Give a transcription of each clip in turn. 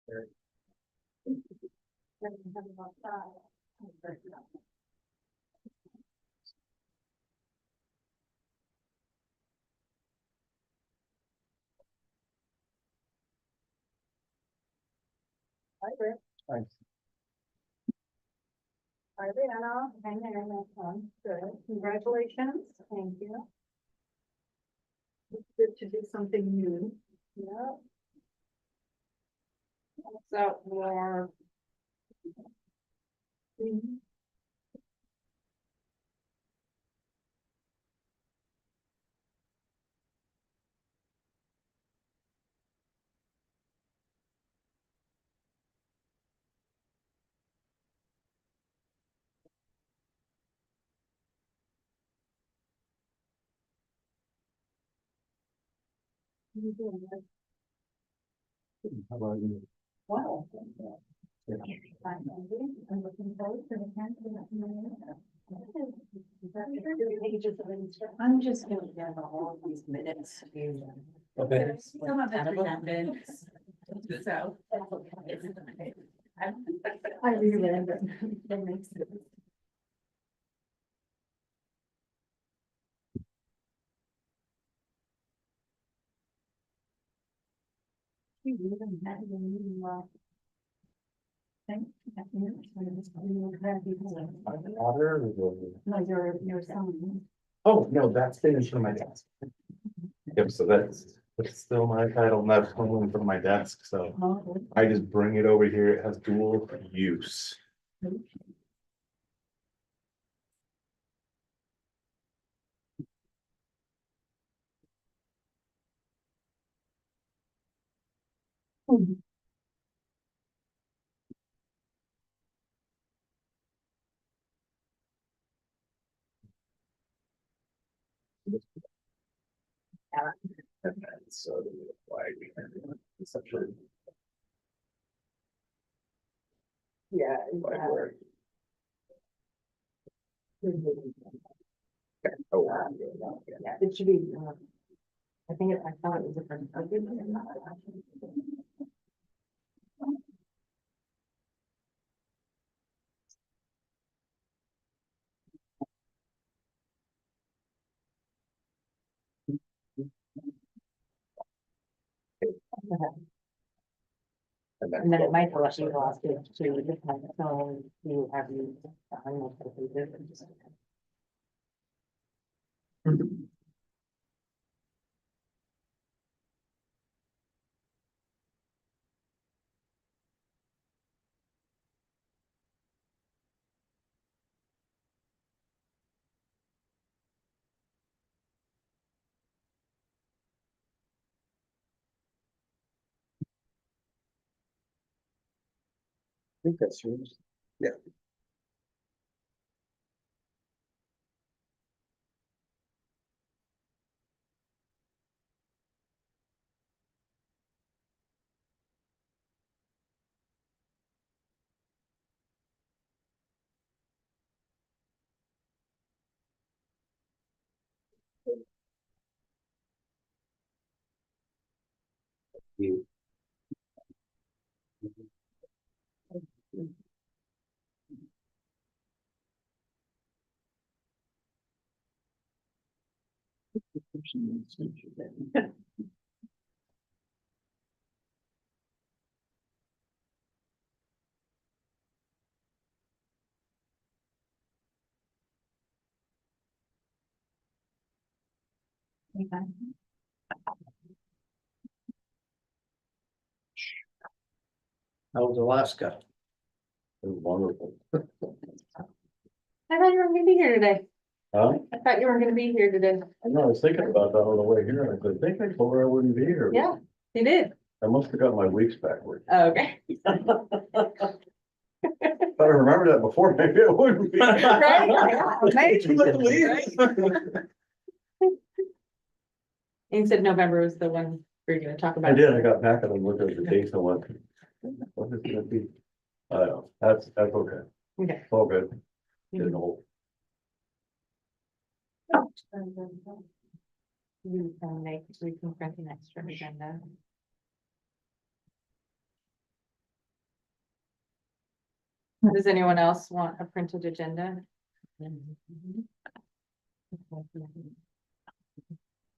Hi, Rick. Thanks. Hi, Brianna. Hang there, that's fun. Good. Congratulations. Thank you. It's good to do something new. Yeah. So more. How about you? Wow. Yeah. I'm looking forward to the I'm just gonna get all of these minutes. Okay. Some of it's redundant. So. I reread it. That makes sense. You really had a meeting, thank you. Water or No, your son. oh, no, that's finished from my desk. Yep, so that's still my title, and that's home from my desk, so I just bring it over here. It has dual use. So why it's such a Yeah. wide word. Oh, Yeah, it should be, I think I thought it was a different. And then it might go up, you lost it to the time, so you have you. I think that's yours. Yeah. You. How was Alaska? It was wonderful. I thought you were gonna be here today. Huh? I thought you were gonna be here today. I know, I was thinking about that on the way here, and I said, I think I told her I wouldn't be here. Yeah, you did. I must have got my weeks backwards. Oh, okay. If I remember that before, maybe it wouldn't be. Right? Maybe. Right? You said November was the one we're gonna talk about. I did, I got back and I looked at the dates and went, what is it gonna be? I don't know, that's okay, Okay. it's all good. Getting old. We can print an extra agenda. Does anyone else want a printed agenda?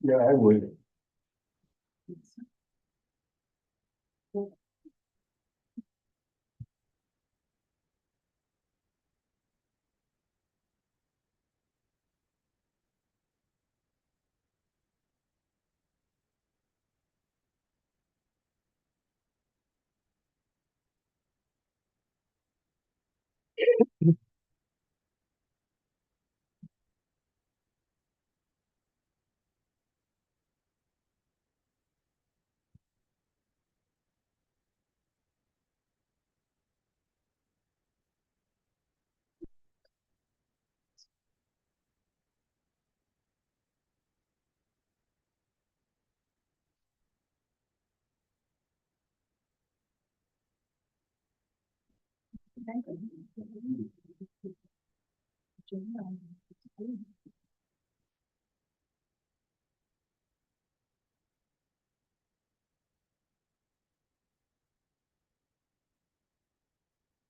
Yeah, I would.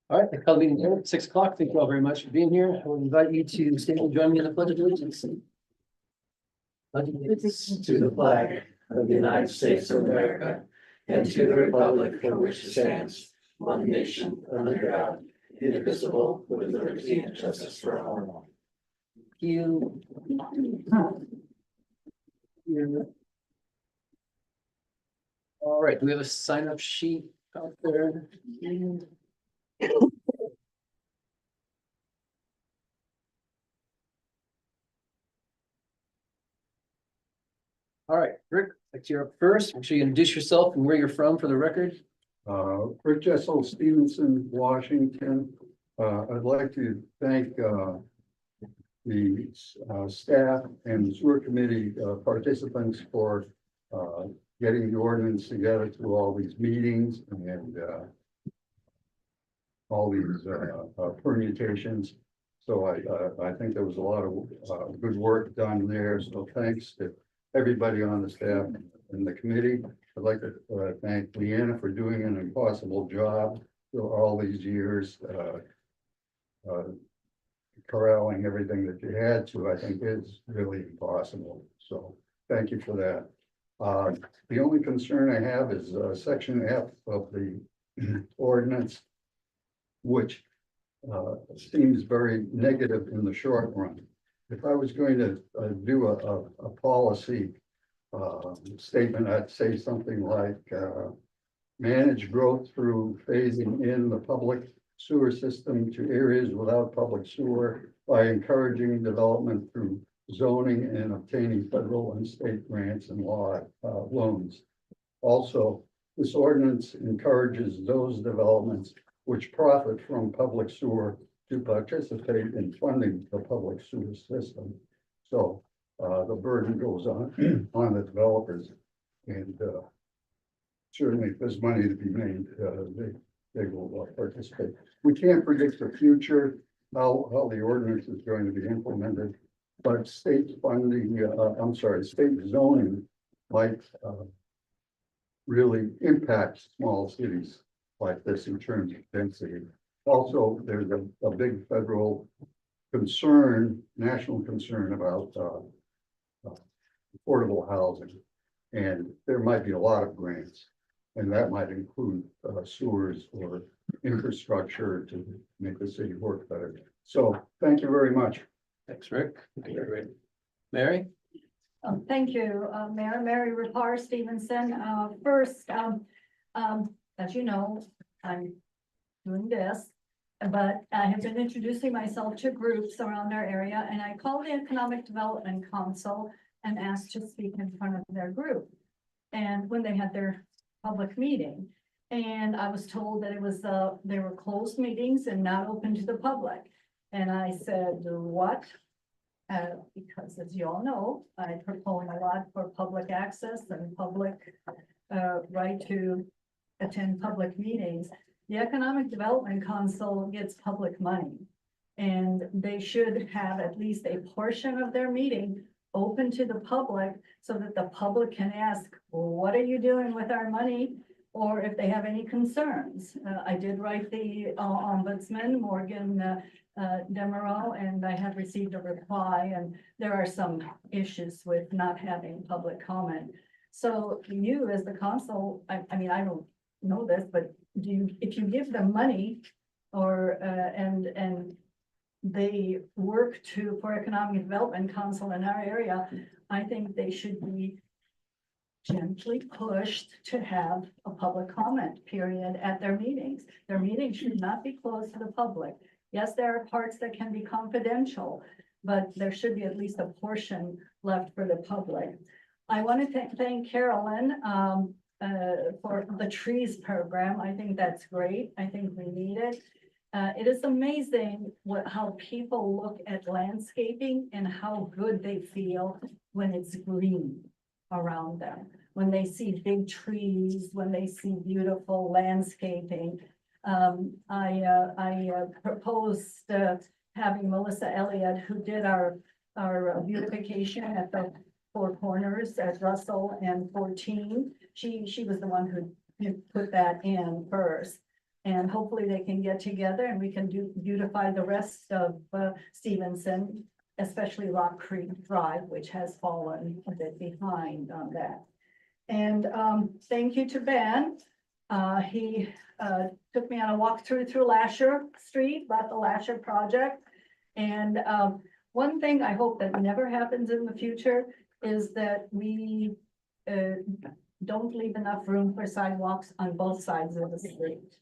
All right, I call the meeting here at 6 o'clock. Thank you all very much for being here. I will invite you to stand and join me in the pledge of allegiance. Pledge of allegiance To the flag of the United States of America and to the republic for which it stands, one nation under God, indivisible, with liberty and justice for all. you. All right, do we have a sign up sheet out there? All right, Rick, like you're up first. Make sure you introduce yourself and where you're from for the record. Rick Jessel, Stevenson, Washington. I'd like to thank, the, staff and sewer committee, participants for, getting the ordinance together through all these meetings and, all these, permutations. So I think there was a lot of, good work done there. So thanks to everybody on the staff and the committee. I'd like to thank Leanna for doing an impossible job for all these years. Corralling everything that you had to, I think is really impossible. So thank you for that. The only concern I have is section F of the ordinance, which seems very negative in the short run. If I was going to do a policy statement, I'd say something like manage growth through phasing in the public sewer system to areas without public sewer by encouraging development through zoning and obtaining federal and state grants and loans. Also, this ordinance encourages those developments which profit from public sewer to participate in funding the public sewer system. So the burden goes on on the developers, and certainly if there's money to be made, they will participate. We can't predict the future, how the ordinance is going to be implemented, but state funding, state zoning might really impact small cities like this in terms of density. Also, there's a big federal concern, national concern about affordable housing. And there might be a lot of grants, and that might include sewers or infrastructure to make the city work better. So thank you very much. Thanks, Rick. Mary? Thank you, Mayor Mary Rapar Stevenson. First, as you know, I'm doing this, but I have been introducing myself to groups around our area, and I called the Economic Development Council and asked to speak in front of their group. And when they had their public meeting, and I was told that it was they were closed meetings and not open to the public. And I said, what? Because as you all know, I propose a lot for public access and public right to attend public meetings. The Economic Development Council gets public money, and they should have at least a portion of their meeting open to the public so that the public can ask, well, what are you doing with our money? or if they have any concerns. I did write the ombudsman, Morgan Demerol, and I have received a reply, and there are some issues with not having public comment. So you, as the council, I mean, I don't know this, but do you, if you give them money or, and they work for Economic Development Council in our area, I think they should be gently pushed to have a public comment period at their meetings. Their meetings should not be closed to the public. Yes, there are parts that can be confidential, but there should be at least a portion left for the public. I want to thank Carolyn for the trees program. I think that's great. I think we need it. It is amazing how people look at landscaping and how good they feel when it's green around them. When they see big trees, when they see beautiful landscaping. I proposed having Melissa Elliott, who did our beautification at the Four Corners at Russell and 14. She was the one who put that in first. And hopefully they can get together and we can beautify the rest of Stevenson, especially Rock Creek Drive, which has fallen a bit behind on that. And thank you to Ben. He took me on a walk through Lasher Street, about the Lasher project. And one thing I hope that never happens in the future is that we don't leave enough room for sidewalks on both sides of the street.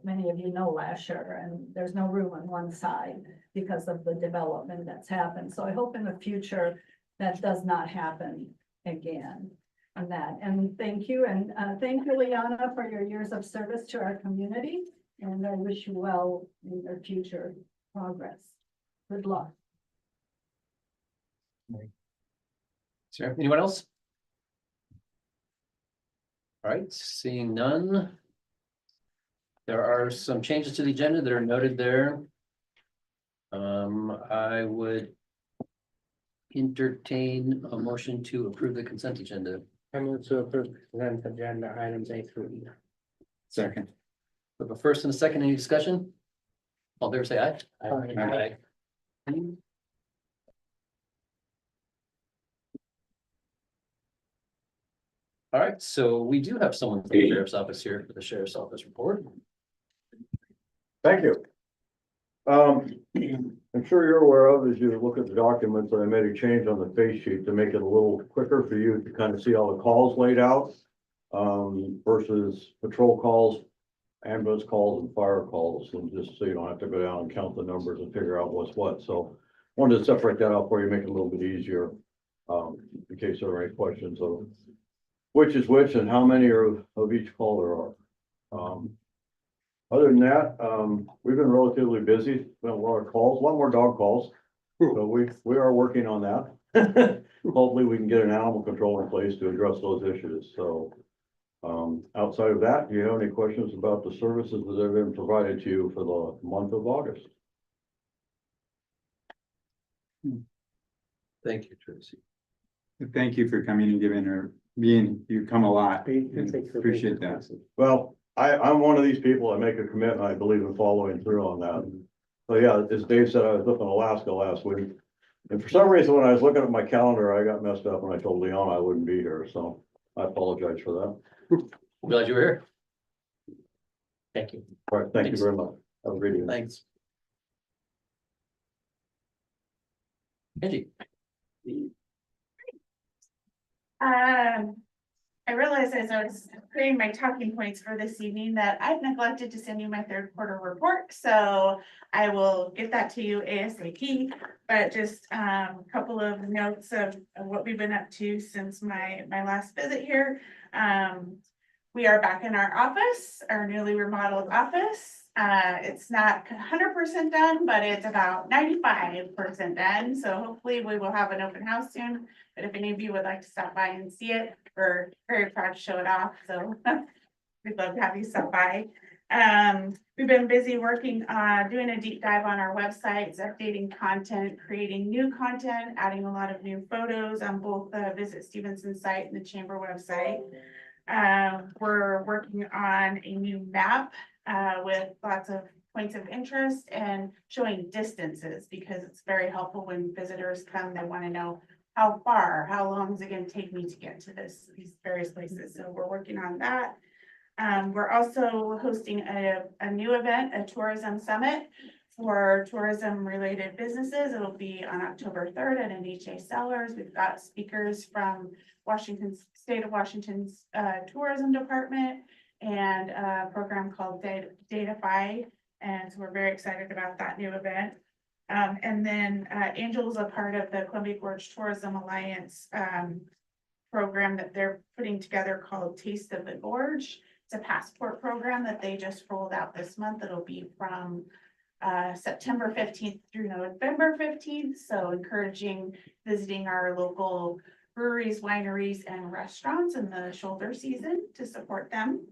Many of you know Lasher, and there's no room on one side because of the development that's happened. So I hope in the future that does not happen again on that. And thank you. And thank you, Liana, for your years of service to our community. And I wish you well in your future progress. Good luck. Is there anyone else? All right, seeing none. There are some changes to the agenda that are noted there. I would entertain a motion to approve the consent agenda. I move to approve consent agenda items A through E. Second. We have a first and a second, any discussion? All there, say aye. Aye. All right, so we do have someone from the sheriff's office here for the sheriff's office report. Thank you. I'm sure you're aware of, as you look at the documents, that I made a change on the face sheet to make it a little quicker for you to kind of see all the calls laid out. Versus patrol calls, ambulance calls and fire calls, and just so you don't have to go down and count the numbers and figure out what's what. So wanted to separate that out for you, make it a little bit easier. In case there are any questions of which is which and how many of each call there are. Other than that, we've been relatively busy, been a lot of calls, a lot more dog calls. So we are working on that. Hopefully we can get an animal control in place to address those issues. So outside of that, do you have any questions about the services that have been provided to you for the month of August? Thank you, Tracy. Thank you for coming and you come a lot. and Appreciate that. Well, I'm one of these people that make a commitment. I believe in following through on that. So yeah, as Dave said, I was up in Alaska last week. And for some reason, when I was looking at my calendar, I got messed up and I told Leon I wouldn't be here. So I apologize for that. I'm glad you were here. Thank you. All right, thank you Thanks. very much. Have a great evening. Thanks. Angie. I realized as I was creating my talking points for this evening that I've neglected to send you my third quarter report, so I will get that to you ASAP. But just a couple of notes of what we've been up to since my last visit here. We are back in our office, our newly remodeled office. It's not 100% done, but it's about 95% done. So hopefully we will have an open house soon. But if any of you would like to stop by and see it, we're very proud to show it off. So we'd love to have you stop by. We've been busy working on doing a deep dive on our websites, updating content, creating new content, adding a lot of new photos on both the Visit Stevenson site and the Chamber website. We're working on a new map with lots of points of interest and showing distances, because it's very helpful when visitors come, they want to know how far, how long is it going to take me to get to these various places. So we're working on that. We're also hosting a new event, a tourism summit for tourism related businesses. It'll be on October 3rd at NHA Sellers. We've got speakers from State of Washington's tourism department and a program called Datafy. And so we're very excited about that new event. And then Angel is a part of the Columbia Gorge Tourism Alliance program that they're putting together called Taste of the Gorge. It's a passport program that they just rolled out this month. It'll be from September 15th through November 15th. So encouraging visiting our local breweries, wineries, and restaurants in the shoulder season to support them.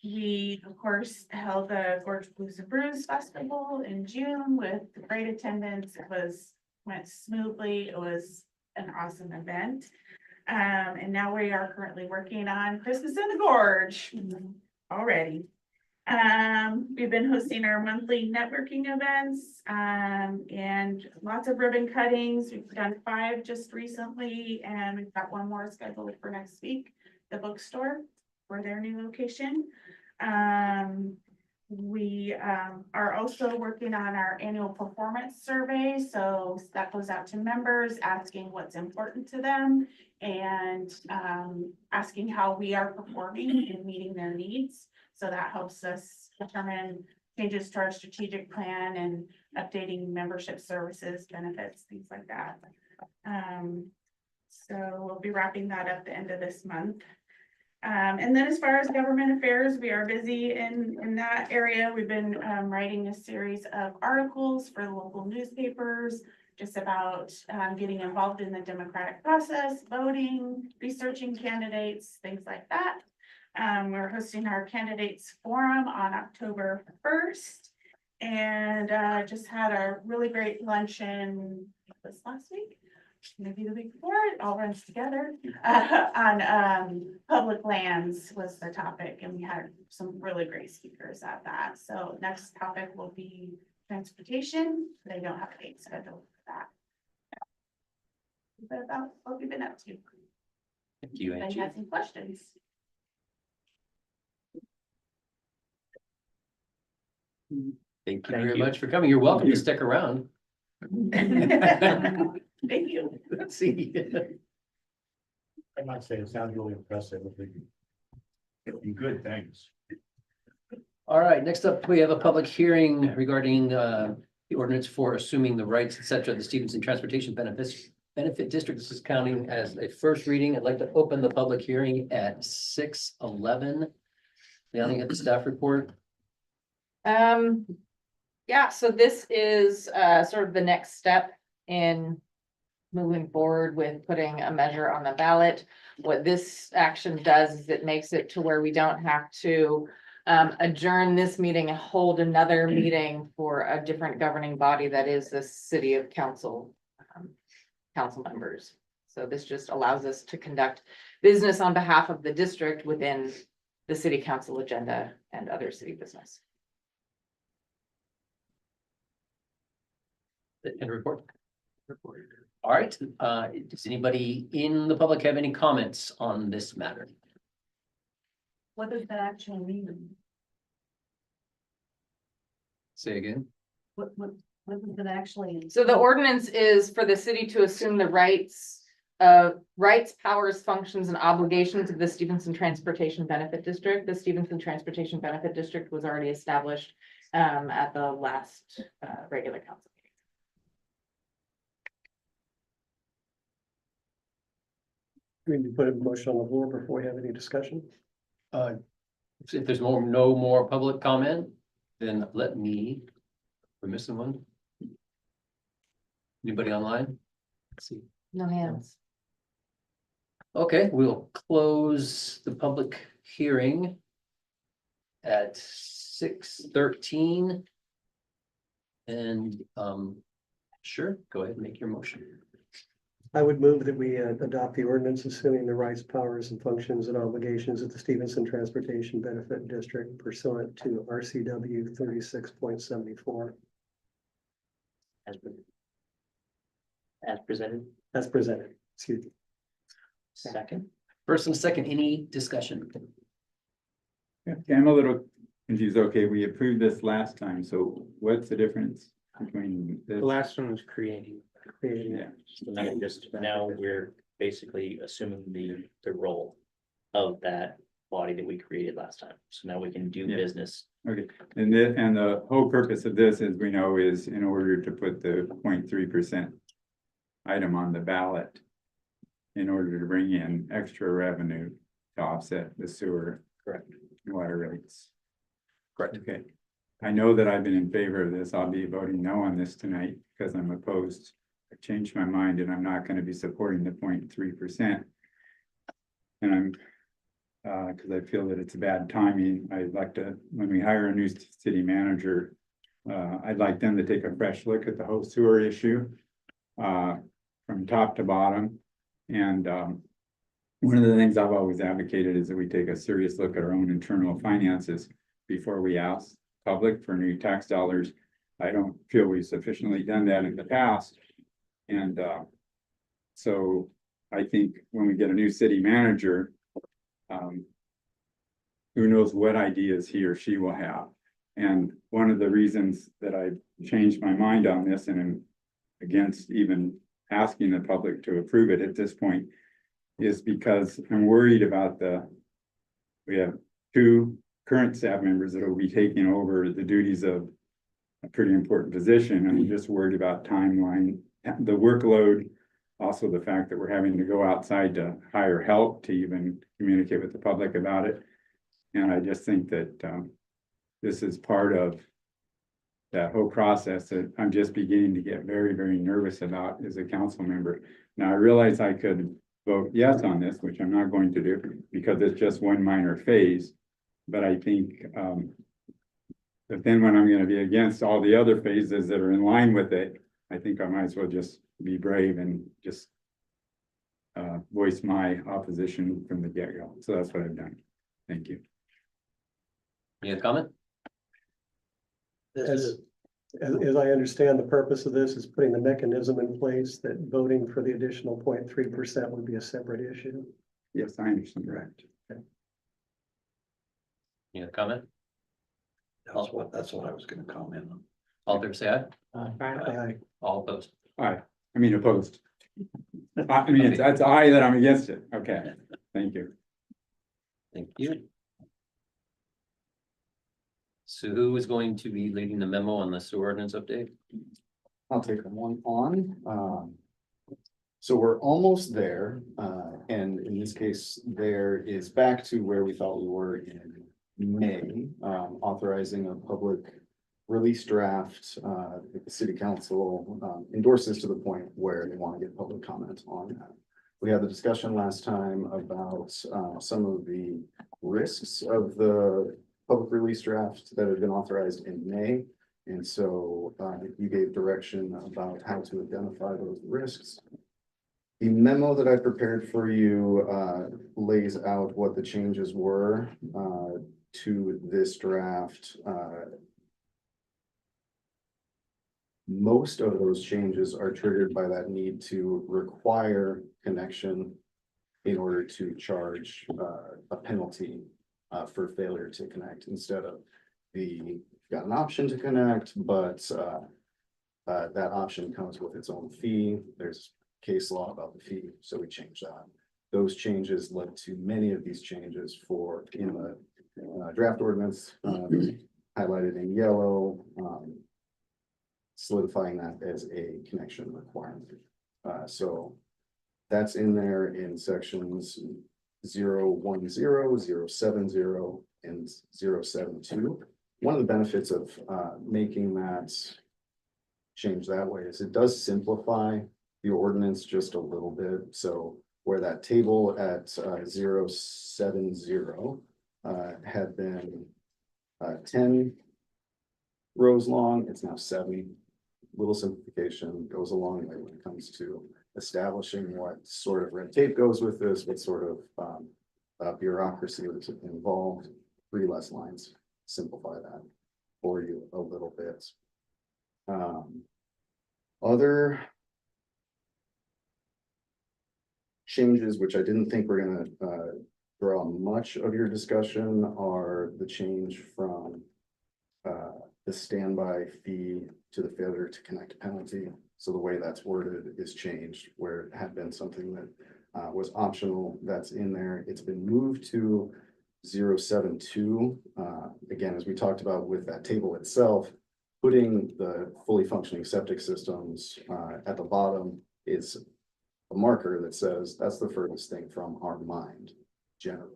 We, of course, held the Gorge Blues and Brews Festival in June with great attendance. Went smoothly. It was an awesome event. And now we are currently working on Christmas in the Gorge already. We've been hosting our monthly networking events, and lots of ribbon cuttings. We've done 5 just recently, and we've got 1 more scheduled for next week, the bookstore for their new location. We are also working on our annual performance survey. So that goes out to members, asking what's important to them and asking how we are performing and meeting their needs. So that helps us determine changes to our strategic plan and updating membership services, benefits, things like that. So we'll be wrapping that up the end of this month. And then as far as government affairs, we are busy in that area. We've been writing a series of articles for the local newspapers, just about getting involved in the democratic process, voting, researching candidates, things like that. We're hosting our candidates forum on October 1st, and just had a really great luncheon this last week, maybe the week before. It all runs together on public lands was the topic, and we had some really great speakers at that. So next topic will be transportation. They don't have a date scheduled for that. But about what we've been up to. Thank you, If Angie. you have some questions. Thank you very much for coming. You're welcome to stick around. Thank you. Let's see. I must say, it sounds really impressive. Good, thanks. All right, next up, we have a public hearing regarding the ordinance for assuming the rights, et cetera, of the Stevenson Transportation Benefit District. This is counting as a first reading. I'd like to open the public hearing at 6:11. Leon, you got the staff report? Yeah, so this is sort of the next step in moving forward with putting a measure on the ballot. What this action does is it makes it to where we don't have to adjourn this meeting and hold another meeting for a different governing body that is the city of council members. So this just allows us to conduct business on behalf of the district within the city council agenda and other city business. And report. All right, does anybody in the public have any comments on this matter? What does that actually mean? Say again. What does it actually? So the ordinance is for the city to assume the rights, powers, functions, and obligations of the Stevenson Transportation Benefit District. The Stevenson Transportation Benefit District was already established at the last regular council meeting. We need to put a motion on the floor before we have any discussion. If there's no more public comment, then let me, we're missing one. Anybody online? Let's see. No hands. Okay, we'll close the public hearing at 6:13. And sure, go ahead and make your motion. I would move that we adopt the ordinance assuming the rights, powers, and functions and obligations of the Stevenson Transportation Benefit District pursuant to RCW 36.74 As presented. as presented. Excuse me. Second. First and second, any discussion? Okay, I'm a little confused. Okay, we approved this last time, so what's the difference between this? The last one was creating. Yeah, So now we're basically assuming the role of that body that we created last time. So now we can do Yeah. business. okay, and the whole purpose of this, as we know, is in order to put the 0.3% item on the ballot in order to bring in extra revenue to offset the sewer. Correct. Water rates. Correct. Okay, I know that I've been in favor of this. I'll be voting no on this tonight because I'm opposed. I changed my mind and I'm not gonna be supporting the 0.3%. And I'm, cause I feel that it's bad timing. I'd like to, when we hire a new city manager, I'd like them to take a fresh look at the whole sewer issue, from top to bottom. And, one of the things I've always advocated is that we take a serious look at our own internal finances before we ask public for new tax dollars. I don't feel we've sufficiently done that in the past. And so I think when we get a new city manager, who knows what ideas he or she will have. And one of the reasons that I changed my mind on this and am against even asking the public to approve it at this point is because I'm worried about we have 2 current staff members that will be taking over the duties of a pretty important position. I'm just worried about timeline, the workload, also the fact that we're having to go outside to hire help to even communicate with the public about it. And I just think that this is part of that whole process that I'm just beginning to get very, very nervous about as a council member. Now, I realize I could vote yes on this, which I'm not going to do because it's just one minor phase. But I think, but then when I'm gonna be against all the other phases that are in line with it, I think I might as well just be brave and just voice my opposition from the get-go. So that's what I've done. Thank you. Any other comment? As I understand, the purpose of this is putting the mechanism in place that voting for the additional 0.3% would be a separate issue. Yes, I understand. Correct. Any other comment? That's what I was gonna comment on. All in favor, say aye. Aye. All opposed. I mean opposed. I mean, that's I that I'm against it. Okay, thank you. Thank you. So who is going to be leading the memo on the sewer ordinance update? I'll take one on. So we're almost there, and in this case, there is back to where we thought we were in May, authorizing a public release draft, that the city council endorses to the point where they want to get public comment on that. We had the discussion last time about some of the risks of the public release draft that had been authorized in May. And so you gave direction about how to identify those risks. The memo that I prepared for you lays out what the changes were to this draft. Most of those changes are triggered by that need to require connection in order to charge a penalty for failure to connect instead of you've got an option to connect, but that option comes with its own fee. There's case law about the fee, so we changed that. Those changes led to many of these changes in the draft ordinance highlighted in yellow, solidifying that as a connection requirement. So that's in there in sections 010, 070, and 072. One of the benefits of making that change that way is it does simplify the ordinance just a little bit. So where that table at 070 had been 10 rows long, it's now 70. Little simplification goes a long way when it comes to establishing what sort of red tape goes with this, what sort of bureaucracy is involved, 3 less lines, simplify that for you a little bit. Other changes, which I didn't think were gonna draw much of your discussion, are the change from the standby fee to the failure to connect penalty. So the way that's worded is changed, where it had been something that was optional, that's in there. It's been moved to 072. Again, as we talked about with that table itself, putting the fully functioning septic systems at the bottom is a marker that says that's the furthest thing from our mind generally.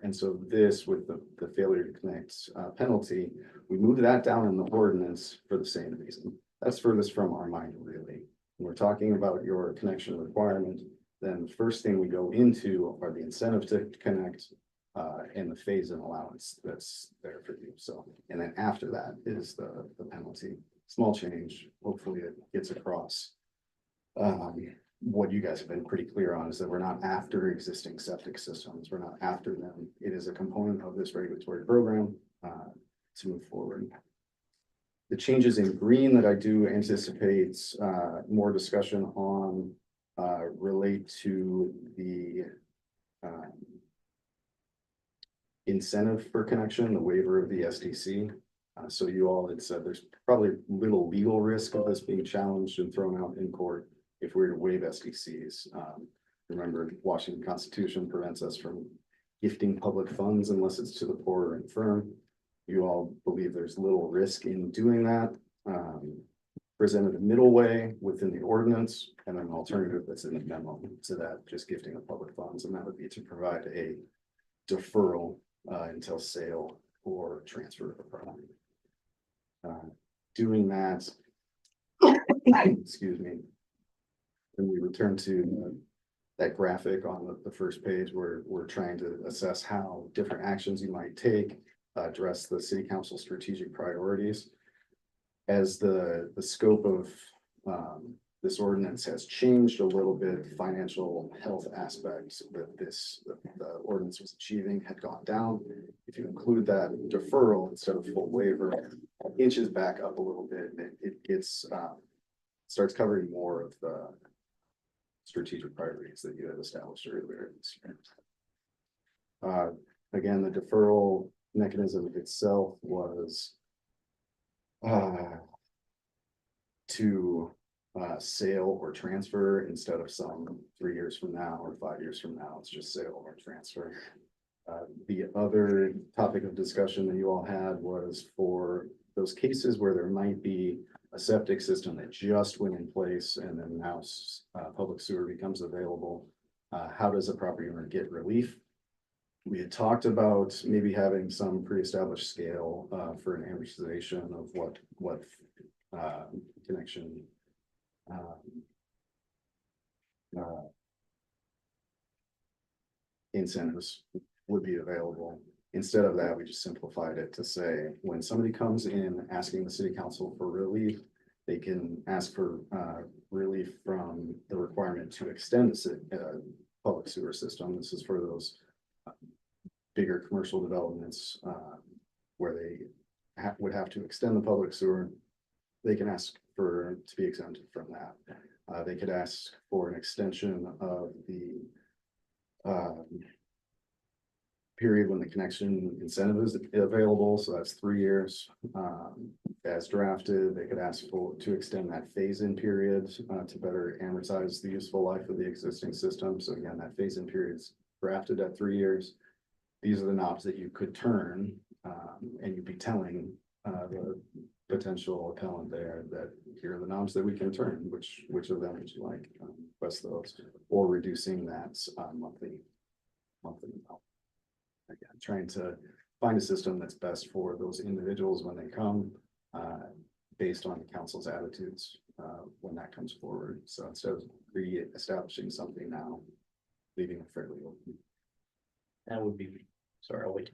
And so this with the failure to connect penalty, we moved that down in the ordinance for the same reason. That's furthest from our mind, really. When we're talking about your connection requirement, then the first thing we go into are the incentive to connect and the phase-in allowance that's there for you. So, and then after that is the penalty. Small change, hopefully it gets across. What you guys have been pretty clear on is that we're not after existing septic systems. We're not after them. It is a component of this regulatory program to move forward. The changes in green that I do anticipate more discussion on relate to the incentive for connection, the waiver of the SDC. So you all had said there's probably little legal risk of this being challenged and thrown out in court if we were to waive SDCs. Remember, Washington Constitution prevents us from gifting public funds unless it's to the poor or infirm. You all believe there's little risk in doing that. Presented a middle way within the ordinance and an alternative that's in the memo to that, just gifting of public funds, and that would be to provide a deferral until sale or transfer of the property. Doing that, excuse me, when we return to that graphic on the first page, where we're trying to assess how different actions you might take address the city council strategic priorities. As the scope of this ordinance has changed a little bit, financial health aspects that the ordinance was achieving had gone down. If you include that deferral instead of full waiver, inches back up a little bit, it gets starts covering more of the strategic priorities that you had established earlier this year. Again, the deferral mechanism itself was to sale or transfer instead of some 3 years from now or 5 years from now. It's just sale or transfer. The other topic of discussion that you all had was for those cases where there might be a septic system that just went in place and then now public sewer becomes available. How does a property owner get relief? We had talked about maybe having some pre-established scale for an amortization of what connection incentives would be available. Instead of that, we just simplified it to say, when somebody comes in asking the city council for relief, they can ask for relief from the requirement to extend the public sewer system. This is for those bigger commercial developments where they would have to extend the public sewer. They can ask for to be exempted from that. They could ask for an extension of the period when the connection incentive is available, so that's 3 years. As drafted, they could ask to extend that phase-in period to better amortize the useful life of the existing system. So again, that phase-in period is drafted at 3 years. These are the knobs that you could turn, and you'd be telling the potential appellant there that here are the knobs that we can turn. Which of them would you like? Request those, or reducing that monthly amount. Again, trying to find a system that's best for those individuals when they come, based on the council's attitudes when that comes forward. So instead of re-establishing something now, leaving it fairly open. That would be, sorry, I'll wait.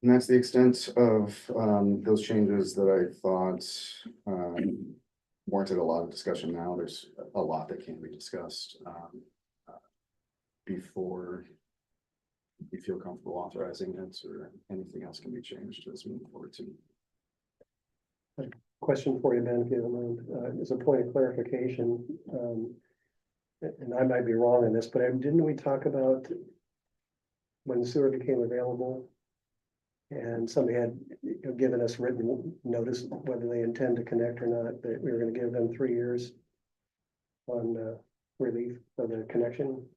And that's the extent of those changes that I thought warranted a lot of discussion now. There's a lot that can be discussed, before you feel comfortable authorizing it, or anything else can be changed as we move forward to. Question for you, Ben, if you don't mind, as a point of clarification, and I might be wrong in this, but didn't we talk about when sewer became available? And somebody had given us written notice whether they intend to connect or not, that we were gonna give them 3 years on relief of the connection.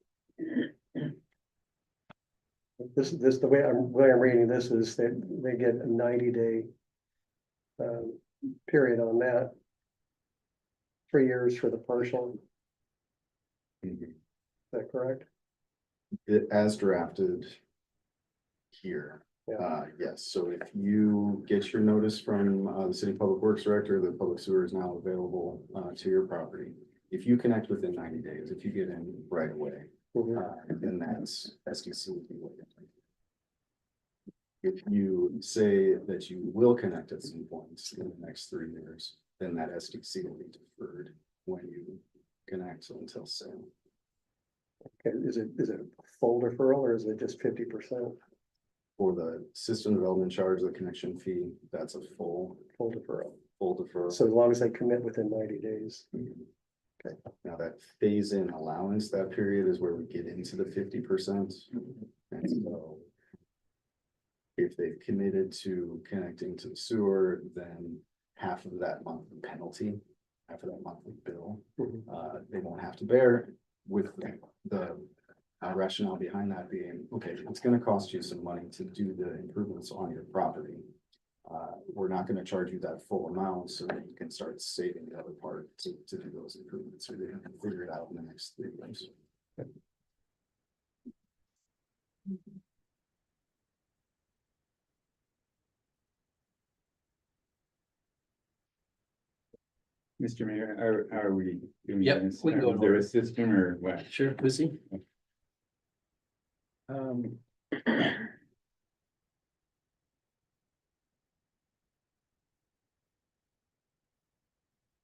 This, the way I'm reading this is that they get a 90-day period on that. 3 years for the partial, is that correct? It as drafted here. Yeah. Yes, so if you get your notice from the city public works director, the public sewer is now available to your property. If you connect within 90 days, if you get in right away, then that's SDC would be waiting. If you say that you will connect at some point in the next 3 years, then that SDC will be deferred when you connect until sale. Okay, is it a full deferral or is it just 50%? For the system development charge, the connection fee, that's a full Deferral. deferral. So as long as they commit within 90 days. Okay, now that phase in allowance, that period is where we get into the 50%. And so if they've committed to connecting to the sewer, then half of that monthly penalty, half of that monthly bill, they won't have to bear, with the rationale behind that being, okay, it's gonna cost you some money to do the improvements on your property. We're not gonna charge you that full amount so that you can start saving the other part to do those improvements, or they can figure it out in the next 3 years. Mr. Mayor, how are we doing Yep, this? we can go Is there a system or what? Sure, Lucy?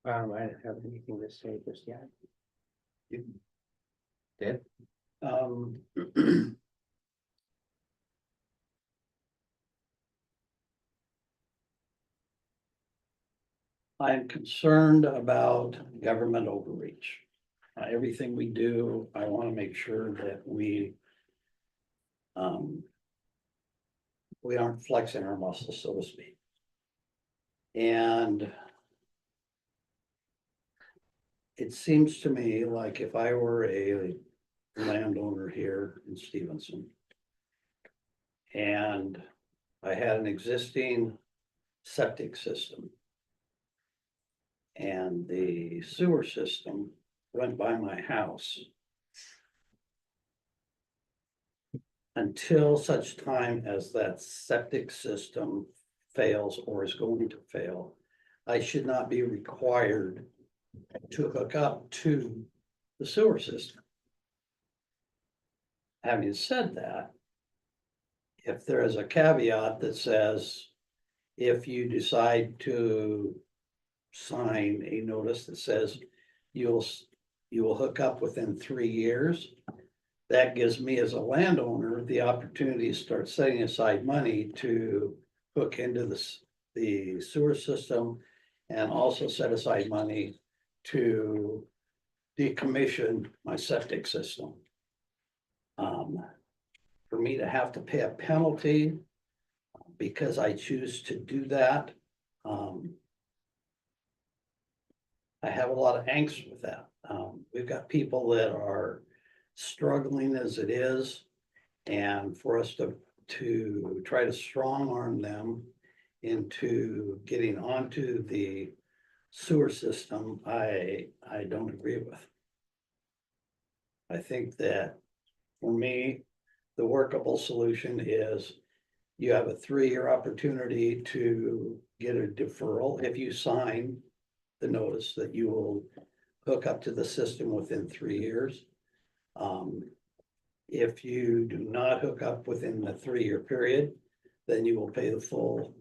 I don't have anything to say just yet. Dad? Um, I'm concerned about government overreach. Everything we do, I want to make sure that we aren't flexing our muscles, so to speak. And it seems to me like if I were a landowner here in Stevenson and I had an existing septic system and the sewer system went by my house, until such time as that septic system fails or is going to fail, I should not be required to hook up to the sewer system. Having said that, if there is a caveat that says, if you decide to sign a notice that says you will hook up within 3 years, that gives me as a landowner the opportunity to start setting aside money to hook into the sewer system and also set aside money to decommission my septic system. For me to have to pay a penalty because I choose to do that, I have a lot of angst with that. We've got people that are struggling as it is, and for us to try to strong arm them into getting onto the sewer system, I don't agree with. I think that for me, the workable solution is you have a 3-year opportunity to get a deferral if you sign the notice that you will hook up to the system within 3 years. If you do not hook up within the 3-year period, then you will pay the full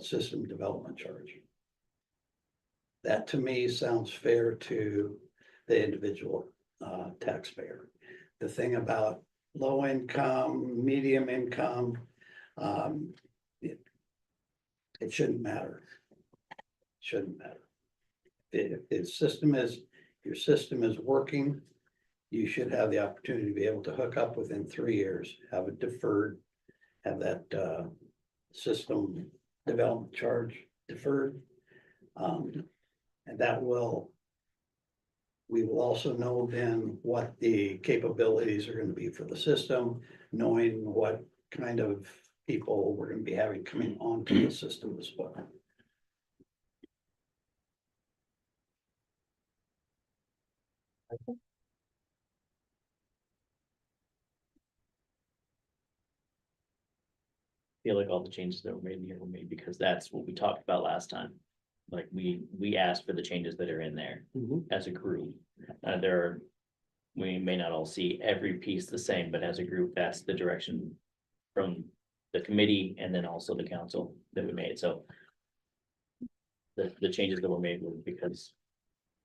system development charge. That to me sounds fair to the individual taxpayer. The thing about low income, medium income, it shouldn't matter. Shouldn't matter. If the system is, your system is working, you should have the opportunity to be able to hook up within 3 years, have it deferred, have that system development charge deferred. And that will, we will also know then what the capabilities are gonna be for the system, knowing what kind of people we're gonna be having coming onto the system as well. Feel like all the changes that were made here were made because that's what we talked about last time. Like we asked for the changes that are in there as a group. We may not all see every piece the same, but as a group, that's the direction from the committee and then also the council that we made, so. The changes that were made were because,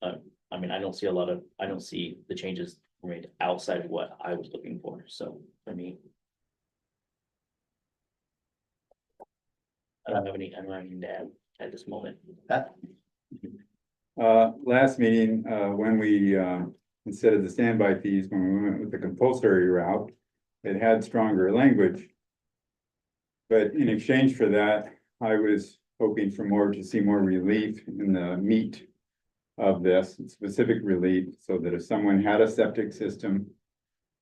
I mean, I don't see the changes were made outside of what I was looking for, so for me. I don't have anything to add at this moment. Last meeting, when we, instead of the standby fees, when we went with the compulsory route, it had stronger language. But in exchange for that, I was hoping for to see more relief in the meat of this, specific relief, so that if someone had a septic system,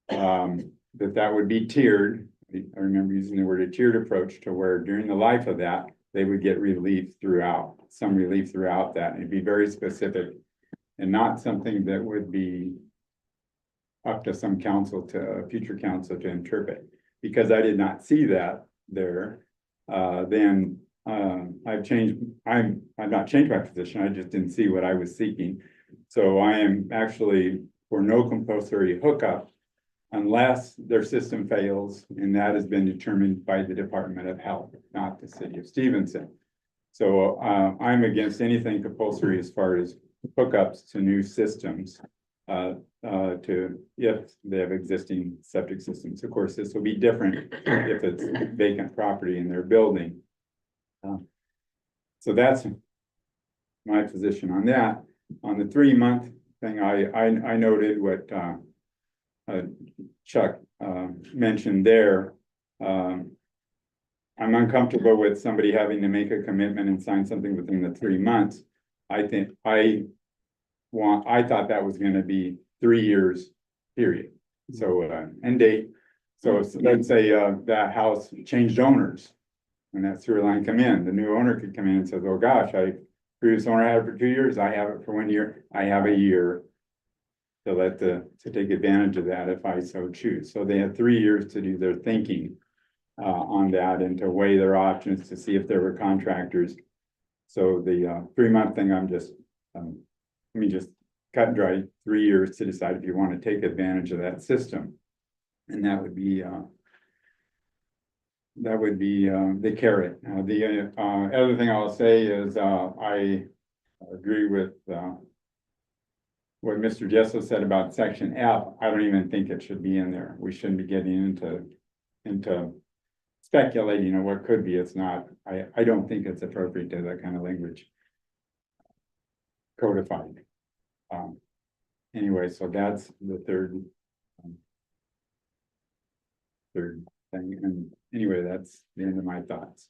that would be tiered. I remember using the word a tiered approach to where during the life of that, they would get relief throughout, some relief throughout that, and it'd be very specific and not something that would be up to some council to future council to interpret. Because I did not see that there, then I've not changed my position. I just didn't see what I was seeking. So I am actually for no compulsory hookup unless their system fails, and that has been determined by the Department of Health, not the city of Stevenson. So I'm against anything compulsory as far as hookups to new systems if they have existing septic systems. Of course, this will be different if it's vacant property in their building. So that's my position on that. On the 3-month thing, I noted what Chuck mentioned there. I'm uncomfortable with somebody having to make a commitment and sign something within the 3 months. I thought that was going to be 3 years, period. So end date. So let's say that house changed owners and that sewer line come in, the new owner could come in and says, oh gosh, previous owner had it for 2 years, I have it for 1 year, I have a year to take advantage of that if I so choose. So they had 3 years to do their thinking on that and to weigh their options to see if there were contractors. So the 3-month thing, I'm just, let me just cut and dry 3 years to decide if you want to take advantage of that system. And that would be the carrot. The other thing I'll say is I agree with what Mr. Jesso said about section F. I don't even think it should be in there. We shouldn't be getting into speculating on what could be. It's not, I don't think it's appropriate to have that kind of language codified. Anyway, so that's the third thing. And anyway, that's the end of my thoughts.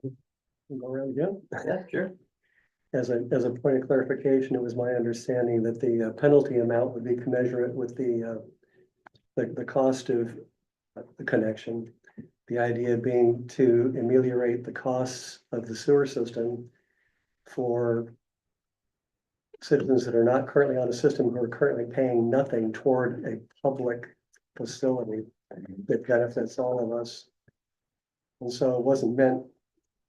Go around again. Yeah, sure. As a point of clarification, it was my understanding that the penalty amount would be commensurate with the cost of the connection. The idea being to ameliorate the costs of the sewer system for citizens that are not currently on a system who are currently paying nothing toward a public facility that benefits all of us. And so it wasn't meant,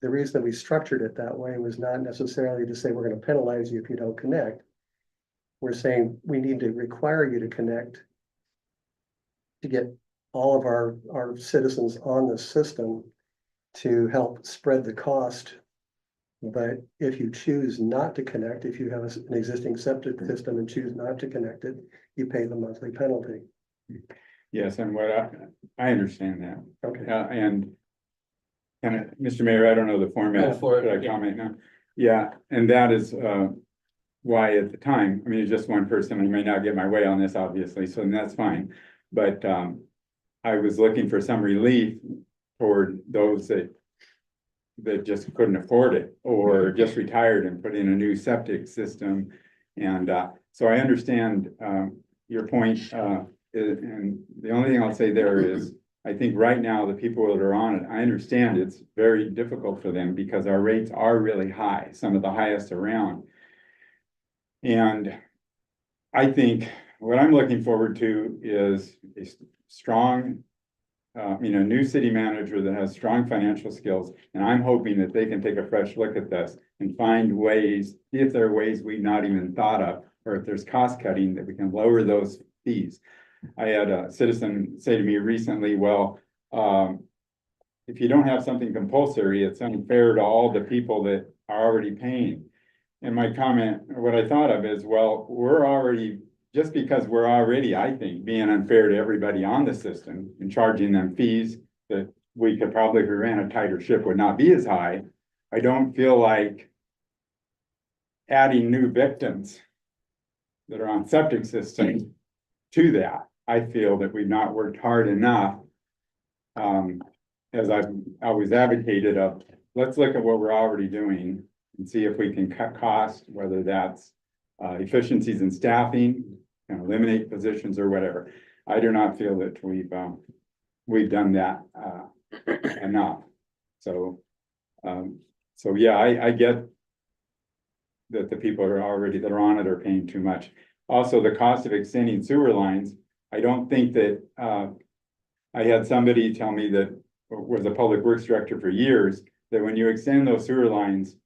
the reason that we structured it that way was not necessarily to say we're going to penalize you if you don't connect. We're saying we need to require you to connect to get all of our citizens on the system to help spread the cost But if you choose not to connect, if you have an existing septic system and choose not to connect it, you pay the monthly penalty. Yes, and what I understand that, Okay. and. Mr. Mayor, I don't know the format, Go for it, should I yeah. comment now? Yeah, and that is, why at the time, I mean, it's just one person, I may not get my way on this, obviously, so that's fine. But, I was looking for some relief toward those that just couldn't afford it, or just retired and put in a new septic system. And, so I understand, your point, and the only thing I'll say there is, I think right now, the people that are on it, I understand it's very difficult for them because our rates are really high, some of the highest around. And I think what I'm looking forward to is a strong, new city manager that has strong financial skills. And I'm hoping that they can take a fresh look at this and find ways, if there are ways we've not even thought of, or if there's cost cutting, that we can lower those fees. I had a citizen say to me recently, well, if you don't have something compulsory, it's unfair to all the people that are already paying. And my comment, what I thought of is, well, just because we're already, I think, being unfair to everybody on the system and charging them fees that we could probably, if we ran a tighter ship, would not be as high. I don't feel like adding new victims that are on septic systems to that. I feel that we've not worked hard enough. As I've always advocated of, let's look at what we're already doing and see if we can cut costs, whether that's efficiencies in staffing, eliminate positions or whatever. I do not feel that we've done that enough. So yeah, I get that the people that are on it are paying too much. Also, the cost of extending sewer lines, I don't think that, I had somebody tell me that was a public works director for years, that when you extend those sewer lines,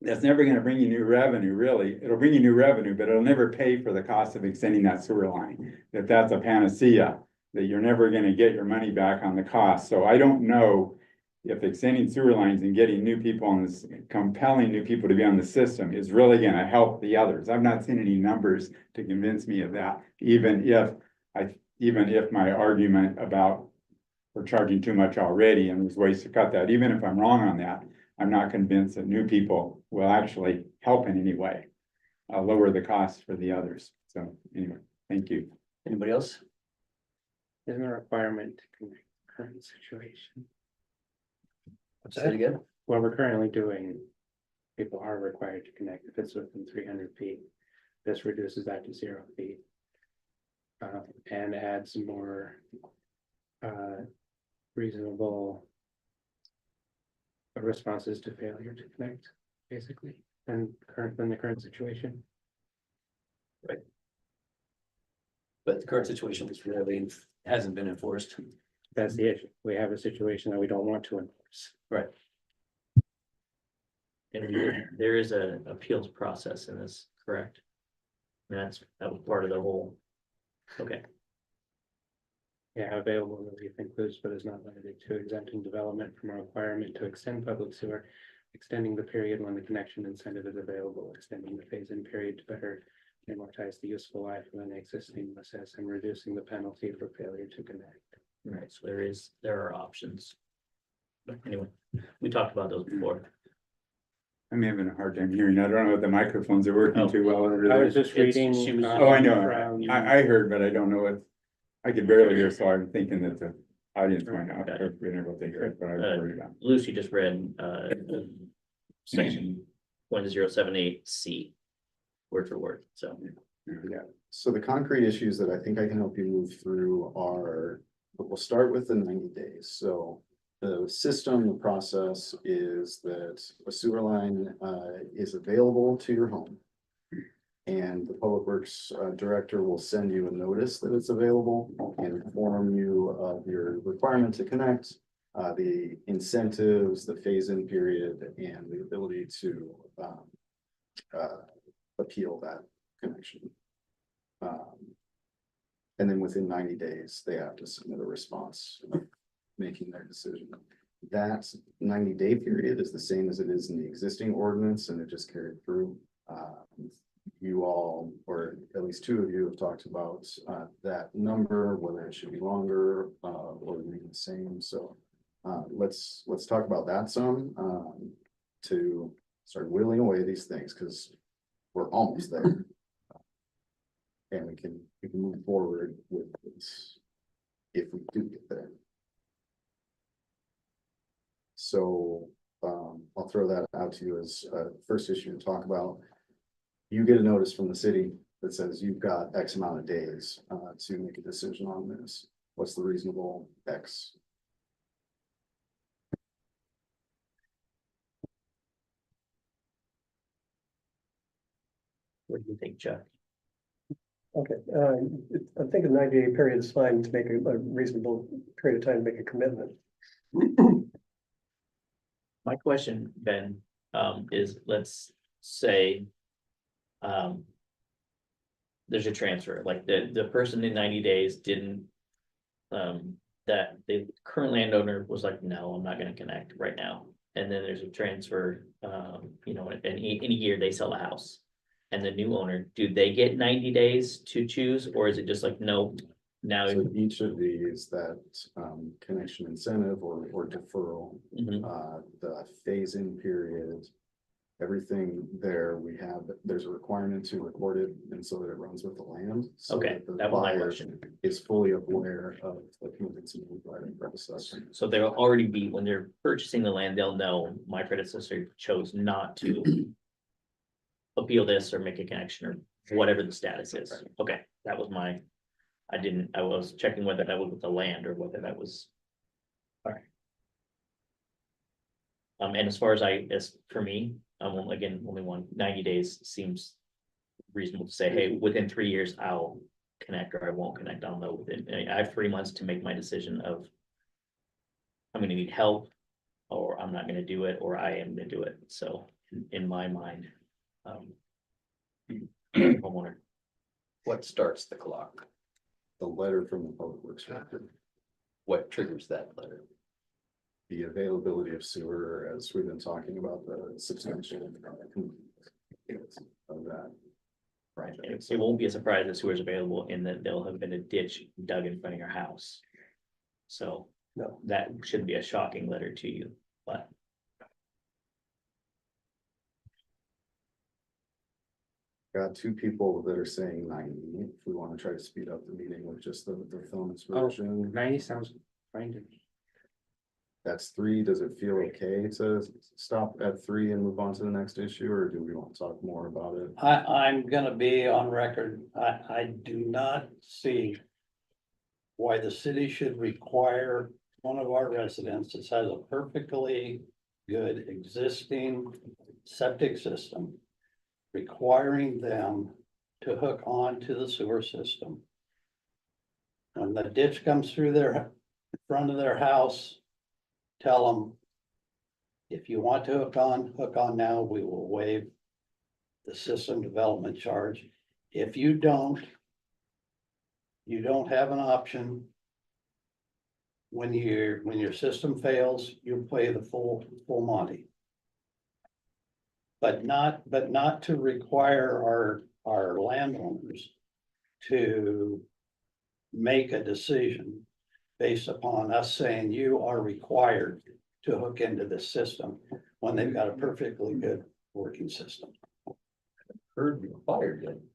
that's never gonna bring you new revenue, really. It'll bring you new revenue, but it'll never pay for the cost of extending that sewer line. That's a panacea, that you're never gonna get your money back on the cost. So I don't know if extending sewer lines and getting new people on this, compelling new people to be on the system is really gonna help the others. I've not seen any numbers to convince me of that, even if my argument about we're charging too much already and there's ways to cut that, even if I'm wrong on that, I'm not convinced that new people will actually help in any way, lower the costs for the others. So anyway, thank you. Anybody else? Isn't a requirement to connect the current situation. Say it again? What we're currently doing, people are required to connect if it's within 300 feet. This reduces that to 0 feet. And adds more reasonable responses to failure to connect, basically, than the current situation. Right. But the current situation is really hasn't been enforced. That's the issue. We have a situation that we don't want to enforce. Right. And there is a appeals process in this, correct? That was part of the whole, okay. Yeah, available relief includes, but is not limited to exempting development from a requirement to extend public sewer, extending the period when the connection incentive is available, extending the phase-in period to better amortize the useful life of an existing assess, and reducing the penalty for failure to connect. Right, so there are options. But anyway, we talked about those before. I'm having a hard time hearing. I don't know if the microphones are working too well over I there. was just It's- reading. she was- Oh, I know. from- I heard, but I don't know what, I could barely hear, so I'm thinking that the audience might not have been able to hear it, but I was worried about. Lucy just read section 0.078C. Word for word, so. Yeah, so the concrete issues that I think I can help you move through are, but we'll start with the 90 days. So the system, the process is that a sewer line is available to your home. And the Public Works Director will send you a notice that it's available and inform you of your requirement to connect, the incentives, the phase-in period, and the ability to appeal that connection. And then within 90 days, they have to submit a response making their decision. that 90-day period is the same as it is in the existing ordinance and it just carried through. You all, or at least two of you have talked about that number, whether it should be longer or remain the same. So let's talk about that some to start whittling away these things because we're almost there. And we can move forward with this if we do get there. So I'll throw that out to you as a first issue to talk about. You get a notice from the city that says you've got X amount of days to make a decision on this. What's the reasonable X? What do you think, Chuck? Okay, I think a 90-day period is fine to make a reasonable period of time to make a commitment. My question, Ben, is let's say there's a transfer, like the person in 90 days didn't that the current landowner was like, no, I'm not gonna connect right now. And then there's a transfer, you know, and in a year they sell a house. And the new owner, do they get 90 days to choose, or is it just like, no, now? So each of these, that connection incentive or deferral, Mhm. the phase-in period, everything there, there's a requirement to record it and so that it runs with the land. So Okay, the that was my buyer question. is fully aware of the commitments made by the predecessor. So they'll already be, when they're purchasing the land, they'll know my predecessor chose not to appeal this or make a connection or whatever the status is. Okay, that was my, I was checking whether that was with the land or whether that was. All right. And as far as for me, again, only 90 days seems reasonable to say, hey, within 3 years, I'll connect or I won't connect. I'll know within, I have 3 months to make my decision of I'm gonna need help, or I'm not gonna do it, or I am gonna do it. So in my mind, homeowner. What starts the clock? The letter from the public works director, What triggers that letter? the availability of sewer, as we've been talking about, the substantial of that. Right, it won't be a surprise that sewer is available in that there'll have been a ditch dug in front of your house. So, No. that shouldn't be a shocking letter to you, but. Got two people that are saying 90, if we want to try to speed up the meeting with just the thumbs Oh. version. 90 sounds fine to me. That's 3. Does it feel okay to stop at 3 and move on to the next issue, or do we want to talk more about it? I'm gonna be on record. I do not see why the city should require one of our residents that has a perfectly good existing septic system, requiring them to hook on to the sewer system. When the ditch comes through their front of their house, tell them, if you want to hook on now, we will waive the system development charge. If you don't have an option. When your system fails, you pay the full monty. But not to require our landowners to make a decision based upon us saying you are required to hook into this system when they've got a perfectly good working system. Heard required then.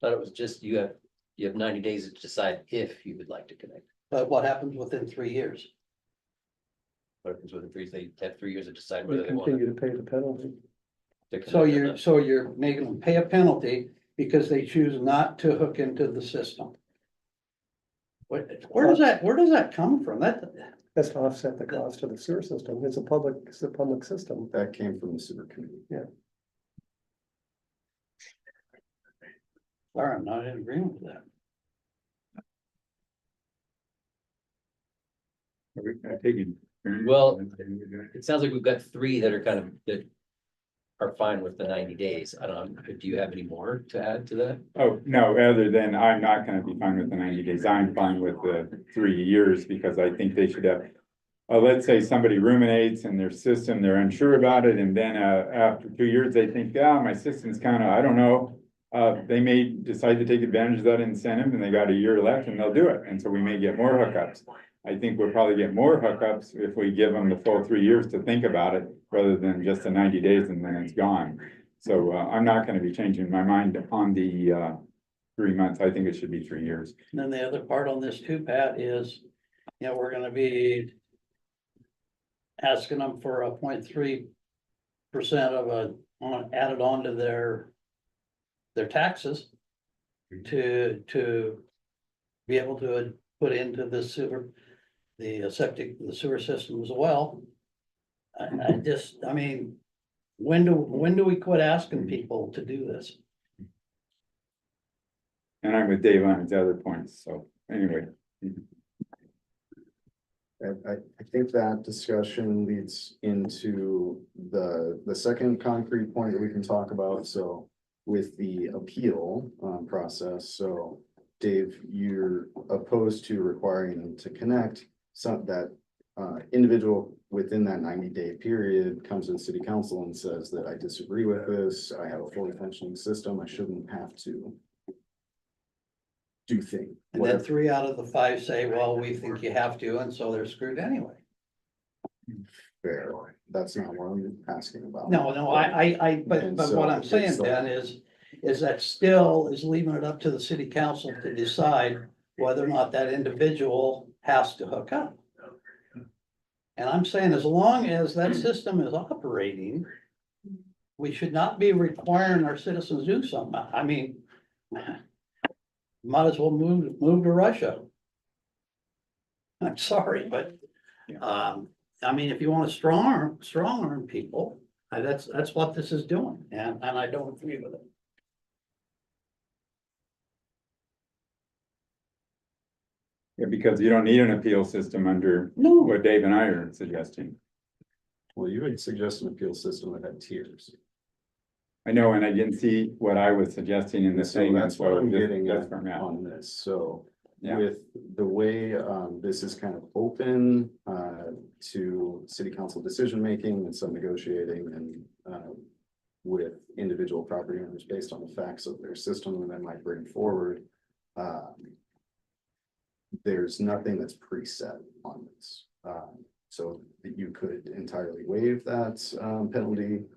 Thought it was just you have 90 days to decide if you would like to connect. But what happens within 3 years? What happens with the 3, they have 3 years to decide We whether they want continue to pay the penalty. to. So connect or not. you're making them pay a penalty because they choose not to hook into the system. Where does that come from? That's to offset the cost of the sewer system. It's a public system. That came from the sewer committee. Sorry, I'm not in agreement with that. I take it. Well, It sounds like we've got 3 that are that are fine with the 90 days. I don't know, do you have any more to add to that? Oh, no, other than I'm not gonna be fine with the 90 days. I'm fine with the 3 years because I think they should have let's say somebody ruminates in their system, they're unsure about it, and then, after 2 years, they think, yeah, my system's kind of, I don't know. They may decide to take advantage of that incentive and they got a year left and they'll do it. And so we may get more hookups. I think we'll probably get more hookups if we give them the full 3 years to think about it rather than just the 90 days and then it's gone. So, I'm not gonna be changing my mind on the, 3 months. I think it should be 3 years. And then the other part on this too, Pat, is, you know, we're gonna be asking them for a 0.3% of added on to their taxes to be able to put into the sewer, the sewer system as well. I mean, when do we quit asking people to do this? And I'm with Dave on his other points. So anyway. I think that discussion leads into the second concrete point that we can talk about, so with the appeal process, so Dave, you're opposed to requiring them to connect some that individual within that 90-day period comes to the city council and says that I disagree with this, I have a fully functioning system, I shouldn't have to do things. And then 3 out of the 5 say, well, we think you have to, and so they're screwed anyway. Fair, that's not what I'm asking about. No, but And what so I'm saying, it's like- Ben, is that still is leaving it up to the city council to decide whether or not that individual has to hook up. And I'm saying as long as that system is operating, we should not be requiring our citizens to do something. I mean, might as well move to Russia. I'm sorry, but, I mean, if you want to strong arm people, that's what this is doing, and I don't agree with it. Yeah, because you don't need an appeal system under No, what Dave and I are suggesting. Well, you would suggest an appeal system that had tiers. I know, and I didn't see what I was suggesting in the So thing. that's what I'm getting That's at where I'm at. on this, so. Yeah. With the way this is kind of open to city council decision-making and some negotiating and with individual property owners based on the facts of their system and then might bring forward. There's nothing that's preset on this. So that you could entirely waive that penalty.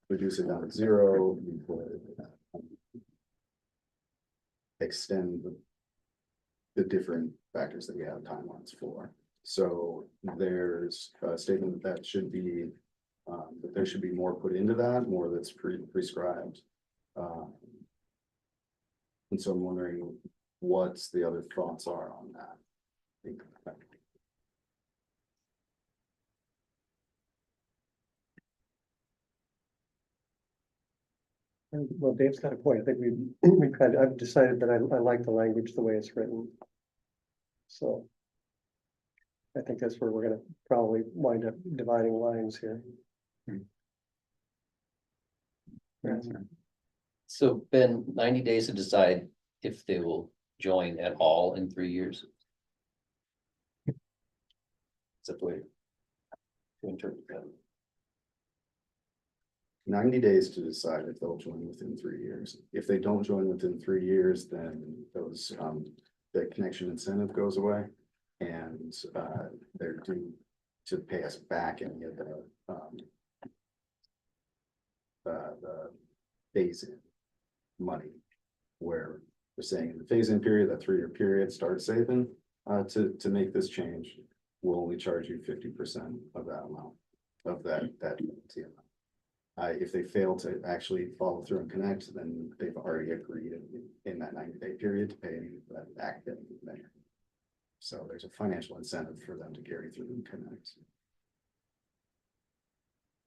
Reduce it down to 0, you could extend the different factors that we have timelines for. So there's a statement that should be, that there should be more put into that, more that's prescribed. And so I'm wondering what's the other thoughts are on that. Well, Dave's got a point. I think I've decided that I like the language the way it's written. So I think that's where we're gonna probably wind up dividing lines here. So Ben, 90 days to decide if they will join at all in 3 years. Is that the way to interpret that? 90 days to decide if they'll join within 3 years. If they don't join within 3 years, then those, the connection incentive goes away. And they're due to pay us back any of the phase-in money. Where we're saying in the phase-in period, that 3-year period, start saving to make this change. We'll only charge you 50% of that amount, of that TMI. If they fail to actually follow through and connect, then they've already agreed in that 90-day period to pay that academic measure. So there's a financial incentive for them to carry through and connect.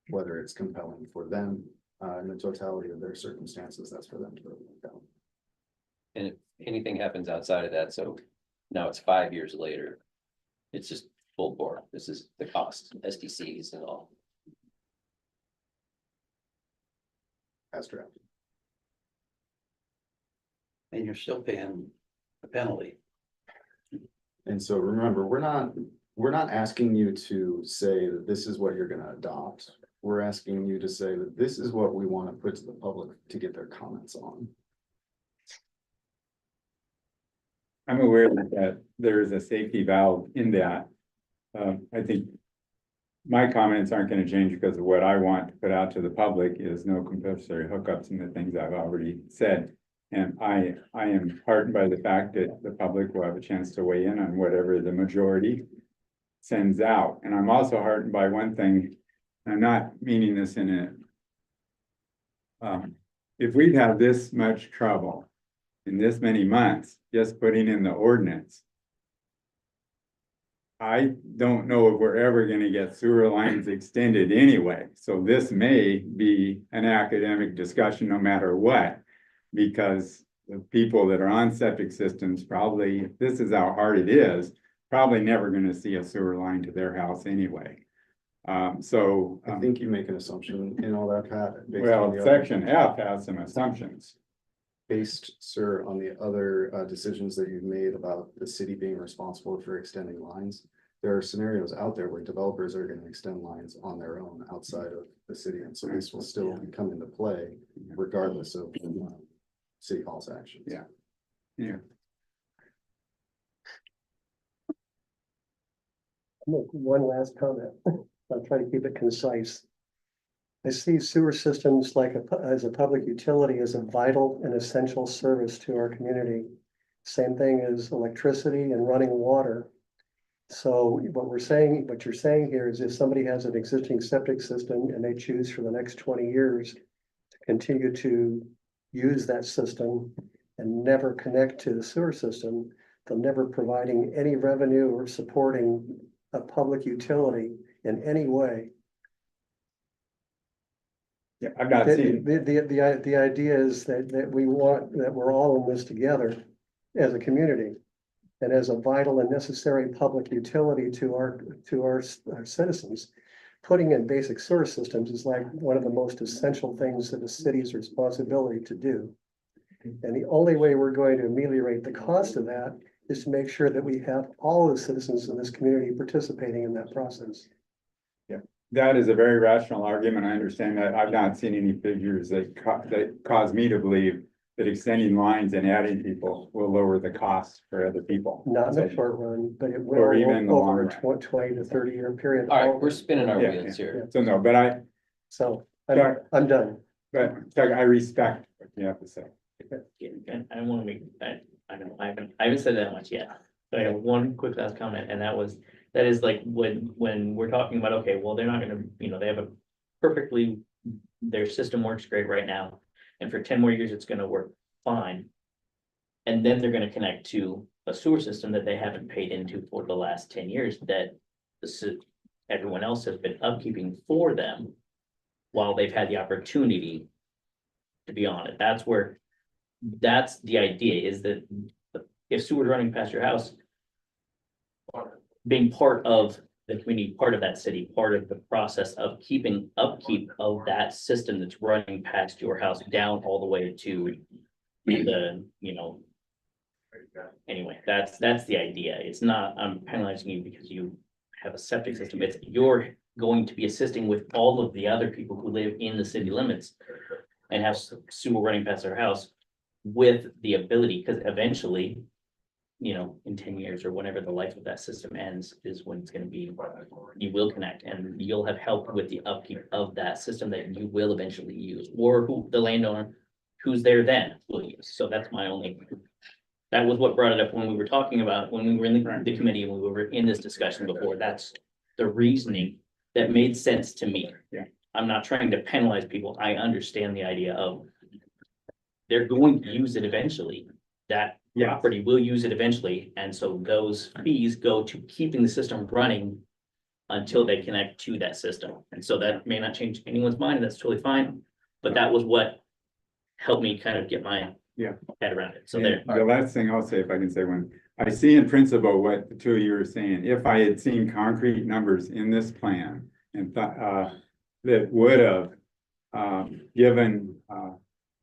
Whether it's compelling for them in the totality of their circumstances, that's for them to work out. And if anything happens outside of that, so now it's 5 years later, it's just full bore. This is the cost, SDCs and all. As drafted. and you're still paying a penalty. And so remember, we're not we're not asking you to say that this is what you're gonna adopt. We're asking you to say that this is what we want to put to the public to get their comments on. I'm aware that there is a safety valve in that. I think my comments aren't gonna change because of what I want to put out to the public is no compulsory hookups and the things I've already said. And I am heartened by the fact that the public will have a chance to weigh in on whatever the majority sends out. And I'm also heartened by one thing, I'm not meaning this in a if we've had this much trouble in this many months, just putting in the ordinance, I don't know if we're ever gonna get sewer lines extended anyway. So this may be an academic discussion no matter what. Because the people that are on septic systems probably, if this is how hard it is, probably never gonna see a sewer line to their house anyway. I think you make an assumption in all that, Pat. based on Well, the other- section F has some assumptions. Based, sir, on the other decisions that you've made about the city being responsible for extending lines. There are scenarios out there where developers are gonna extend lines on their own outside of the city, and so this will still come into play regardless of city hall's actions. Yeah. Yeah, Make one last comment. I'll try to keep it concise. I see sewer systems as a public utility as a vital and essential service to our community. Same thing as electricity and running water. So what you're saying here is if somebody has an existing septic system and they choose for the next 20 years to continue to use that system and never connect to the sewer system, they're never providing any revenue or supporting a public utility in any way. yeah, I've not seen, The idea is that we're all in this together as a community. And as a vital and necessary public utility to our citizens. Putting in basic sewer systems is like one of the most essential things that a city's responsibility to do. And the only way we're going to ameliorate the cost of that is to make sure that we have all the citizens in this community participating in that process. that is a very rational argument. I understand that. I've not seen any figures that cause me to believe that extending lines and adding people will lower the cost for other people. Not in the short run, but it will Or even in the long over a run. 20 to 30 year period. All right, we're spinning our Yeah, wheels here. So no, but So Chuck. I'm done. Chuck, I respect what you have to say. And I wanna make, I don't know, I haven't said that much yet. But I have one quick last comment, and that is like when we're talking about, okay, well, they're not gonna, they have their system works great right now. And for 10 more years, it's gonna work fine. And then they're gonna connect to a sewer system that they haven't paid into for the last 10 years that everyone else has been upkeeping for them. While they've had the opportunity to be on it. That's the idea, is that if sewer's running past your house, being part of the community, part of that city, part of the process of keeping upkeep of that system that's running past your house down all the way to the, anyway, that's the idea. It's not, I'm penalizing you because you have a septic system. It's, you're going to be assisting with all of the other people who live in the city limits and have sewer running past their house with the ability, because eventually, in 10 years or whenever the life of that system ends is when it's gonna be, you will connect and you'll have helped with the upkeep of that system that you will eventually use, or who the landowner who's there then will use. So that's my only, that was what brought it up when we were talking about, when we were in the committee and we were in this discussion before. That's the reasoning that made sense to me. Yeah. I'm not trying to penalize people. I understand the idea of they're going to use it eventually. That Yeah. property will use it eventually, and so those fees go to keeping the system running until they connect to that system. And so that may not change anyone's mind, and that's totally fine, but that was what helped me kind of get my head around it. So there. The last thing I'll say, if I can say one, I see in principle what the two of you are saying. If I had seen concrete numbers in this plan and thought, that would have given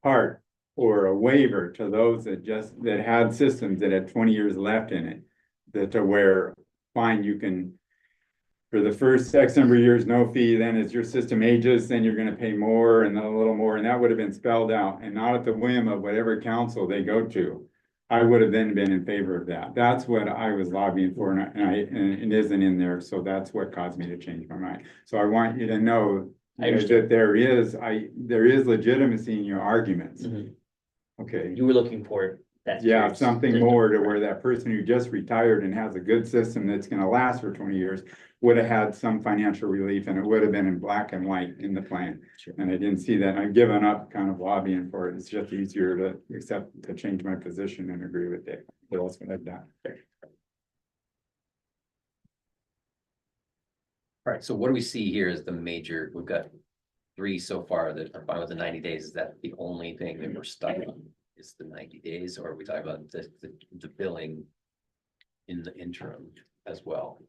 part or a waiver to those that had systems that had 20 years left in it, that to where, fine, you can for the first X number of years, no fee, then as your system ages, then you're gonna pay more and then a little more, and that would have been spelled out, and not at the whim of whatever council they go to. I would have then been in favor of that. That's what I was lobbying for, and it isn't in there, so that's what caused me to change my mind. So I want you to know I understand. that there is legitimacy in your arguments. Mhm. Okay, You were looking for that. yeah, tiered something system. more to where that person who just retired and has a good system that's gonna last for 20 years would have had some financial relief, and it would have been in black and white in the plan. Sure. And I didn't see that. I've given up kind of lobbying for it. It's just easier to accept, to change my position and agree with it. So that's what I've done. All right, so what do we see here is the major, we've got 3 so far that are fine with the 90 days. Is that the only thing that we're stuck on? Is the 90 days, or are we talking about the billing in the interim as well?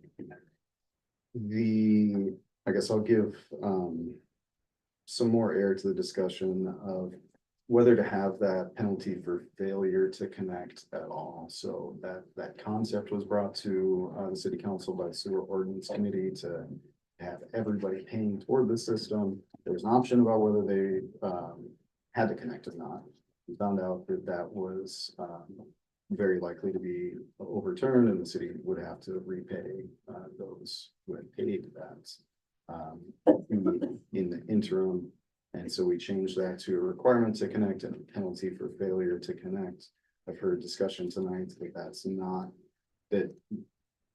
I guess I'll give some more air to the discussion of whether to have that penalty for failure to connect at all. So that concept was brought to the city council by the sewer ordinance committee to have everybody paying toward the system. There was an option about whether they had to connect or not. We found out that that was very likely to be overturned, and the city would have to repay those who had paid that in the interim. And so we changed that to a requirement to connect and a penalty for failure to connect. I've heard discussion tonight that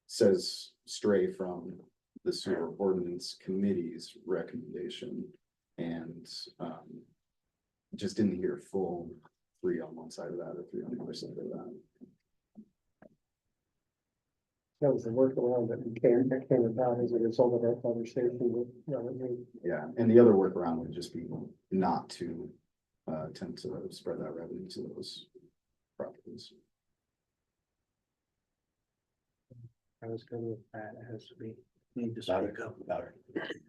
says stray from the sewer ordinance committee's recommendation, and just didn't hear full 3 on one side of that or 3 on the other side of that. That was the workaround that came about as a result of our conversation with Robert Reed. Yeah, and the other workaround would just be not to attempt to spread that revenue to those properties. I was good with that as we, Need to speak up about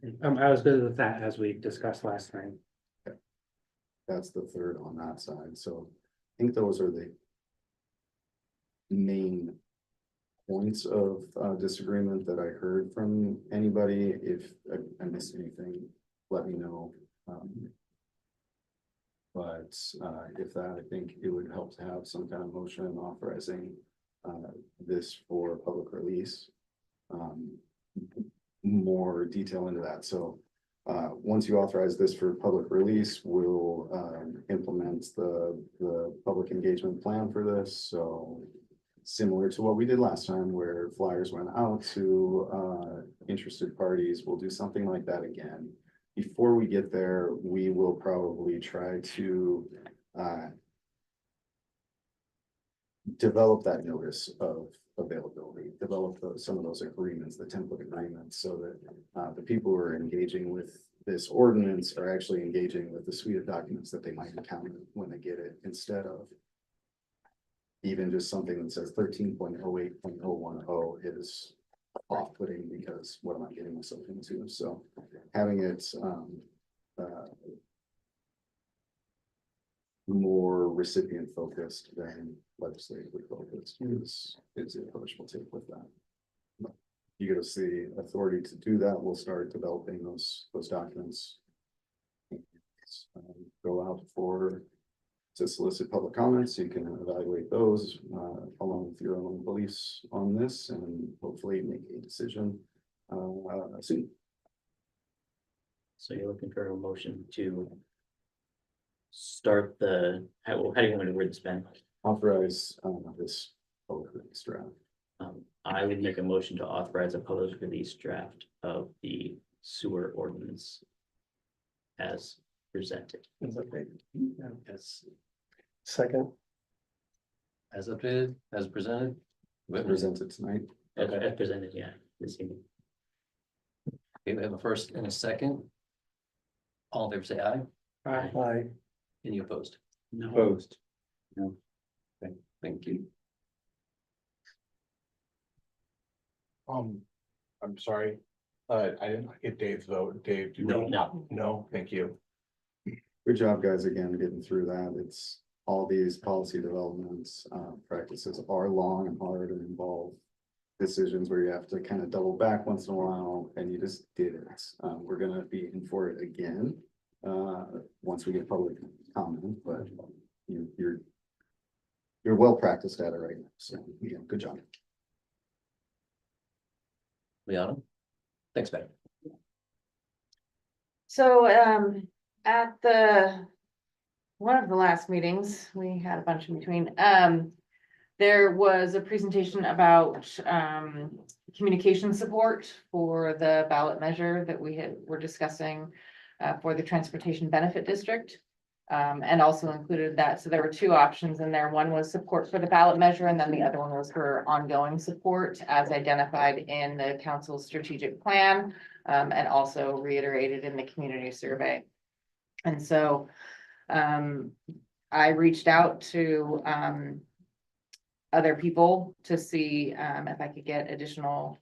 it. I was good with that as we discussed last time. That's the third on that side, so I think those are the main points of disagreement that I heard from anybody. If I missed anything, let me know. But if that, I think it would help to have some kind of motion authorizing this for public release. More detail into that. So once you authorize this for public release, we'll implement the public engagement plan for this. So similar to what we did last time, where flyers went out to interested parties, we'll do something like that again. Before we get there, we will probably try to develop that notice of availability, develop some of those agreements, the template agreements, so that the people who are engaging with this ordinance are actually engaging with the suite of documents that they might encounter when they get it, instead of even just something that says 13.08.010 is off-putting because what am I getting myself into? So having it more recipient focused than legislatively focused is the approach we'll take with that. You give us the authority to do that, we'll start developing those documents. Go out to solicit public comments. You can evaluate those along with your own beliefs on this, and hopefully make a decision soon. So you're looking for a motion to start how do you want to word this, Ben? Authorize this public release draft. I would make a motion to authorize a public release draft of the sewer ordinance as presented. As, Second, as updated, as presented? Presented tonight. As presented, yeah, this evening. Okay, we have a first and a second. All in favor, say aye. aye. Any opposed? No. Opposed. Okay, thank you. I'm sorry, I didn't get Dave's vote. Dave, do you? No. No, thank you. Good job, guys, again, getting through that. It's all these policy developments, practices are long and hard and involve decisions where you have to kind of double back once in a while, and you just did it. We're gonna be in for it again, once we get public comment, but you're well practiced at it right now, so, yeah, good job. Liana? Thanks, Ben. So, at one of the last meetings, we had a bunch in between, there was a presentation about, communication support for the ballot measure that were discussing, for the Transportation Benefit District. And also included that, so there were two options in there. One was support for the ballot measure, and then the other one was for ongoing support as identified in the council's strategic plan, and also reiterated in the community survey. And so, I reached out to, other people to see, if I could get additional,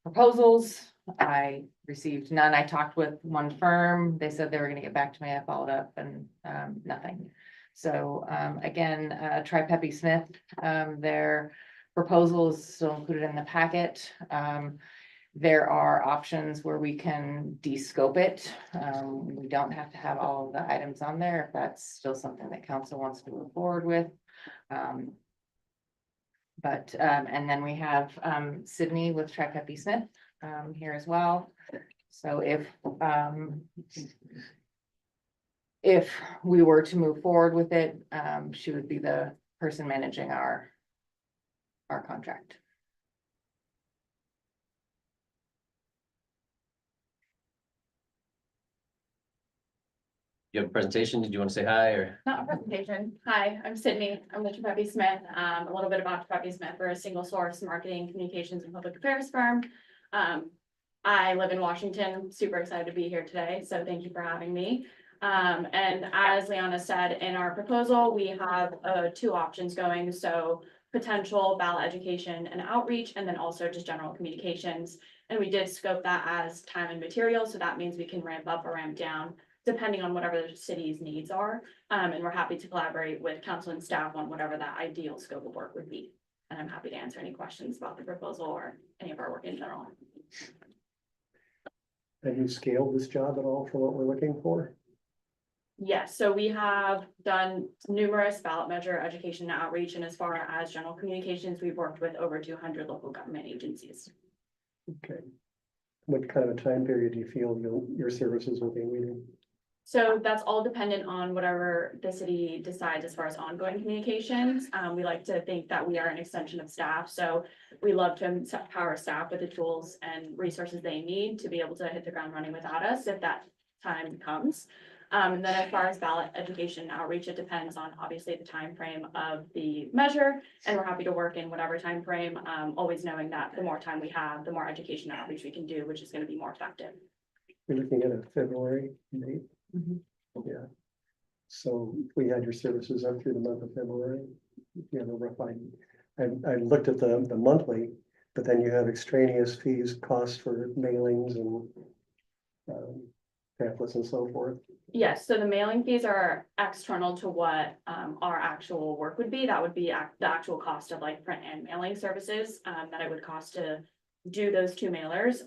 proposals. I received none. I talked with one firm. They said they were gonna get back to me. I followed up and nothing. So again, Tri-Peppy Smith, their proposal is still included in the packet. There are options where we can de-scope it. We don't have to have all of the items on there if that's still something that council wants to move forward with. And then we have Sydney with Tri-Peppy Smith here as well. So if we were to move forward with it, she would be the person managing our contract. You have a presentation? Did you want to say hi or? Not a presentation. Hi, I'm Sydney. I'm with Peppy Smith. A little bit about Peppy Smith. We're a single source marketing, communications, and public affairs firm. I live in Washington. Super excited to be here today. So thank you for having me. And as Liana said, in our proposal, we have two options going. So potential ballot education and outreach, and then also just general communications. And we did scope that as time and material. So that means we can ramp up or ramp down depending on whatever the city's needs are. And we're happy to collaborate with council and staff on whatever that ideal scope of work would be. And I'm happy to answer any questions about the proposal or any of our work in general. Have you scaled this job at all for what we're looking for? Yes, so we have done numerous ballot measure education and outreach, and as far as general communications, we've worked with over 200 local government agencies. Okay. What kind of a time period do you feel your services will be needed? So that's all dependent on whatever the city decides as far as ongoing communications. We like to think that we are an extension of staff, so we love to empower staff with the tools and resources they need to be able to hit the ground running without us if that time comes. And then as far as ballot education and outreach, it depends on obviously the time frame of the measure, and we're happy to work in whatever time frame, always knowing that the more time we have, the more education and outreach we can do, which is going to be more effective. We're looking at a February date. Yeah. So if we had your services up through the month of February, you have a rough idea. I looked at the monthly, but then you have extraneous fees, costs for mailings and pamphlets and so forth. Yes, so the mailing fees are external to what our actual work would be. That would be the actual cost of like print and mailing services that it would cost to do those two mailers.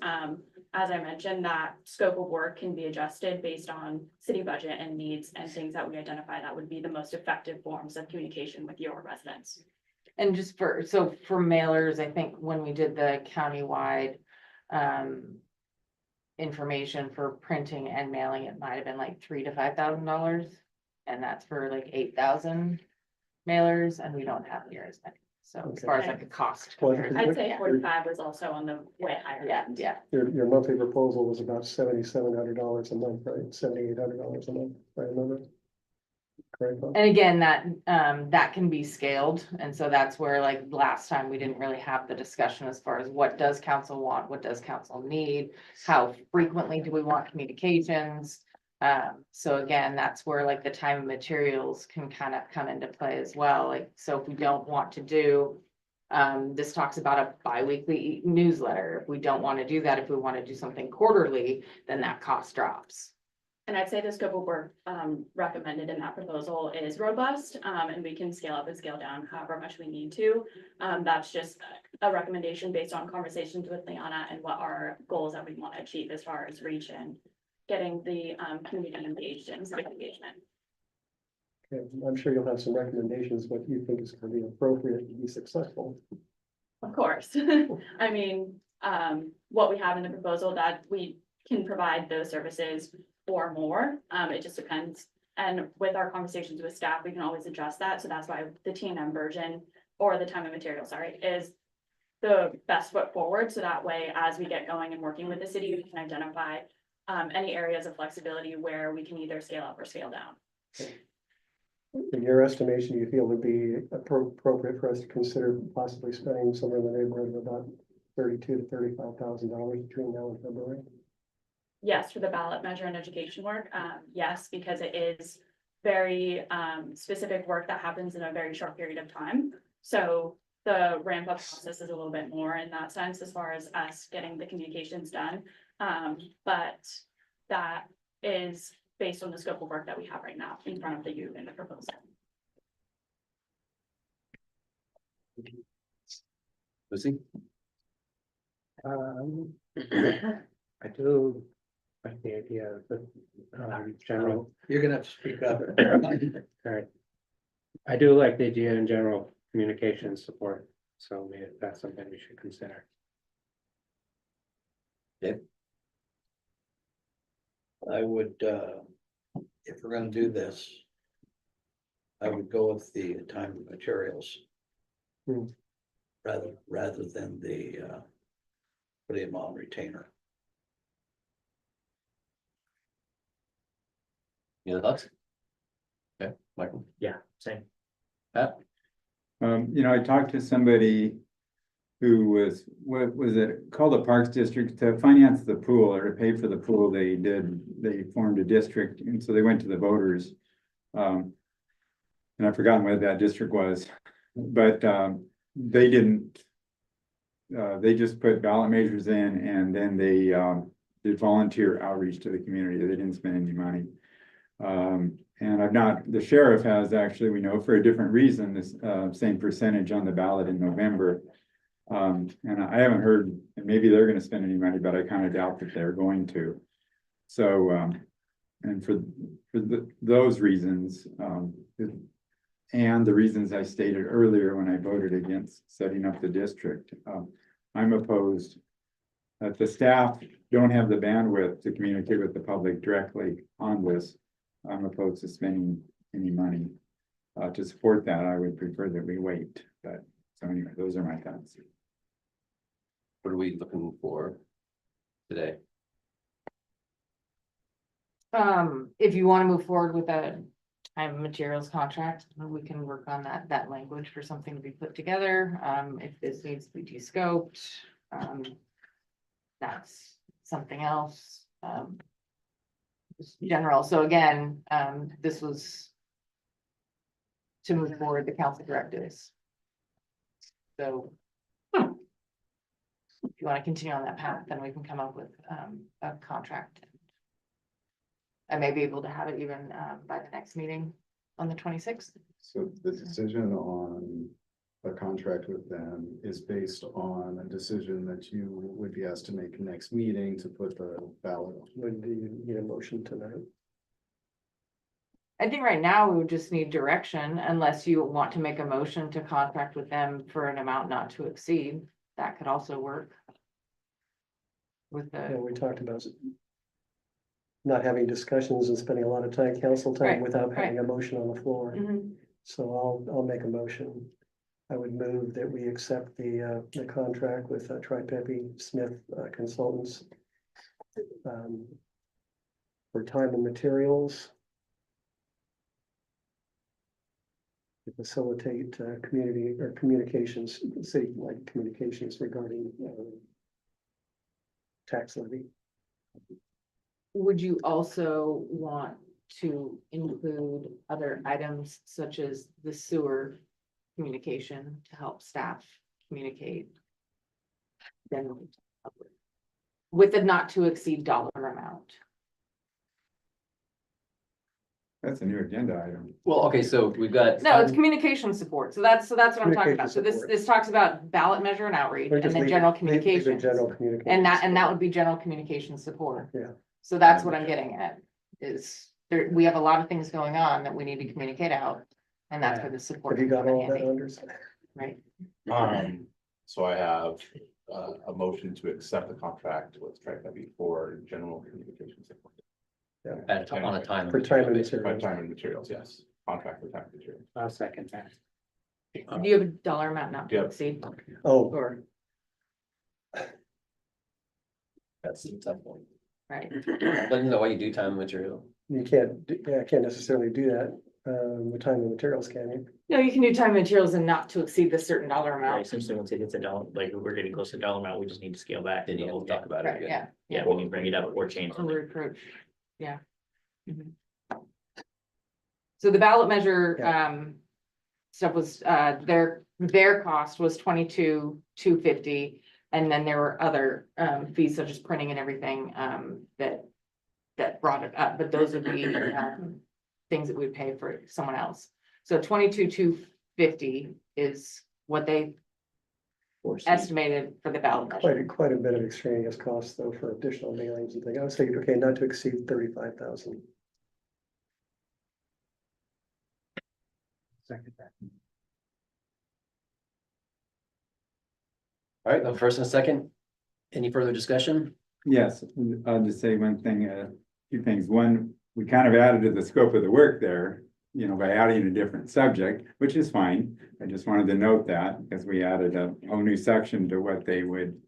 As I mentioned, that scope of work can be adjusted based on city budget and needs and things that we identify that would be the most effective forms of communication with your residents. And just for mailers, I think when we did the countywide information for printing and mailing, it might have been like $3,000 to $5,000. And that's for like 8,000 mailers, and we don't have near as many. So as far as like a cost. I'd say 45 was also on the way higher. Yeah. Your monthly proposal was about $7,700 a month, right? $7,800 a month, if I remember. Correct. And again, that can be scaled. And so that's where like last time we didn't really have the discussion as far as what does council want? What does council need? How frequently do we want communications? So again, that's where like the time and materials can kind of come into play as well. Like, so if we don't want to do, this talks about a bi-weekly newsletter. If we don't want to do that, if we want to do something quarterly, then that cost drops. And I'd say the scope of work recommended in that proposal is robust, and we can scale up and scale down however much we need to. That's just a recommendation based on conversations with Liana and what our goals that we want to achieve as far as reach and getting the community engaged in civic engagement. Okay, I'm sure you'll have some recommendations, what you think is going to be appropriate to be successful. Of course. I mean, what we have in the proposal that we can provide those services or more, it just depends. And with our conversations with staff, we can always adjust that. So that's why the T&M version or the time and material, sorry, is the best foot forward. So that way, as we get going and working with the city, we can identify any areas of flexibility where we can either scale up or scale down. In your estimation, you feel would be appropriate for us to consider possibly spending somewhere in the neighborhood of about $32,000 to $35,000 between now and February? Yes, for the ballot measure and education work, yes, because it is very specific work that happens in a very short period of time. So the ramp up process is a little bit more in that sense as far as us getting the communications done. But that is based on the scope of work that we have right now in front of the youth in the proposal. Lucy? I do like the idea of the general. You're gonna have to speak up. Alright. I do like the idea in general communication support, so maybe that's something we should consider. I would, if we're gonna do this, I would go with the time and materials. Hmm. Rather than the, putting them on retainer. Any other thoughts? Okay, Michael? Yeah, same. I talked to somebody who was, what was it, called the Parks District to finance the pool or to pay for the pool. They formed a district, and so they went to the voters. And I've forgotten what that district was, but they didn't. They just put ballot measures in, and then they did volunteer outreach to the community. They didn't spend any money. And the sheriff has actually, we know for a different reason, this same percentage on the ballot in November. And I haven't heard, and maybe they're gonna spend any money, but I kind of doubt that they're going to. So, and for those reasons, and the reasons I stated earlier when I voted against setting up the district, I'm opposed that the staff don't have the bandwidth to communicate with the public directly on this. I'm opposed to spending any money to support that. I would prefer that we wait, but so anyway, those are my thoughts. What are we looking for today? If you want to move forward with a time and materials contract, we can work on that language for something to be put together. If this needs to be de-scoped, that's something else. Just general, so again, this was to move forward the council directives. So if you want to continue on that path, then we can come up with a contract. I may be able to have it even by the next meeting on the 26th. So the decision on a contract with them is based on a decision that you would be asked to make next meeting to put the ballot on. Would you need a motion tonight? I think right now we would just need direction unless you want to make a motion to contract with them for an amount not to exceed. That could also work. With Yeah, the, we talked about not having discussions and spending a lot of time, council time, Right, without having a motion on the floor. Mhm. So I'll make a motion. I would move that we accept the contract with Tri-Pepe Smith Consultants for time and materials to facilitate community or communications, city-wide communications regarding tax levy. would you also want to include other items such as the sewer communication to help staff communicate? Then with a not to exceed dollar amount. That's a new agenda item. Well, okay, so we've got. No, it's communication support. So that's what I'm talking Communication about. So this, support. this talks about ballot measure and outreach Or and just then leave- general leave the communications. General communication. And that would be general communication support. Yeah. So that's what I'm getting at, is there, we have a lot of things going on that we need to communicate out. And that's where the support. Have you got comes in all that, handy, Anders? Right? So I have a motion to accept the contract with TriFebi for general communication support. On a time. For time and By materials. time and materials, yes, contract for time and materials. I'll second that. Do you have a dollar amount not to Yep. exceed? Oh, Or, That's the tough one. right? Let me know why you do time and material. you can't, can't necessarily do that, with time and materials, can you? No, you can do time and materials and not to exceed this certain dollar Right, amount. essentially, once it hits a dollar, like, we're getting close to dollar amount, we just need to scale back. Then you the have whole to talk thing. about it Right, again. yeah. Yeah, we need to bring it up or change Under it. reproach, yeah. Mhm. So the ballot measure, stuff was, their cost was 22,250. And then there were other, fees such as printing and everything, that brought it up, but those would be, things that we'd pay for someone else. So 22,250 is what they estimated for the ballot measure. Quite a bit of extraneous costs though for additional mailings and things. I was thinking, okay, not to exceed 35,000. Second that. All right, the first and a second. Any further discussion? Yes, I'll just say one thing, two things. One, we kind of added to the scope of the work there, you know, by adding a different subject, which is fine. I just wanted to note that because we added a whole new section to what they would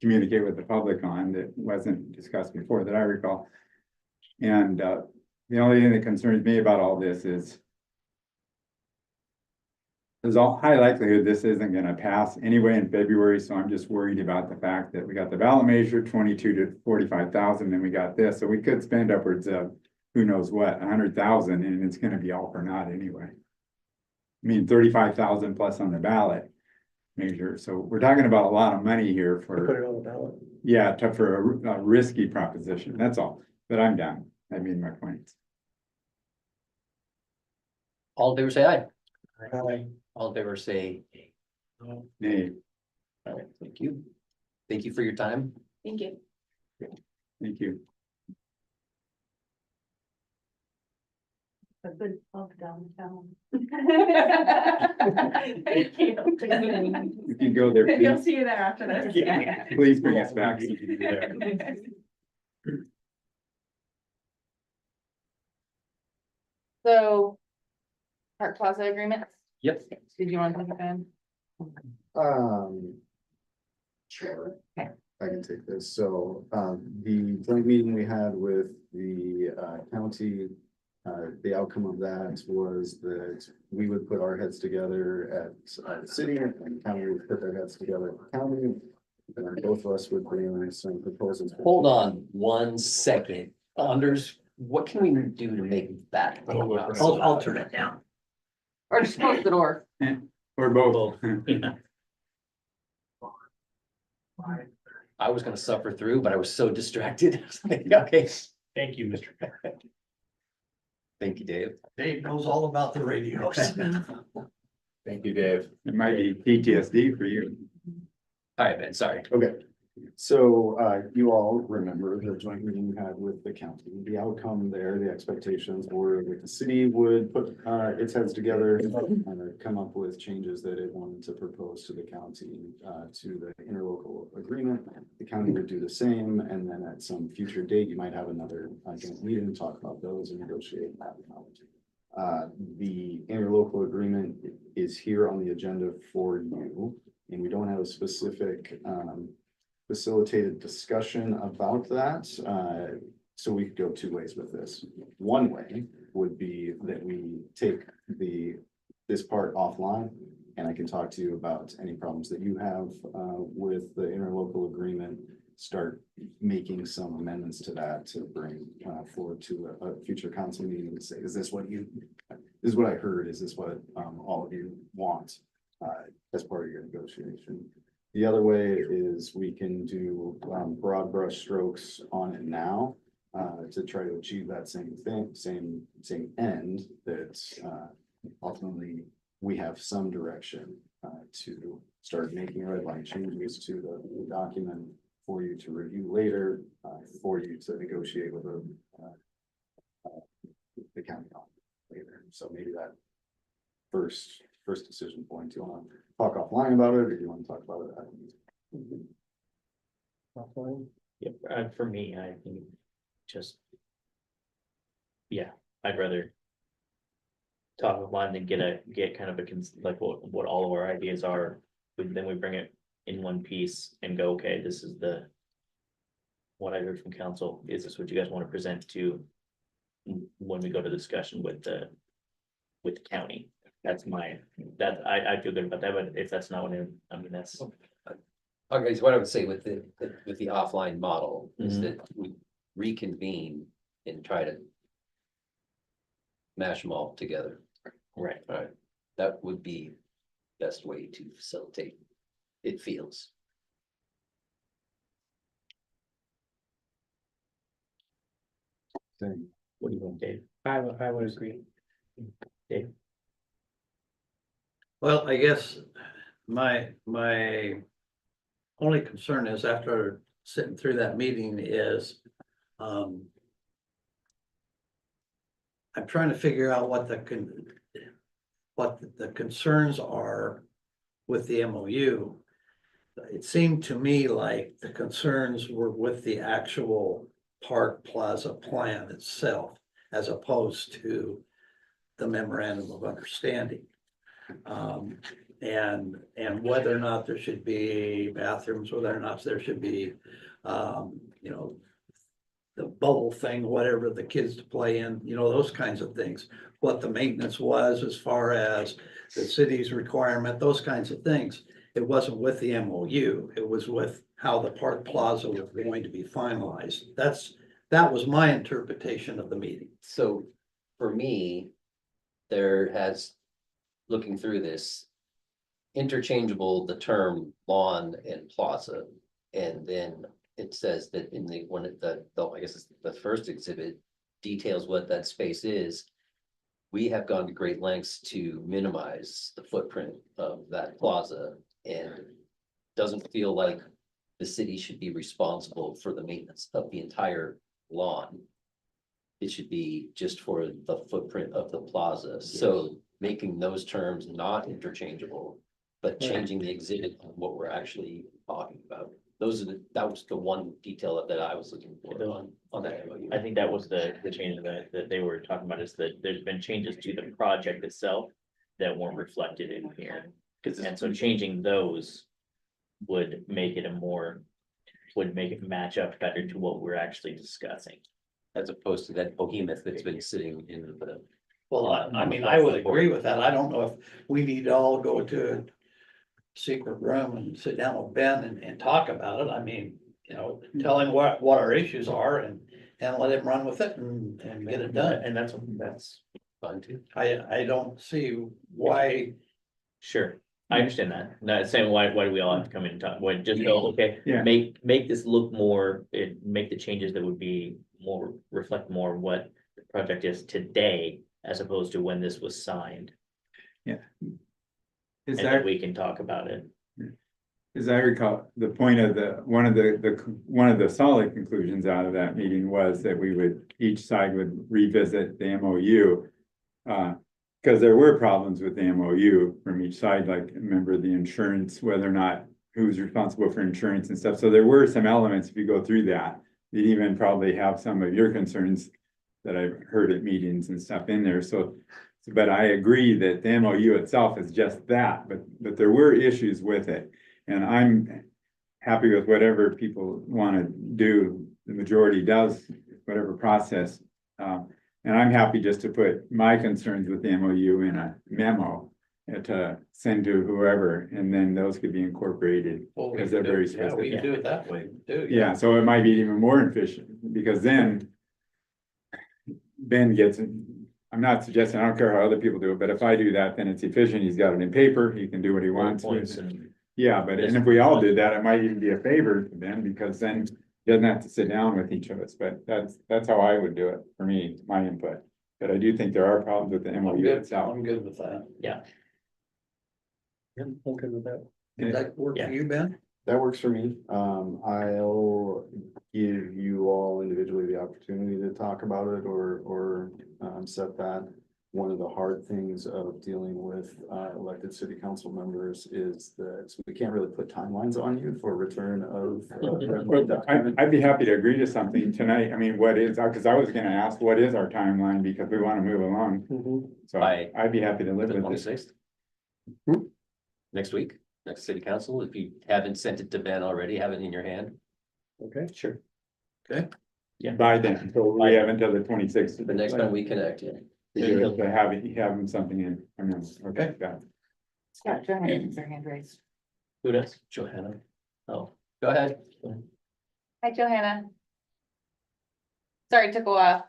communicate with the public on that wasn't discussed before that I recall. And the only thing that concerns me about all this is there's all high likelihood this isn't gonna pass anyway in February, so I'm just worried about the fact that we got the ballot measure, 22 to 45,000, and we got this, so we could spend upwards of who knows what, 100,000, and it's gonna be all for naught anyway. I mean, 35,000 plus on the ballot measure, so we're talking about a lot of money here Put for, it on the ballot. yeah, for a risky proposition, that's all, but I'm done, I made my points. All in favor, say aye. Aye. All in favor, say. Nay, All right, thank you. Thank you for your time. Thank you. thank you. A good walk downtown. Thank you. If you go there, Maybe I'll please, see you there after this. please bring us back. So you can do that. So. Park Plaza agreement, Yep. did you want to take it then? Sure. Okay. I can take this. So, the joint meeting we had with the, county, the outcome of that was that we would put our heads together at, the city and the county would put their heads together at the county. And then both of us would bring some proposals. Hold on 1 second. Anders, what can we do to make that? I'll turn it down. Or just close the door? Or both. I was gonna suffer through, but I was so distracted. Okay, Thank you, Mr. thank you, Dave. Dave knows all about the radios. Thank you, Dave. It might be PTSD for you. All right, Ben, sorry. Okay, so you all remember the joint meeting we had with the county. The outcome there, the expectations were that the city would put its heads together and come up with changes that it wanted to propose to the county to the interlocal agreement. The county would do the same, and then at some future date, you might have another joint meeting to talk about those and negotiate that out. The interlocal agreement is here on the agenda for you, and we don't have a specific facilitated discussion about that. So we could go two ways with this. One way would be that we take this part offline, and I can talk to you about any problems that you have with the interlocal agreement. Start making some amendments to that to bring forward to a future council meeting and say, is this what I heard? Is this what all of you want as part of your negotiation? The other way is we can do broad brush strokes on it now. to try to achieve that same thing, same end, that, ultimately we have some direction, to start making red line changes to the document for you to review later, for you to negotiate with the county on later. So maybe that first decision point, do you want to talk offline about it, or do you want to talk about it at the meeting? Offline. Yep, for me, I think just. Yeah, I'd rather. Talk offline than get kind of like what all of our ideas are, then we bring it in one piece and go, okay, this is what I heard from council, is this what you guys want to present to when we go to discussion with the county? That's I feel good about that, but if that's not what I mean, that's. Okay, so what I would say with the offline model is that we reconvene and try to mash them all together. Right. All right, that would be best way to facilitate, it feels. What do you want, Dave? I would agree. Dave? Well, I guess my only concern is after sitting through that meeting is, I'm trying to figure out what the concerns are with the MOU. It seemed to me like the concerns were with the actual Park Plaza plan itself, as opposed to the memorandum of understanding. And whether or not there should be bathrooms, whether or not there should be, you know, the bubble thing, whatever the kids to play in, you know, those kinds of things. What the maintenance was as far as the city's requirement, those kinds of things. It wasn't with the MOU, it was with how the Park Plaza was going to be finalized. That was my interpretation of the meeting. So for me, there has, looking through this, interchangeable the term lawn and plaza. And then it says that in the one of I guess it's the first exhibit details what that space is. We have gone to great lengths to minimize the footprint of that plaza, and doesn't feel like the city should be responsible for the maintenance of the entire lawn. It should be just for the footprint of the plaza. So making those terms not interchangeable, but changing the exhibit on what we're actually talking about. That was the one detail that I was looking for on that MOU. I think that was the change that they were talking about, is that there's been changes to the project itself that weren't reflected in here. And so changing those would make it match up better to what we're actually discussing. As opposed to that behemoth that's been sitting in the. Well, I mean, I would agree with that. I don't know if we need to all go to a secret room and sit down with Ben and talk about it. I mean, you know, tell him what our issues are and let him run with it and get it done. And that's Fine too. I don't see why. Sure, I understand that. Not saying why do we all have to come in and talk, why just go, okay, Yeah. make this look more, make the changes that would be more, reflect more what the project is today, as opposed to when this was signed. Is And that, then we can talk about it. as I recall, the point of one of the solid conclusions out of that meeting was that each side would revisit the MOU. Because there were problems with the MOU from each side, like, remember the insurance, whether or not who's responsible for insurance and stuff. So there were some elements, if you go through that, you'd even probably have some of your concerns that I've heard at meetings and stuff in there. So, but I agree that the MOU itself is just that, but there were issues with it. And I'm happy with whatever people want to do. The majority does, whatever process. And I'm happy just to put my concerns with the MOU in a memo to send to whoever, and then those could be incorporated. Well, we Because can they're very do- yeah, we can specific. do it that way too. Yeah, so it might be even more efficient, because then Ben gets, I'm not suggesting, I don't care how other people do it, but if I do that, then it's efficient. He's got it in paper, he can do what he wants with Points it. and Yeah, but and if we all did that, it might even be a favor to Ben, because then doesn't have to sit down with each of us, but that's how I would do it for me, my input. But I do think there are problems with the MOU itself. I'm good with that. Yeah, I'm good with that. Does that work for you, Ben? That works for me. I'll give you all individually the opportunity to talk about it or set that. One of the hard things of dealing with elected city council members is that we can't really put timelines on you for return of. I'd be happy to agree to something tonight. I mean, what is, because I was gonna ask, what is our timeline? Because we want to move along. Mhm. So By I'd be happy to live The with it. 26th? Hmm? Next week, next city council, if you haven't sent it to Ben already, have it in your hand. Okay, sure. By then, so we have until the 26th. The next time we connect, yeah. To have him something in, I mean, okay, got it. Scott Johansson has their hand raised. Who does? Johanna, Oh, go ahead. Hi, Johanna. Sorry, it took a while.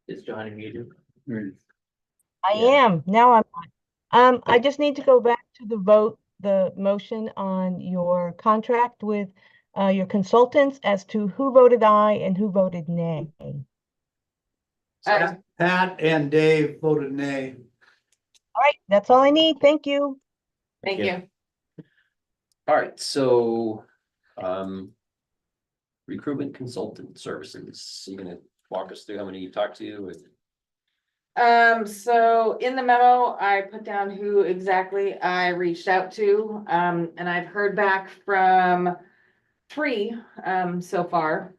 is Johanna muted? I Yeah. am, now I'm on. I just need to go back to the vote, the motion on your contract with your consultants as to who voted aye and who voted nay. Uh, Pat and Dave voted nay. All right, that's all I need. Thank you. Thank you. All right, so, recruitment consultant services, you gonna walk us through how many you talked to? So in the memo, I put down who exactly I reached out to, and I've heard back from 3, so far.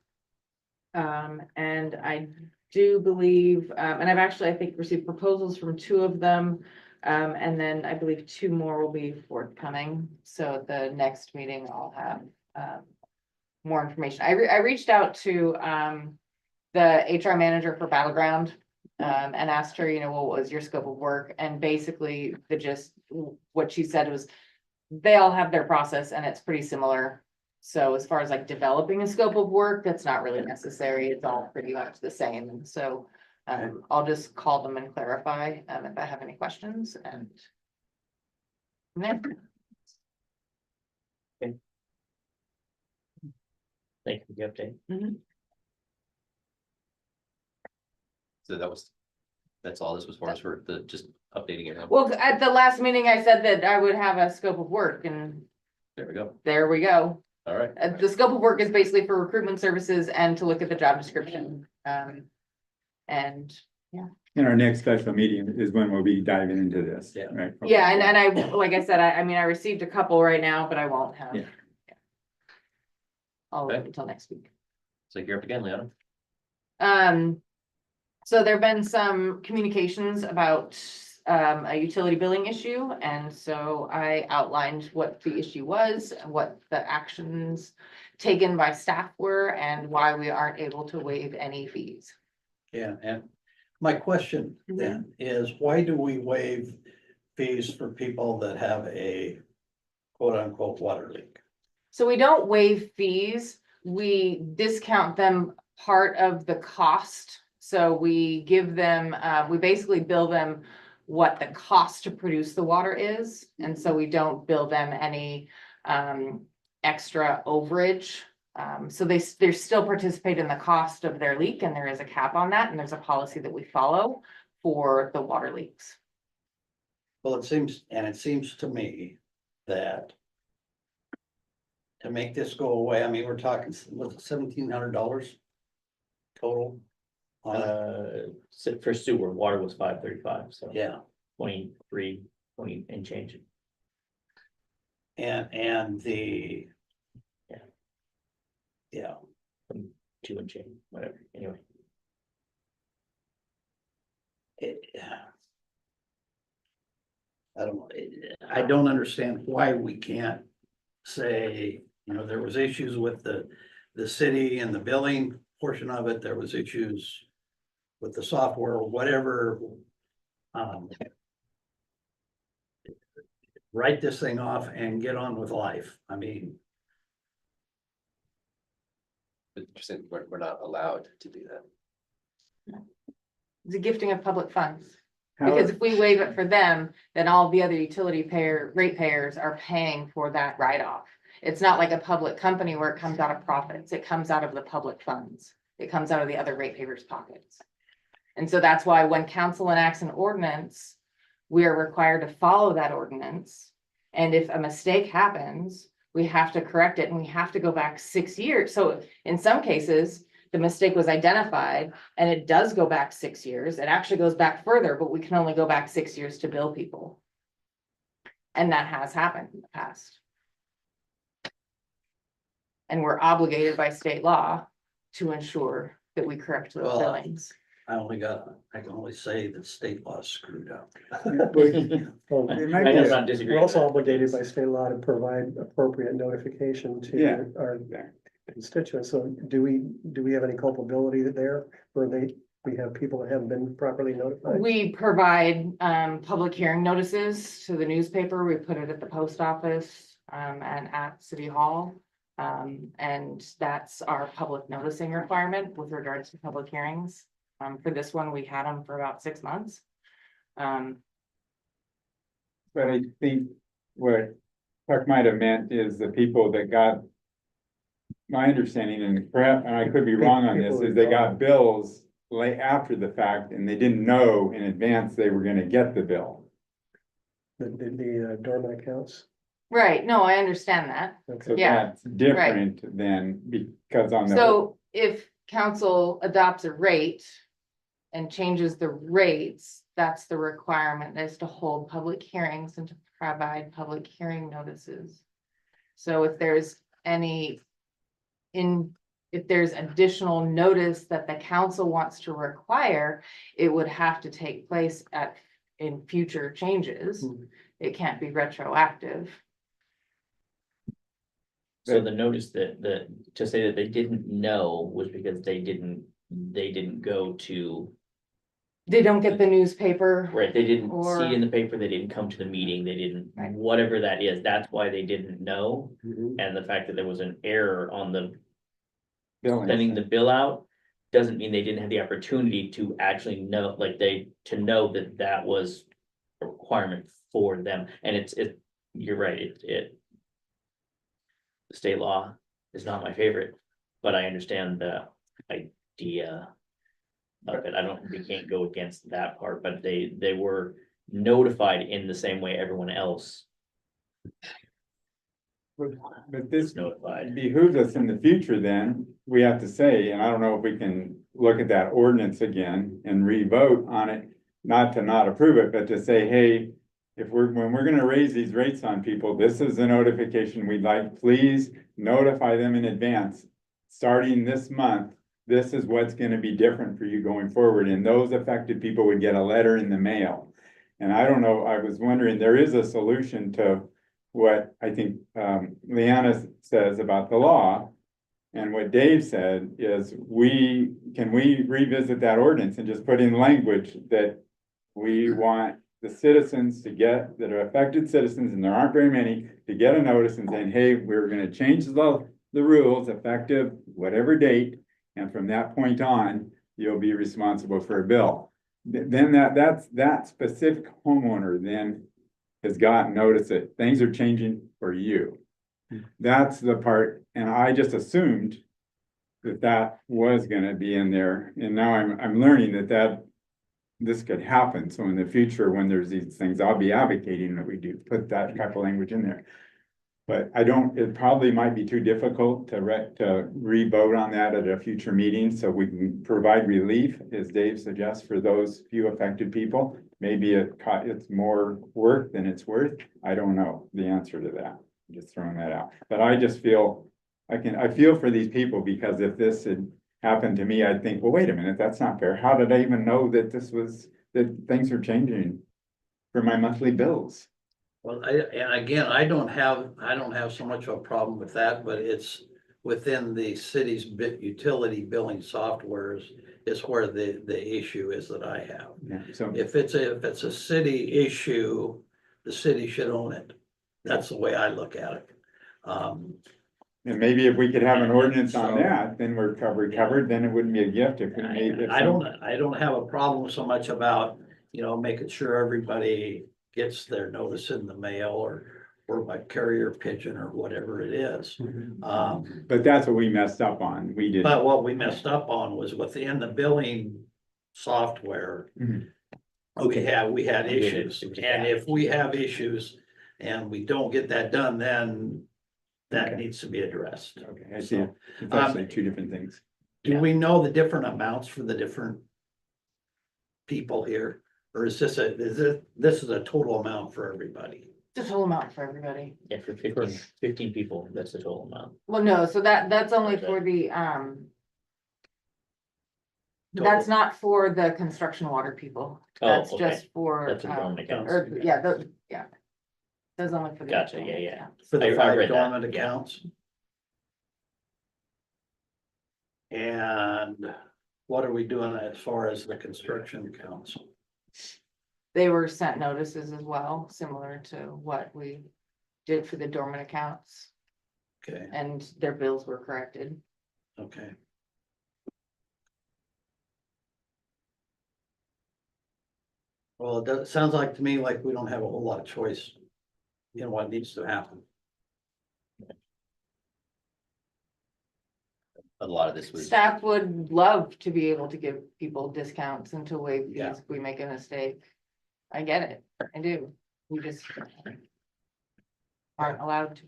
And I do believe, and I've actually, I think, received proposals from 2 of them. And then I believe 2 more will be forthcoming. So at the next meeting, I'll have, more information. I reached out to, the HR manager for Battleground, and asked her, what was your scope of work? And basically what she said was they all have their process and it's pretty similar. So as far as like developing a scope of work, that's not really necessary. It's all pretty much the same. And so I'll just call them and clarify if I have any questions and. Yeah. Thank you for the update. So that's all this was for us for the, just updating it. Well, at the last meeting, I said that I would have a scope of work and There we go. there we go. All right. The scope of work is basically for recruitment services and to look at the job description. And In our next special meeting is when we'll be diving into this. Yeah. Right. yeah, and I, like I said, I mean, I received a couple right now, but I won't have. Yeah. I'll wait Okay. until next week. So you're up again, Leona. So there've been some communications about a utility billing issue, and so I outlined what the issue was, what the actions taken by staff were, and why we aren't able to waive any fees. Yeah, and my question then is, why do we waive fees for people that have a quote unquote water leak? So we don't waive fees, we discount them part of the cost. So we give them, we basically bill them what the cost to produce the water is. And so we don't bill them any extra overage. So they still participate in the cost of their leak, and there is a cap on that, and there's a policy that we follow for the water leaks. Well, it seems to me that to make this go away, I mean, we're talking, was it $1,700 total? So for sewer, water was 535, so Yeah, 23, 20 and change. and the. Yeah. Yeah, 2 and change, whatever, anyway. I don't know, I don't understand why we can't say, there was issues with the city and the billing portion of it, there was issues with the software or whatever. Write this thing off and get on with life. I mean, But you're saying we're not allowed to do that. It's a gifting of public funds. Because if we waive it for them, then all the other rate payers are paying for that write-off. It's not like a public company where it comes out of profits. It comes out of the public funds. It comes out of the other ratepayers' pockets. And so that's why when council enacts an ordinance, we are required to follow that ordinance. And if a mistake happens, we have to correct it and we have to go back 6 years. So in some cases, the mistake was identified and it does go back 6 years. It actually goes back further, but we can only go back 6 years to bill people. And that has happened in the past. And we're obligated by state law to ensure that we correct those Well, billings. I can only say that state law is screwed up. Well, It might I be do a- not disagree. We're with also that. obligated by state law to provide appropriate notification Yeah. to our constituents. So do we have any culpability there? Where we have people that haven't been properly notified? We provide public hearing notices to the newspaper. We put it at the post office and at City Hall. And that's our public noticing requirement with regards to public hearings. For this one, we had them for about 6 months. But I think what Chuck might have meant is the people that got. My understanding, and perhaps, and I could be wrong on this, is they got bills late after the fact and they didn't know in advance they were gonna get the bill. The dormant accounts? Right, no, I understand that. Okay. So Yeah, that's different than, because on the. So if council adopts a rate and changes the rates, that's the requirement is to hold public hearings and to provide public hearing notices. So if there's if there's additional notice that the council wants to require, it would have to take place in future changes. It can't be retroactive. So the notice that to say that they didn't know was because they didn't go to, They don't get the newspaper. right, they didn't Or- see in the paper, they didn't come to the meeting, they didn't, Right. whatever that is, that's why they didn't know. Mhm. And the fact that there was an error on the billing. sending the bill out doesn't mean they didn't have the opportunity to actually know, to know that that was a requirement for them. And you're right, the state law is not my favorite, but I understand the idea of it. We can't go against that part, but they were notified in the same way everyone else But this was notified. behooves us in the future, then, we have to say, and I don't know if we can look at that ordinance again and re-vote on it. Not to not approve it, but to say, hey, when we're gonna raise these rates on people, this is the notification we'd like, please notify them in advance. Starting this month, this is what's gonna be different for you going forward, and those affected people would get a letter in the mail. And I don't know, I was wondering, there is a solution to what I think Leanna says about the law. And what Dave said is, can we revisit that ordinance and just put in language that we want the citizens that are affected citizens, and there aren't very many, to get a notice and saying, hey, we're gonna change the rules effective whatever date, and from that point on, you'll be responsible for a bill. Then that specific homeowner then has gotten notice that things are changing for you. That's the part, and I just assumed that was gonna be in there, and now I'm learning that this could happen. So in the future, when there's these things, I'll be advocating that we do put that type of language in there. But it probably might be too difficult to re-vote on that at a future meeting, so we can provide relief, as Dave suggests, for those few affected people. Maybe it's more work than it's worth. I don't know the answer to that. I'm just throwing that out. But I just feel, I feel for these people, because if this had happened to me, I'd think, well, wait a minute, that's not fair. How did I even know that that things are changing for my monthly bills? Well, I don't have so much of a problem with that, but it's within the city's utility billing softwares is where the issue is that I have. Yeah, so If it's a city issue, the city should own it. That's the way I look at it. and maybe if we could have an ordinance on that, then we're covered, then it wouldn't be a gift if we made. I don't have a problem so much about, making sure everybody gets their notice in the mail or by carrier pigeon or whatever it is. But that's what we messed up on. We did. But what we messed up on was within the billing software. Mhm. Okay, yeah, we had We did. issues, and if we have issues and we don't get that done, then that Okay. needs to be addressed. Okay, I see. It's actually two different things. Do we know the different amounts for the different people here? Or is this this is a total amount for everybody? The total amount for everybody. Yeah, for 15 people, that's the total amount. Well, no, so that's only for the, that's not for the construction water people. Oh, That's okay. just for, That's a dormant accounts. or, yeah, yeah. Those only for the. Gotcha, yeah. For the I 5 read that, dormant yeah. accounts? And what are we doing as far as the construction accounts? They were sent notices as well, similar to what we did for the dormant accounts, Okay, and their bills were corrected. okay. Well, it sounds like to me like we don't have a whole lot of choice in what needs to happen. A lot of this was. Staff would love to be able to give people discounts and to waive fees Yeah. if we make a mistake. I get it, I do, we just aren't allowed to.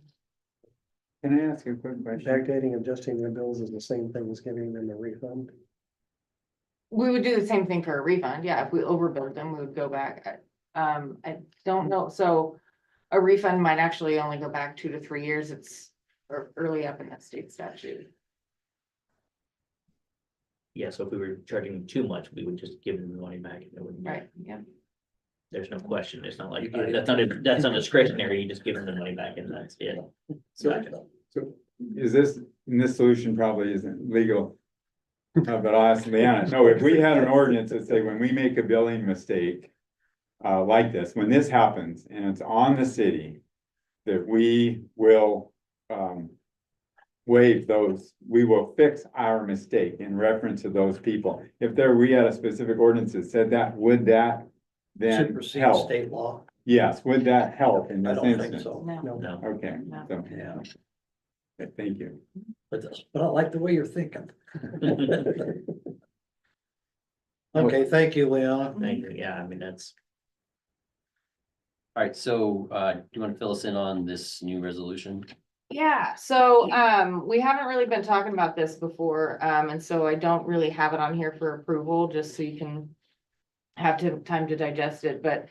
Can I ask a quick question? Backdating, adjusting their bills is the same thing as giving them a refund. We would do the same thing for a refund, yeah, if we overbilled them, we would go back. I don't know, so a refund might actually only go back 2 to 3 years, it's early up in that state statute. Yeah, so if we were charging too much, we would just give them the money back. And it wouldn't be- Right, yeah. There's no question. It's not like, You get it. that's not discretionary. You just give them the money back and that's it. Gotcha. So is this, and this solution probably isn't legal. But I'll ask Leanna, no, if we had an ordinance that say when we make a billing mistake. Like this, when this happens and it's on the city. That we will, waive those, we will fix our mistake in reference to those people. If we had a specific ordinance that said that, would that then Supersede help? state law? Yes, would that help in I this don't think instance? so. No, No, Okay, No. so, Yeah, okay, thank you. but I like the way you're thinking. Okay, thank you, Leona. thank you. Yeah, I mean, that's, All right, so, do you want to fill us in on this new resolution? Yeah, so we haven't really been talking about this before, and so I don't really have it on here for approval, just so you can have time to digest it, but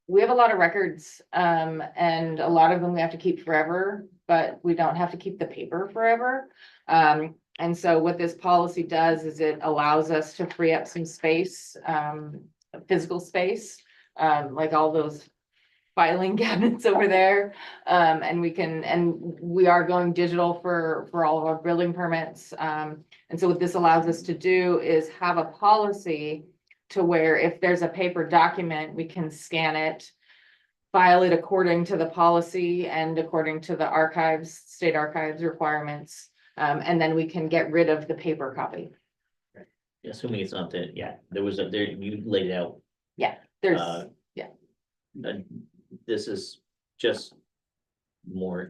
we have a lot of records, and a lot of them we have to keep forever, but we don't have to keep the paper forever. And so what this policy does is it allows us to free up some space, physical space, like all those filing cabinets over there. And we are going digital for all of our building permits. And so what this allows us to do is have a policy to where if there's a paper document, we can scan it, file it according to the policy and according to the archives, state archives requirements. And then we can get rid of the paper copy. assuming it's not that, yeah, you laid it out. There's, And this is just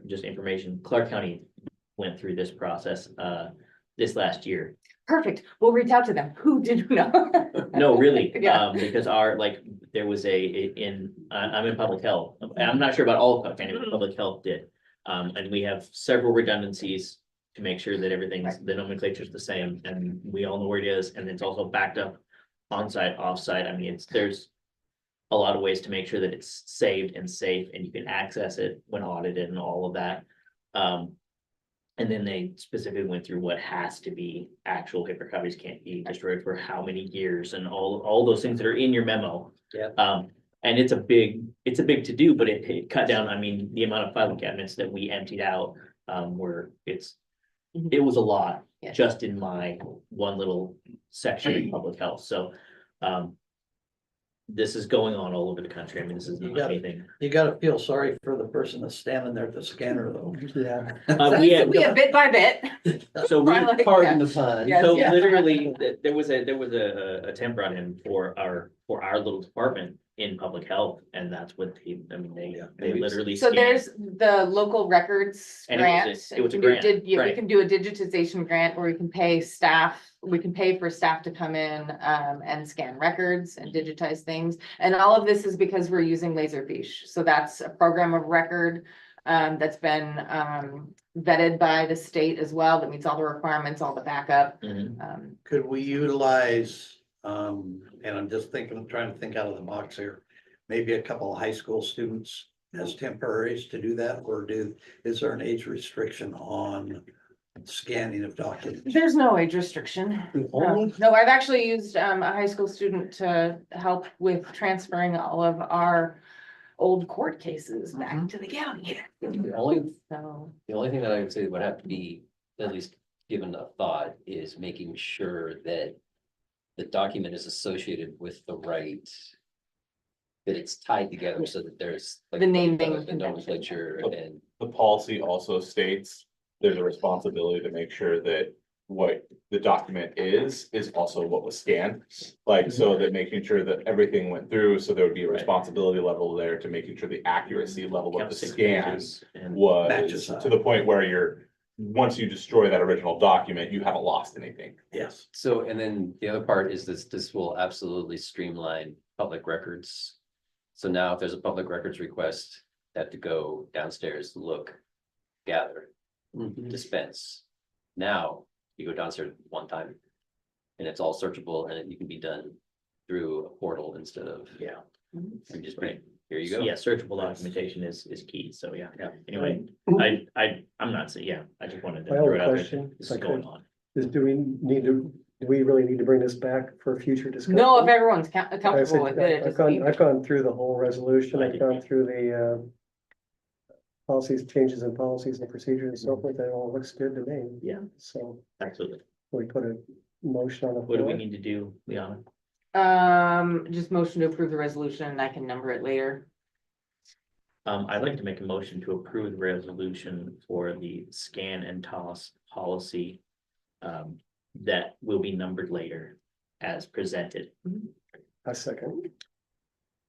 just information. Clark County went through this process, this last year. perfect. We'll reach out to them. Who did you know? No, really, Yeah. because there was I'm in public health. I'm not sure about all of Clark County, but public health did. And we have several redundancies to make sure that the nomenclature is the same and we all know where it is. And it's also backed up on-site, off-site. I mean, there's a lot of ways to make sure that it's saved and safe and you can access it when audited and all of that. And then they specifically went through what has to be actual paper copies can't be destroyed for how many years and all those things that are in your memo. Yeah. And it's a big to do, but it cut down, I mean, the amount of filing cabinets that we emptied out, it was a lot Yeah. just in my one little section of public health. So, this is going on all over the country. I mean, this is not anything. You gotta feel sorry for the person that's standing there at the scanner though. Yeah. We have bit by bit. So we, Finally, Pardon the pun. Yes, so yeah. literally, there was a temp brought in for for our little department in public health, and that's what I mean, they maybe- literally. So scan. there's the local records And it was a- grant. it was a We can do grant, yeah, we right. can do a digitization grant where we can pay staff, we can pay for staff to come in and scan records and digitize things. And all of this is because we're using Laserfiche. So that's a program of record that's been vetted by the state as well, that meets all the requirements, all the backup. Mhm. Could we utilize, and I'm just thinking, trying to think out of the box here, maybe a couple of high school students as temporaries to do that, or is there an age restriction on scanning of documents? There's no age restriction. Only- No, I've actually used a high school student to help with transferring all of our old court cases back to the county. The only, So, the only thing that I would say would have to be at least given a thought is making sure that the document is associated with the right, that it's tied together so that there's like The naming the convention. nomenclature and The policy also states there's a responsibility to make sure that what the document is also what was scanned. Like, so that making sure that everything went through, so there would be a responsibility level there to making sure the accuracy level of Count the 6 scan pages and- was Matches to up. the point where once you destroy that original document, you haven't lost anything. Yes. so, and then the other part is this will absolutely streamline public records. So now if there's a public records request, they have to go downstairs, look, gather, dispense. Now you go downstairs one time and it's all searchable and you can be done through a portal instead of. Yeah. You just Right. bring, here you go. Yeah, searchable documentation is key, so yeah, anyway, I'm not saying, yeah, I just wanted to My throw only it out there. question, This if I is going could, on. is do we really need to bring this back for future discussion? no, if everyone's I comfortable said, with it, it I've just gone, needs- I've gone through the whole resolution, I I've did. gone through the policies, changes in policies and procedures and so forth, that all looks good to me. Yeah. So Absolutely. we put a motion on the What do we floor. need to do, Liana? just motion to approve the resolution and I can number it later. I'd like to make a motion to approve the resolution for the scan and toss policy. That will be numbered later as presented. A second.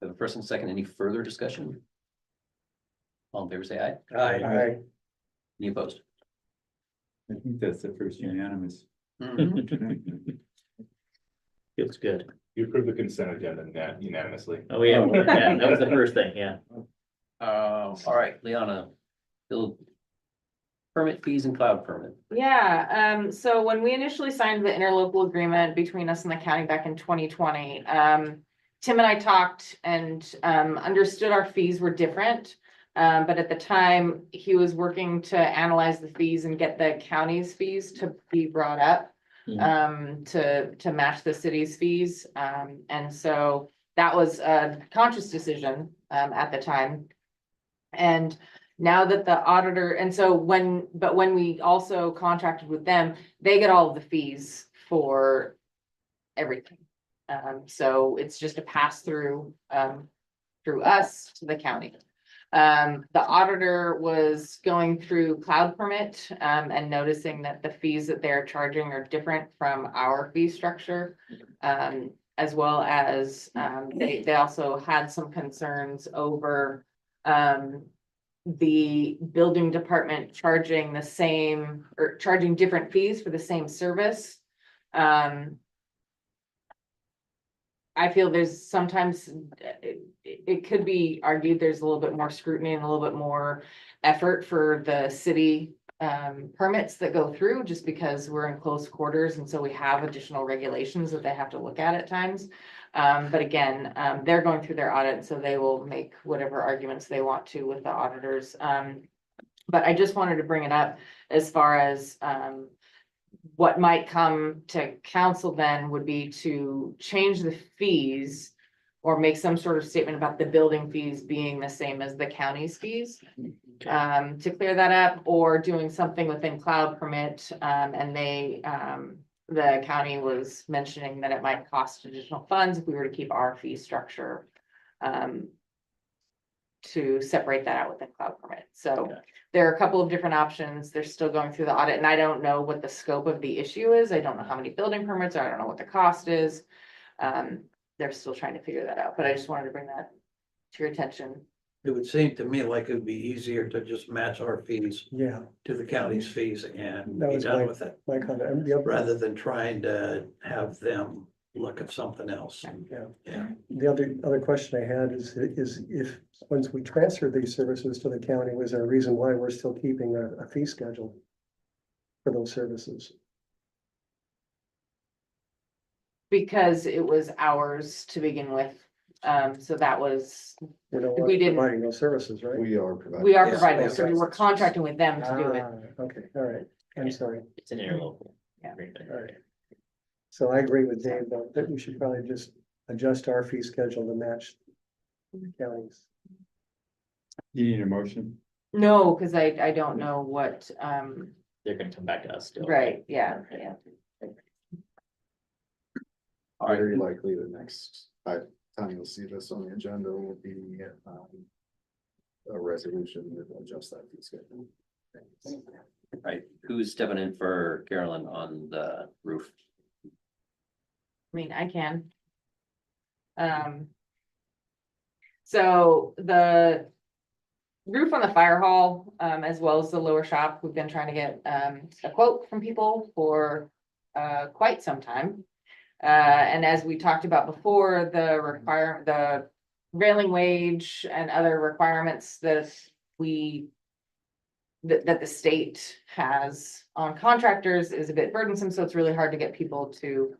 Have a first and second, any further discussion? All in favor, say aye. Aye. Any opposed? I think that's the first unanimous. Feels good. You approve the consent agenda unanimously. Oh, yeah, yeah, that was the first thing, yeah. All right, Liana, build permit fees and cloud permit. Yeah, so when we initially signed the interlocal agreement between us and the county back in 2020, Tim and I talked and understood our fees were different. But at the time, he was working to analyze the fees and get the county's fees to be brought up. To match the city's fees. And so that was a conscious decision at the time. And now that the auditor, and so when we also contracted with them, they get all of the fees for everything. So it's just a pass through through us to the county. The auditor was going through Cloud Permit and noticing that the fees that they're charging are different from our fee structure. As well as they also had some concerns over the building department charging the same or charging different fees for the same service. I feel there's sometimes, it could be argued there's a little bit more scrutiny and a little bit more effort for the city permits that go through, just because we're in close quarters, and so we have additional regulations that they have to look at times. But again, they're going through their audit, so they will make whatever arguments they want to with the auditors. But I just wanted to bring it up as far as what might come to council then would be to change the fees or make some sort of statement about the building fees being the same as the county's fees. To clear that up, or doing something within Cloud Permit, and they, the county was mentioning that it might cost additional funds if we were to keep our fee structure. To separate that out within Cloud Permit, so there are a couple of different options. They're still going through the audit, and I don't know what the scope of the issue is. I don't know how many building permits are. I don't know what the cost is. they're still trying to figure that out, but I just wanted to bring that to your attention. It would seem to me like it would be easier to just match our fees Yeah, to the county's fees and That be was done with it, my comment. And the other, rather than trying to have them look at something else. yeah, Yeah. the other question I had is if, once we transfer these services to the county, was there a reason why we're still keeping a fee schedule for those services? Because it was ours to begin with, so that was, We're no We longer didn't- providing those services, right? We are providing. we are Yes, providing, yes. so we were contracting with them to do it. Okay, all right, I'm sorry, It's an interlocal. Yeah. agreement. all right. So I agree with Dave, though, that we should probably just adjust our fee schedule to match the counties. You need a motion? No, because I don't know what, They're gonna come back to us still. right, yeah. Very likely the next time you'll see this on the agenda will be a resolution that will adjust that fee schedule. Right, who's stepping in for Carolyn on the roof? I mean, I can. So the roof on the fire hall, as well as the lower shop, we've been trying to get, a quote from people for, quite some time. And as we talked about before, the railing wage and other requirements that that the state has on contractors is a bit burdensome, so it's really hard to get people to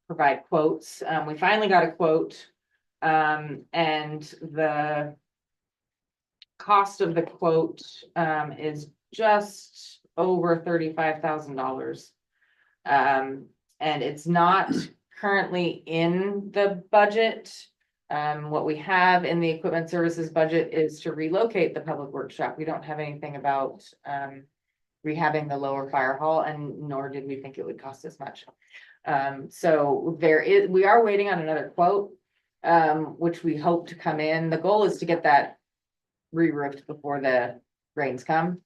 provide quotes. We finally got a quote, and the cost of the quote, is just over $35,000. And it's not currently in the budget. What we have in the equipment services budget is to relocate the public workshop. We don't have anything about, rehabbing the lower fire hall, and nor did we think it would cost as much. So we are waiting on another quote, which we hope to come in. The goal is to get that re-roofed before the rains come.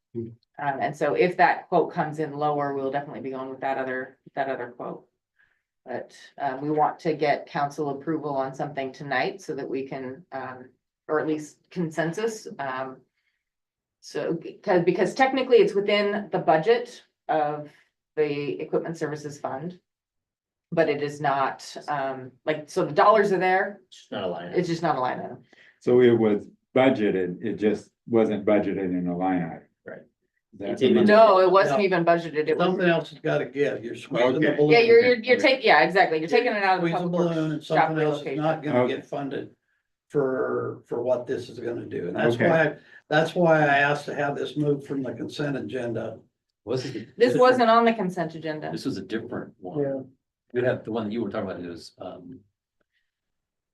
And so if that quote comes in lower, we'll definitely be going with that other quote. But we want to get council approval on something tonight so that we can, or at least consensus. So because technically it's within the budget of the equipment services fund. But it is not, so the dollars are there, It's not a line. it's just not a line item. So it was budgeted, it just wasn't budgeted in a line item. Right. That's It's even- No, it wasn't No. even budgeted. It was, Something else has got to give. You're squeezing the Okay. balloon. yeah, you're taking, yeah, exactly. You're taking it out of the Squeeze the public balloon and works shop something else is relocation. not gonna Okay. get funded for what this is gonna do. And Okay. that's why I asked to have this moved from the consent agenda. This wasn't on the consent agenda. This was a different one. Yeah, We have the one that you were talking about is,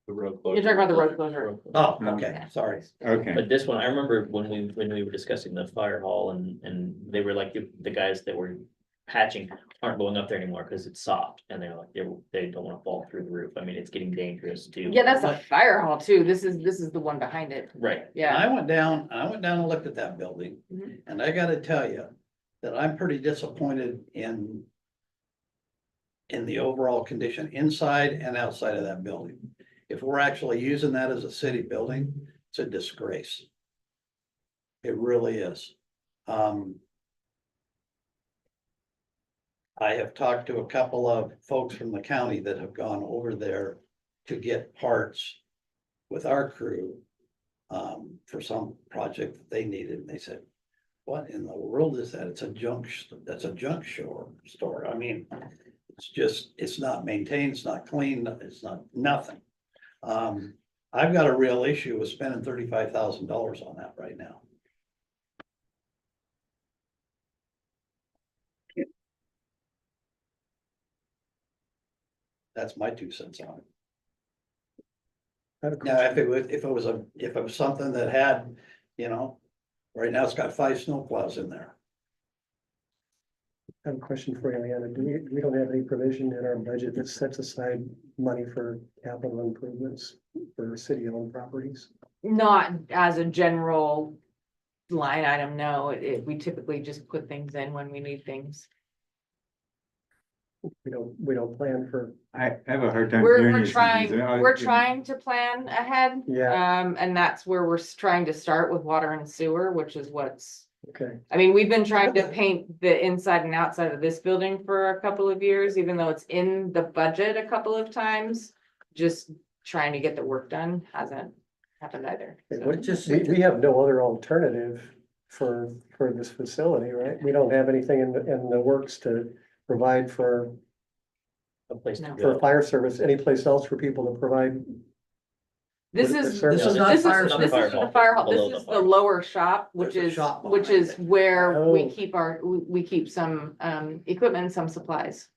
The road You're closure. talking about the road closure. Oh, okay, sorry. Okay, But this one, I remember when we were discussing the fire hall and they were like, the guys that were patching aren't going up there anymore because it's soft and they're like, they don't want to fall through the roof. I mean, it's getting dangerous too. Yeah, that's a fire hall too. This is the one behind it. Right. Yeah. I went down and looked at that building, Mhm. and I gotta tell you that I'm pretty disappointed in the overall condition inside and outside of that building. If we're actually using that as a city building, it's a disgrace. It really is. I have talked to a couple of folks from the county that have gone over there to get parts with our crew for some project that they needed, and they said, what in the world is that? That's a junk store. I mean, it's not maintained, it's not clean, it's not nothing. I've got a real issue with spending $35,000 on that right now. That's my 2 cents on it. I have a Now, question. if it was something that had, right now it's got 5 snowplows in there. I have a question for you, Leanna. We don't have any provision in our budget that sets aside money for capital improvements for city-owned properties? Not as a general line item, no. We typically just put things in when we need things. we don't plan for, I have a hard time. hearing We're you sometimes. we're trying to plan ahead. Yeah. And that's where we're trying to start with water and sewer, which is what's, okay. I mean, we've been trying to paint the inside and outside of this building for a couple of years, even though it's in the budget a couple of times. Just trying to get the work done hasn't happened either. What just, We have no other alternative for this facility, right? We don't have anything in the works to provide for A place to No. go. fire service, any place else for people to provide. This What- is, this is not this is, fire this service. is the fire hall, Below this the is the fire. lower shop, which There's a is, shop which behind is it. where we Oh. keep we keep some equipment and some supplies.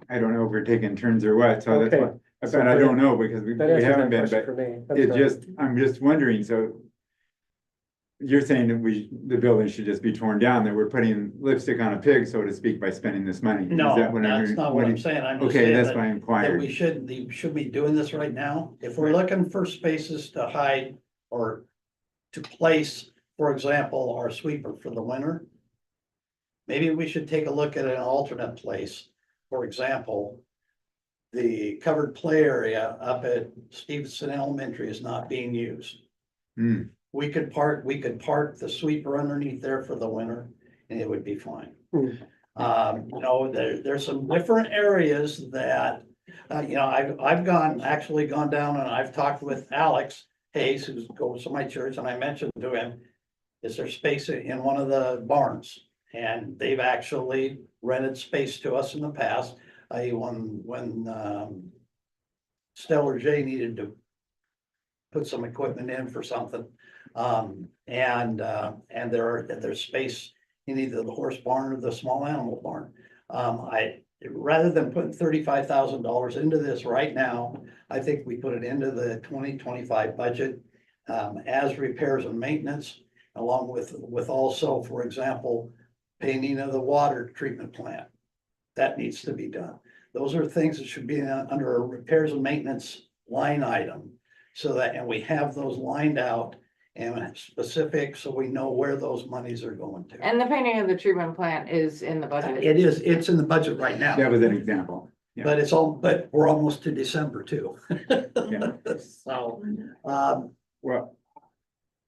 I don't know if we're taking turns or what, so that's Okay. why, but I don't know because we That answers haven't that been, question but for me. That's it fine. just, I'm just wondering, so. You're saying that the building should just be torn down, that we're putting lipstick on a pig, so to speak, by spending this money? Is no, that what I'm that's hearing? not what I'm saying. I'm just Okay, saying that's that, why I that inquired. we should be doing this right now. If we're looking for spaces to hide or to place, for example, our sweeper for the winter, maybe we should take a look at an alternate place. For example, the covered play area up at Stevenson Elementary is not being used. Hmm. We could park the sweeper underneath there for the winter and it would be fine. Hmm. There's some different areas that, I've actually gone down and I've talked with Alex Hayes, who goes to my church, and I mentioned to him, is there space in one of the barns? And they've actually rented space to us in the past. When Stellar J needed to put some equipment in for something. And there's space in either the horse barn or the small animal barn. Rather than putting $35,000 into this right now, I think we put it into the 2025 budget as repairs and maintenance, along with also, for example, painting of the water treatment plant. That needs to be done. Those are things that should be under a repairs and maintenance line item. So that, and we have those lined out and specific, so we know where those monies are going to. And the painting of the treatment plant is in the budget. It's in the budget right now. That was an example. Yeah. But we're almost to December too. Yeah. So, Well,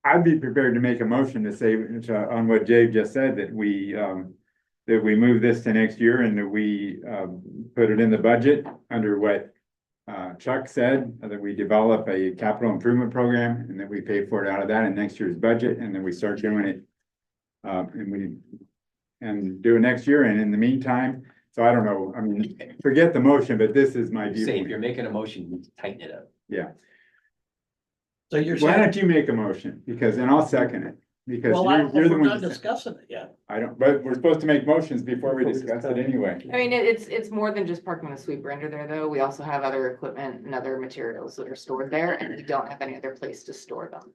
I'd be prepared to make a motion to say, on what Dave just said, that we move this to next year and that we, put it in the budget under what Chuck said, that we develop a capital improvement program and that we pay for it out of that in next year's budget, and then we start doing it. And do it next year, and in the meantime, so I don't know, I mean, forget the motion, but this is my Say, if view. you're making a motion, you need to tighten it up. Yeah, so you're why saying, don't you make a motion, because, and I'll second it, because well, I don't know you're if the we're one. done that- discussing it yet. I don't, but we're supposed to make motions before we discuss it anyway. I mean, it's more than just parking the sweeper under there, though. We also have other equipment and other materials that are stored there, and we don't have any other place to store them.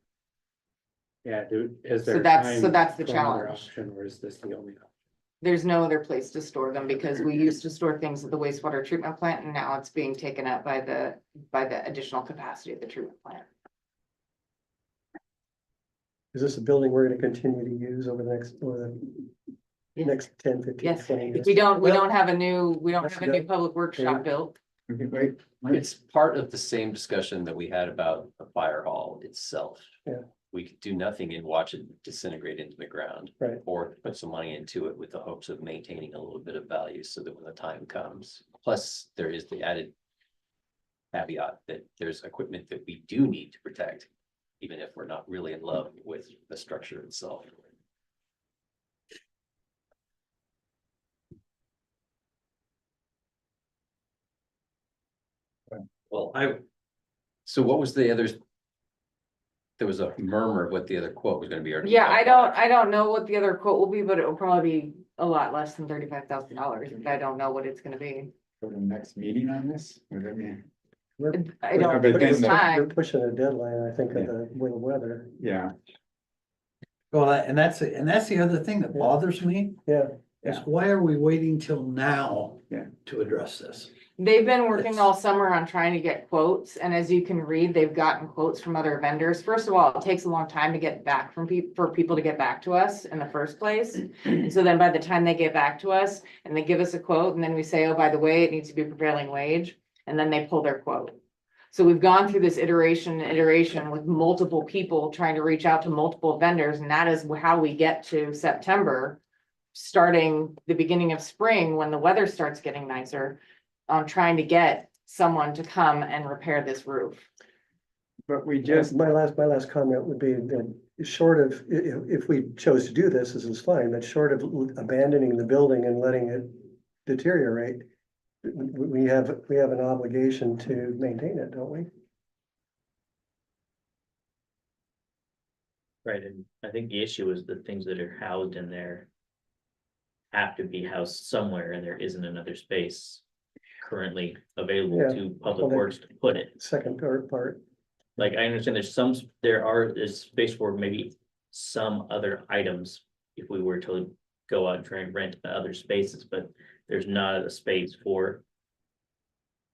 Yeah, dude, is So there? that's time the for another challenge. option, or is this the only option? There's no other place to store them because we used to store things at the wastewater treatment plant, and now it's being taken up by the additional capacity of the treatment plant. Is this a building we're gonna continue to use over the Yeah. next 10, 15, Yes, 20 years? we don't Well, have a new that's public good. workshop Okay. built. Okay, wait, It's part of the same discussion that we had about the fire hall itself. Yeah. We could do nothing and watch it disintegrate into the ground. Right. Or put some money into it with the hopes of maintaining a little bit of value so that when the time comes. Plus, there is the added caveat that there's equipment that we do need to protect, even if we're not really in love with the structure itself. Well, So what was the others? There was a murmur of what the other quote was gonna be. or- Yeah, I don't know what the other quote will be, but it will probably be a lot less than $35,000. I don't know what it's gonna be. for the next meeting on this, what does that mean? I don't. But at then this the- You're time. pushing a deadline, I think, of the winter weather. Yeah, well, and that's the other thing that bothers me, Yeah, is why are we waiting till now? Yeah. To address this? They've been working It's- all summer on trying to get quotes, and as you can read, they've gotten quotes from other vendors. First of all, it takes a long time to get back from for people to get back to us in the first place. And so then by the time they get back to us and they give us a quote, and then we say, oh, by the way, it needs to be prevailing wage, and then they pull their quote. So we've gone through this iteration with multiple people trying to reach out to multiple vendors, and that is how we get to September. Starting the beginning of spring, when the weather starts getting nicer, on trying to get someone to come and repair this roof. But we just, My last comment would be that short of, if we chose to do this is fine, but short of abandoning the building and letting it deteriorate, we have an obligation to maintain it, don't we? Right, and I think the issue is the things that are housed in there have to be housed somewhere, and there isn't another space currently available Yeah, to Public well, then- Works to put it. Second part. Like, I understand there's space for maybe some other items if we were to go out and try and rent other spaces, but there's not a space for.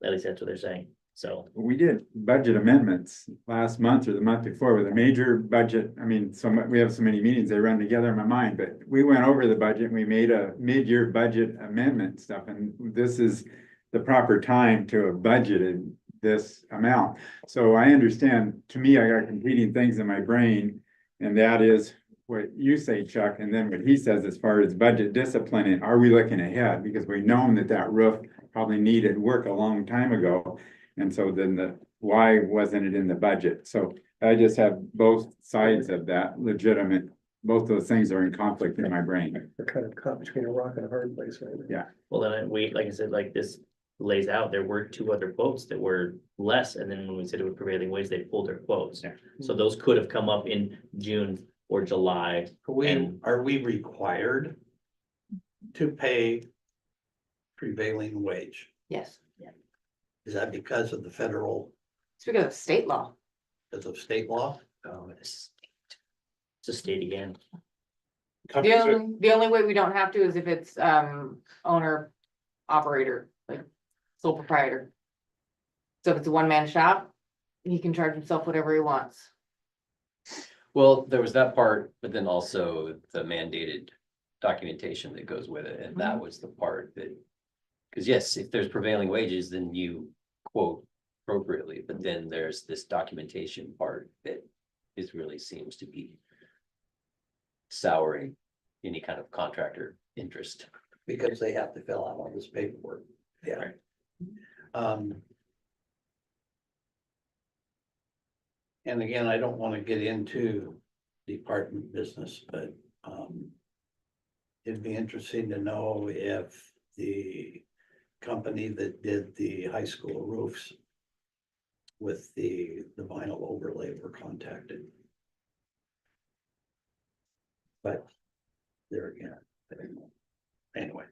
At least that's what they're saying, so. we did budget amendments last month or the month before with a major budget. I mean, we have so many meetings, they run together in my mind, but we went over the budget and we made a mid-year budget amendment stuff, and this is the proper time to have budgeted this amount. So I understand, to me, I got competing things in my brain, and that is what you say, Chuck, and then what he says as far as budget discipline, and are we looking ahead? Because we know that that roof probably needed work a long time ago. And so then why wasn't it in the budget? So I just have both sides of that legitimate, both those things are in conflict in my brain. We're kind of caught between a rock and a hard place right now. Yeah. Well, then like I said, like this lays out, there were two other quotes that were less, and then when we said it was prevailing wage, they pulled their quotes. Yeah. So those could have come up in June or July. Are we required to pay prevailing wage? Yes, Is that because of the federal, it's because of state law. because of state law? It's a state again. The only way we don't have to is if it's owner, operator, like sole proprietor. So if it's a one-man shop, he can charge himself whatever he wants. Well, there was that part, but then also the mandated documentation that goes with it, and that was the part that. Because yes, if there's prevailing wages, then you quote appropriately, but then there's this documentation part that really seems to be souring any kind of contractor interest. Because they have to fill out all this paperwork. Yeah. Right. And again, I don't want to get into department business, but it'd be interesting to know if the company that did the high school roofs with the vinyl overlay were contacted. But there again, I don't know. Anyway.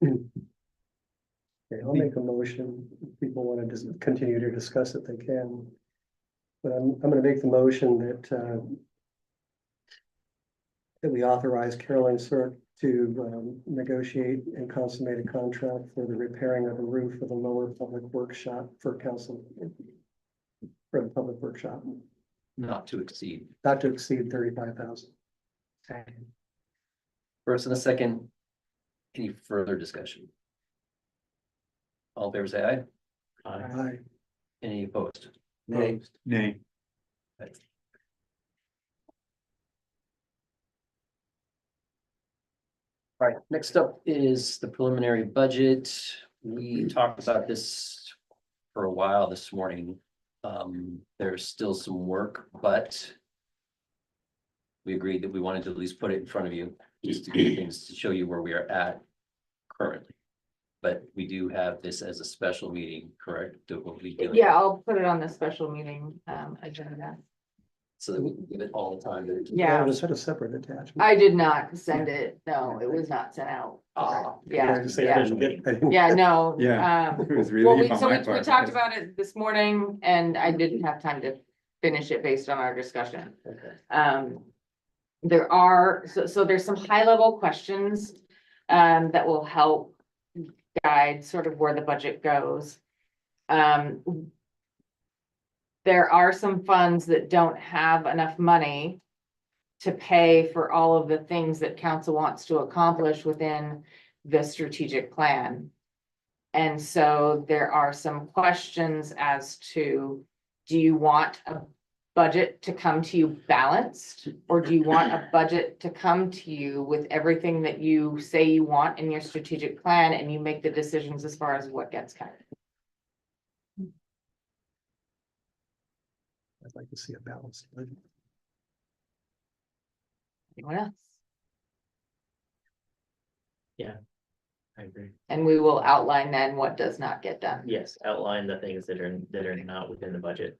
Okay, I'll make a motion. If people want to just continue to discuss it, they can. But I'm gonna make the motion that we authorize Carolyn Cirque to negotiate and consummate a contract for the repairing of the roof of the lower public workshop for council. For the public workshop, Not to exceed. not to exceed 35,000. First and a second, any further discussion? All in favor say aye. Aye. Any opposed? Nay. Nay. All right, next up is the preliminary budget. We talked about this for a while this morning. There's still some work, but we agreed that we wanted to at least put it in front of you, just to get things to show you where we are at currently. But we do have this as a special meeting, correct? That we'll be doing. Yeah, I'll put it on the special meeting agenda. So that we can give it all the time to. Yeah. It was a separate attachment. I did not send it. No, it was not sent out. Yeah, yeah, no. Yeah. It was Well, relief on so my we part talked because- about it this morning and I didn't have time to finish it based on our discussion. there are, so there's some high level questions that will help guide sort of where the budget goes. There are some funds that don't have enough money to pay for all of the things that council wants to accomplish within the strategic plan. And so there are some questions as to, do you want a budget to come to you balanced? Or do you want a budget to come to you with everything that you say you want in your strategic plan, and you make the decisions as far as what gets cut? I'd like to see a balanced budget. Anyone else? I agree. And we will outline then what does not get done. Yes, outline the things that are not within the budget.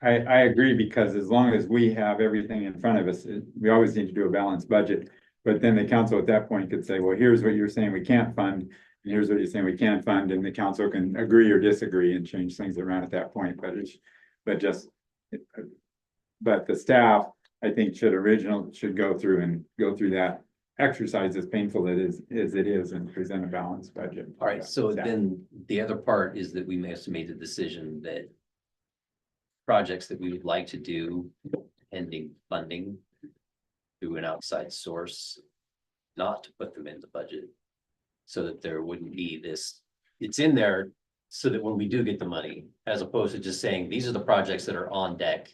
I agree, because as long as we have everything in front of us, we always need to do a balanced budget. But then the council at that point could say, well, here's what you're saying we can't fund, and here's what you're saying we can fund, and the council can agree or disagree and change things around at that point, but but the staff, I think, should go through that exercise, as painful as it is, and present a balanced budget. All right, so Staff. then the other part is that we may have to make the decision that projects that we would like to do pending funding through an outside source, not to put them in the budget. So that there wouldn't be this, it's in there so that when we do get the money, as opposed to just saying, these are the projects that are on deck.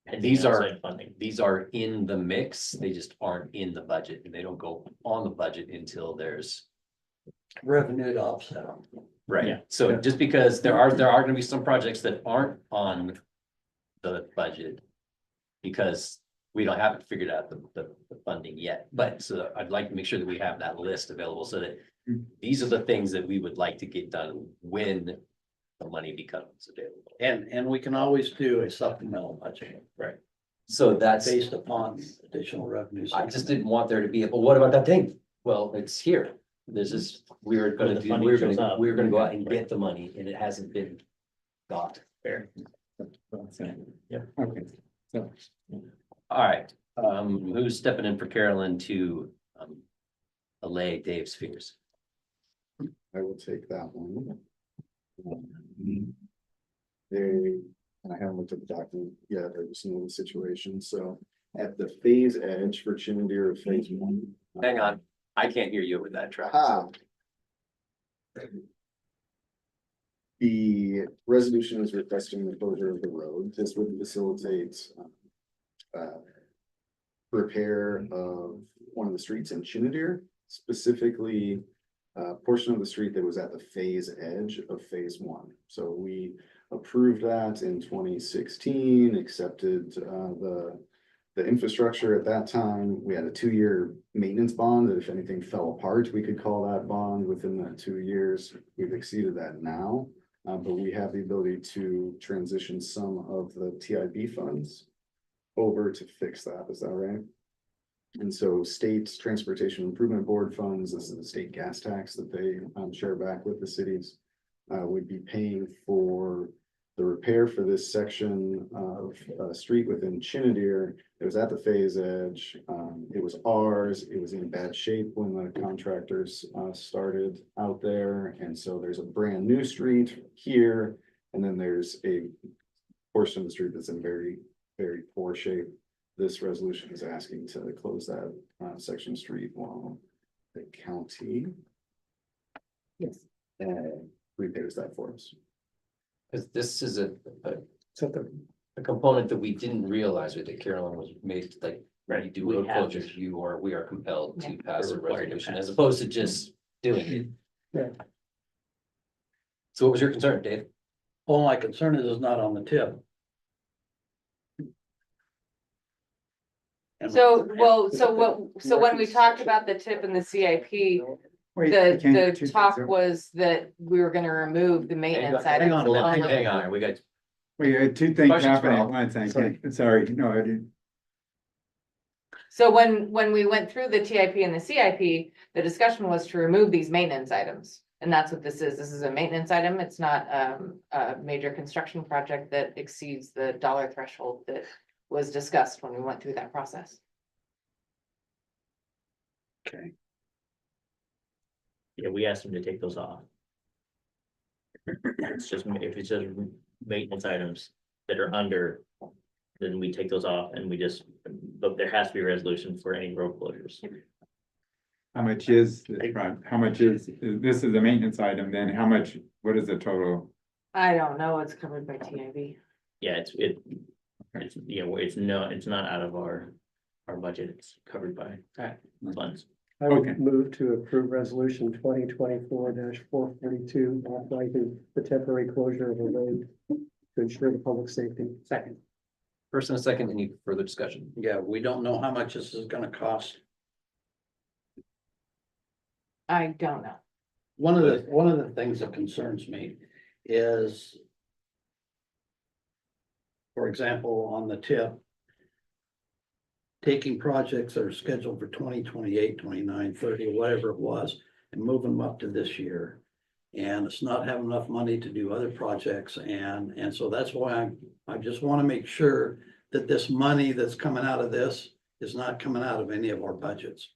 And these are Outside funding. These are in the mix, they just aren't in the budget, and they don't go on the budget until there's. Revenue to offset them. Right, Yeah. so just because there are gonna be some projects that aren't on the budget. Because we haven't figured out the funding yet, but so I'd like to make sure that we have that list available so that. These are the things that we would like to get done when the money becomes available. And we can always do a supplemental budget So that's, based upon additional revenues. I just didn't want there to be, but what about that thing? Well, it's here. This is, we were When gonna the do, funding we were shows gonna, up. we were gonna go out and get the money, and it hasn't been got. Fair. Yep. Okay, so. All right, who's stepping in for Carolyn to allay Dave's fears? I will take that one. They, and I haven't looked at the document yet, I just know the situation, so at the phase edge for Chinandere of phase one. Hang on, I can't hear you with that track. Ah. The resolution is requesting the closure of the road. This would facilitate repair of one of the streets in Chinandere, specifically a portion of the street that was at the phase edge of phase one. So we approved that in 2016, accepted the infrastructure at that time. We had a 2-year maintenance bond that if anything fell apart, we could call that bond within that 2 years. We've exceeded that now, but we have the ability to transition some of the TIB funds over to fix that. Is that right? And so state transportation improvement board funds, this is the state gas tax that they share back with the cities. Would be paying for the repair for this section of street within Chinandere. It was at the phase edge. It was ours. It was in bad shape when the contractors started out there. And so there's a brand new street here. And then there's a portion of the street that's in very, very poor shape. This resolution is asking to close that section street while the county repairs that for us. Because this is a So the, component that we didn't realize that Carolyn was made, like, Right, you do we road have closures, we are compelled to Yeah. pass a We're required to resolution pass. as opposed to just doing it. Yeah. So what was your concern, Dave? All my concern is it's not on the tip. So when we talked about the tip and the CIP, the talk was that we were gonna remove the maintenance Hang items. on a minute, Hang on, we got, We had two things Questions happening for at once, I Sorry. think. Sorry, no, I didn't. So when we went through the TIP and the CIP, the discussion was to remove these maintenance items. And that's what this is. This is a maintenance item. It's not a major construction project that exceeds the dollar threshold that was discussed when we went through that process. Okay. Yeah, we asked them to take those off. It's just, if it's just maintenance items that are under, then we take those off and we just, but there has to be a resolution for any road closures. How much is, this project? How much is, this is a maintenance item, then how much, what is the total? I don't know, it's covered by TIB. Yeah, it's, you know, it's not out of our budget, it's covered by funds. I would Okay. move to approve resolution 2024-442, authorizing the temporary closure of a road to ensure the public safety. Second. First and a second, any further discussion? Yeah, we don't know how much this is gonna cost. I don't know. One of the things that concerns me is, for example, on the tip, taking projects that are scheduled for 2028, 29, 30, whatever it was, and moving them up to this year. And it's not having enough money to do other projects, and so that's why I just want to make sure that this money that's coming out of this is not coming out of any of our budgets.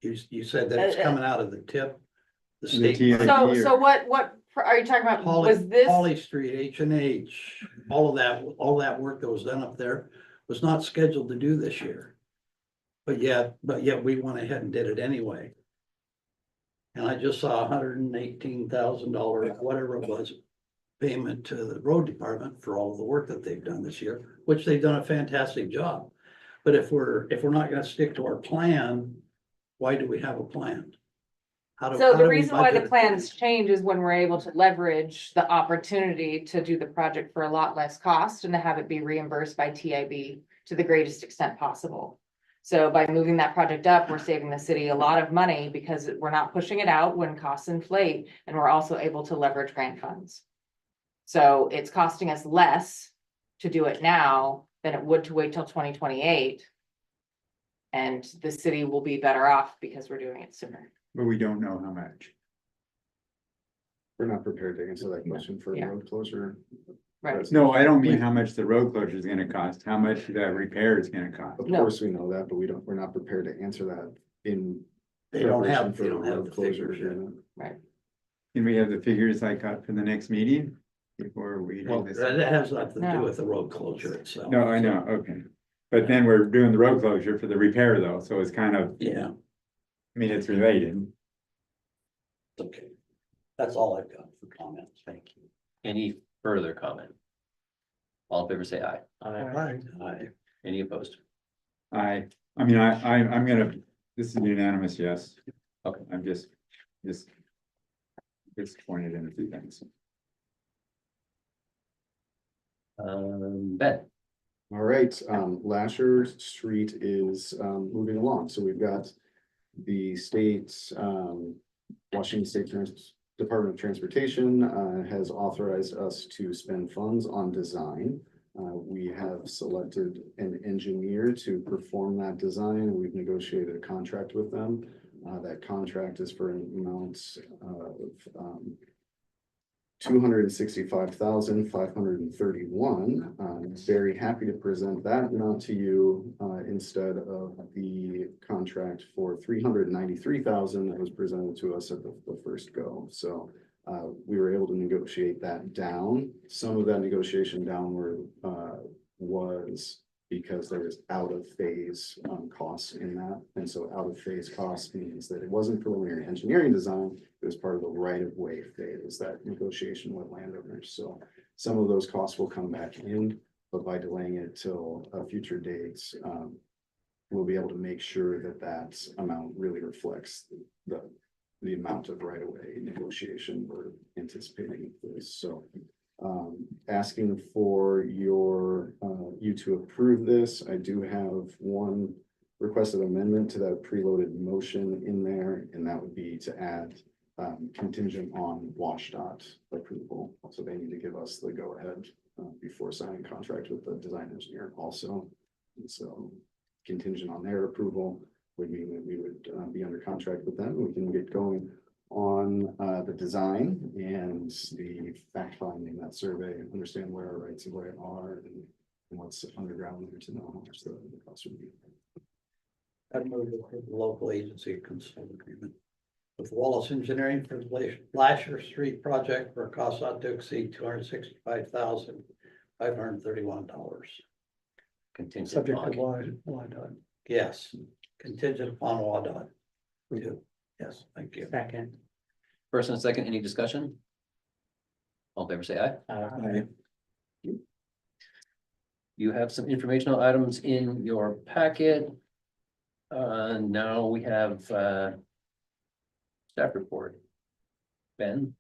You said that it's coming out of the tip, the state. TIB. So what are you talking about? Was this? Holly Street, H&H, all that work that was done up there was not scheduled to do this year. But yet we went ahead and did it anyway. And I just saw $118,000, whatever it was, payment to the road department for all of the work that they've done this year, which they've done a fantastic job. But if we're not gonna stick to our plan, why do we have a plan? So the reason why the plans change is when we're able to leverage the opportunity to do the project for a lot less cost and to have it be reimbursed by TIB to the greatest extent possible. So by moving that project up, we're saving the city a lot of money because we're not pushing it out when costs inflate, and we're also able to leverage grant funds. So it's costing us less to do it now than it would to wait till 2028. And the city will be better off because we're doing it sooner. But we don't know how much. We're not prepared to answer that question for Yeah. road closure. Right. No, I don't mean how much the road closure is gonna cost, how much that repair is gonna cost. Of No. course, we know that, but we're not prepared to answer that in. They don't have preparation for a road the closure figures yet. agreement. Can we have the figures I got for the next meeting? Before we. Well, have this? that has nothing to do No. with the road closure itself. No, I know, okay. But then we're doing the road closure for the repair though, so it's kind of, Yeah, I mean, it's related. okay. That's all I've got for comments. Thank you. Any further comment? All in favor, say aye. Aye. Any opposed? I'm gonna, this is unanimous, yes. Okay. I'm just disappointed in a few things. Ben, All right, Lasher Street is moving along, so we've got the state, Washington State Department of Transportation has authorized us to spend funds on design. We have selected an engineer to perform that design. We've negotiated a contract with them. That contract is for an amount of $265,531. I'm very happy to present that amount to you instead of the contract for $393,000 that was presented to us at the first go. So we were able to negotiate that down. Some of that negotiation downward was because there was out of phase costs in that. And so out of phase costs means that it wasn't preliminary engineering design, it was part of the right of way phase, that negotiation with landowners. So some of those costs will come back in, but by delaying it till a future date, we'll be able to make sure that that amount really reflects the amount of right of way negotiation we're anticipating for this. So asking for you to approve this. I do have one requested amendment to that preloaded motion in there, and that would be to add contingent on WashDOT approval. So they need to give us the go ahead before signing contract with the design engineer also. And so contingent on their approval would mean that we would be under contract with them. We can get going on the design and the fact finding, that survey, understand where our rights of way are and what's underground there to know how much the cost would be. I'd move to approve the local agency consent agreement with Wallace Engineering for the Lasher Street project for a cost not to exceed $265,531. Contingent Subject upon. to WADOT. Yes, contingent upon WADOT. We do. Yes, thank you. Second. First and a second, any discussion? All in favor, say aye. Aye. You have some informational items in your packet. Now we have, staff report. Ben,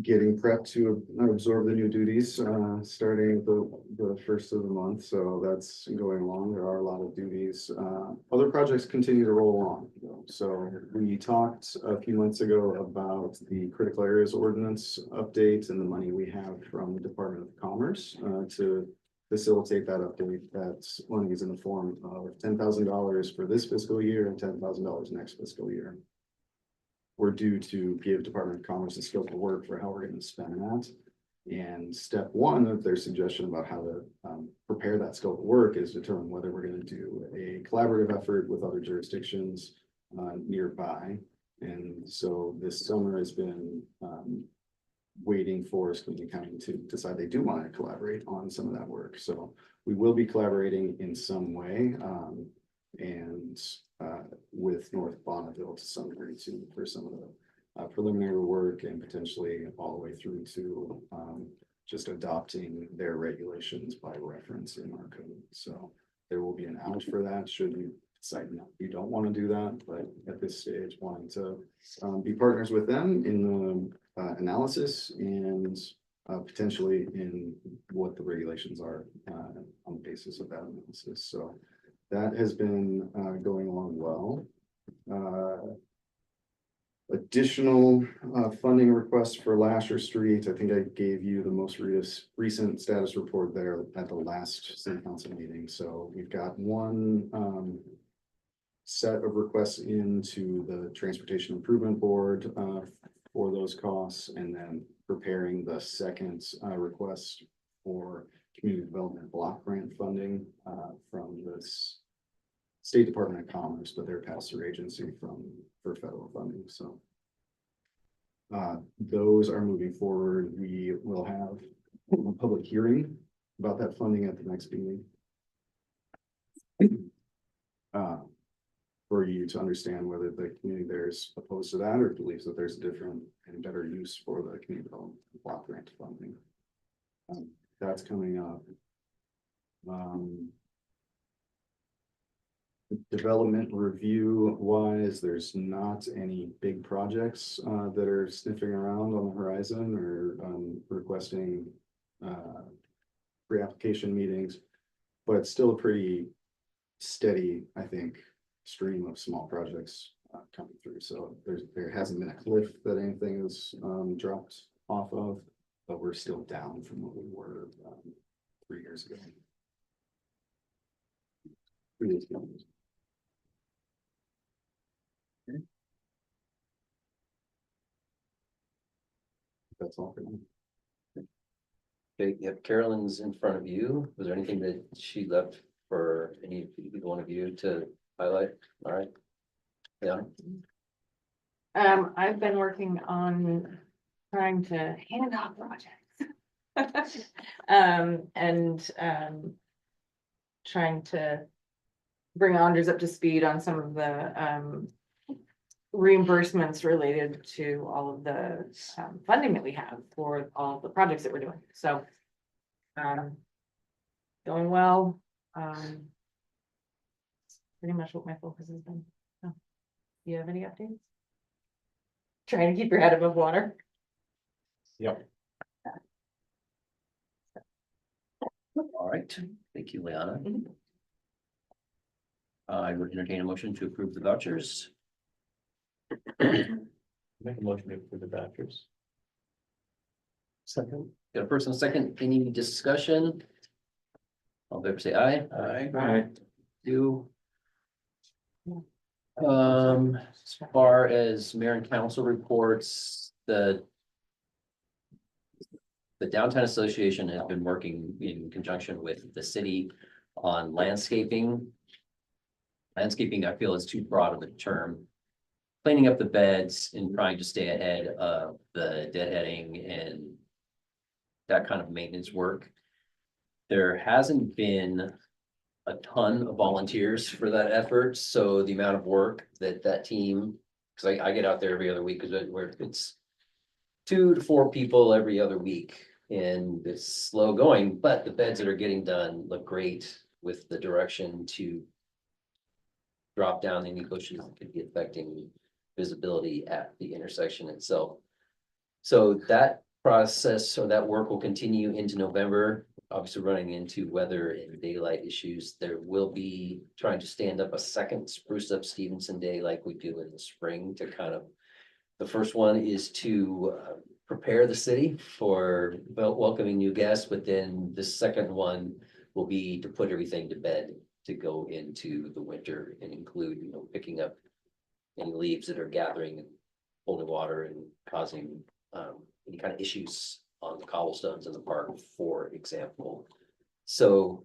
Getting prepped to absorb the new duties, starting the first of the month, so that's going along. There are a lot of duties. Other projects continue to roll along, though. So we talked a few months ago about the critical areas ordinance update and the money we have from the Department of Commerce, to facilitate that update. That money is in the form of $10,000 for this fiscal year and $10,000 next fiscal year. We're due to give Department of Commerce a scope of work for how we're going to spend that. And step one of their suggestion about how to prepare that scope of work is determine whether we're going to do a collaborative effort with other jurisdictions nearby. And so this summer has been waiting for Schley County to decide they do want to collaborate on some of that work. So we will be collaborating in some way. With North Bonneville to some degree too, for some of the preliminary work and potentially all the way through to just adopting their regulations by reference in our code. So there will be an out for that should you decide no, you don't want to do that, but at this stage wanting to be partners with them in the analysis and potentially in what the regulations are on the basis of that analysis. So that has been going along well. Additional funding requests for Lasher Street. I think I gave you the most recent status report there at the last city council meeting. So we've got one set of requests into the Transportation Improvement Board for those costs, and then preparing the second request for community development block grant funding from this State Department of Commerce, but they're pass-through agency for federal funding. So those are moving forward. We will have a public hearing about that funding at the next meeting. For you to understand whether the community there is opposed to that or believes that there's a different and better use for the community development block grant funding. That's coming up. Development review wise, there's not any big projects that are sniffing around on the horizon or requesting pre-application meetings, but it's still a pretty steady, I think, stream of small projects coming through. So there hasn't been a cliff that anything is dropped off of, but we're still down from what we were 3 years ago. 3 years ago. Okay. That's all for now. okay, you have Carolyn's in front of you. Was there anything that she left for any one of you to highlight? All right. Yeah. I've been working on trying to hand off projects. Trying to bring Andres up to speed on some of the reimbursements related to all of the funding that we have for all of the projects that we're doing. So going well. Pretty much what my focus has been. So, do you have any updates? Trying to keep your head above water. Yep. All right. Thank you, Liana. I would entertain a motion to approve the vouchers. Make a motion to approve the vouchers. Second. Got a first and a second. Any discussion? All in favor, say aye. Aye. You. As far as mayor and council reports, the Downtown Association has been working in conjunction with the city on landscaping. Landscaping, I feel is too broad of a term. Cleaning up the beds and trying to stay ahead of the deadheading and that kind of maintenance work. There hasn't been a ton of volunteers for that effort, so the amount of work that team, because I get out there every other week, because where it's 2 to 4 people every other week, and it's slow going, but the beds that are getting done look great with the direction to drop down any bushes that could be affecting visibility at the intersection itself. So that process or that work will continue into November. Obviously running into weather and daylight issues, there will be trying to stand up a second Spruce Up Stevenson Day like we do in the spring to kind of, the first one is to prepare the city for welcoming new guests, but then the second one will be to put everything to bed to go into the winter and include, you know, picking up any leaves that are gathering and holding water and causing any kind of issues on the cobblestones in the park, for example. So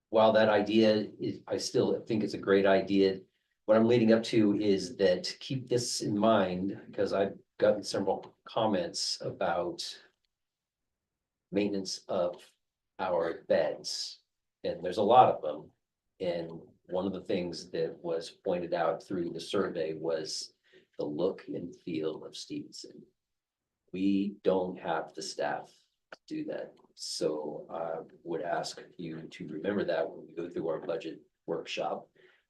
while that idea is, I still think it's a great idea. What I'm leading up to is that keep this in mind, because I've gotten several comments about maintenance of our beds, and there's a lot of them. And one of the things that was pointed out through the survey was the look and feel of Stevenson. We don't have the staff to do that. So I would ask you to remember that when we go through our budget workshop,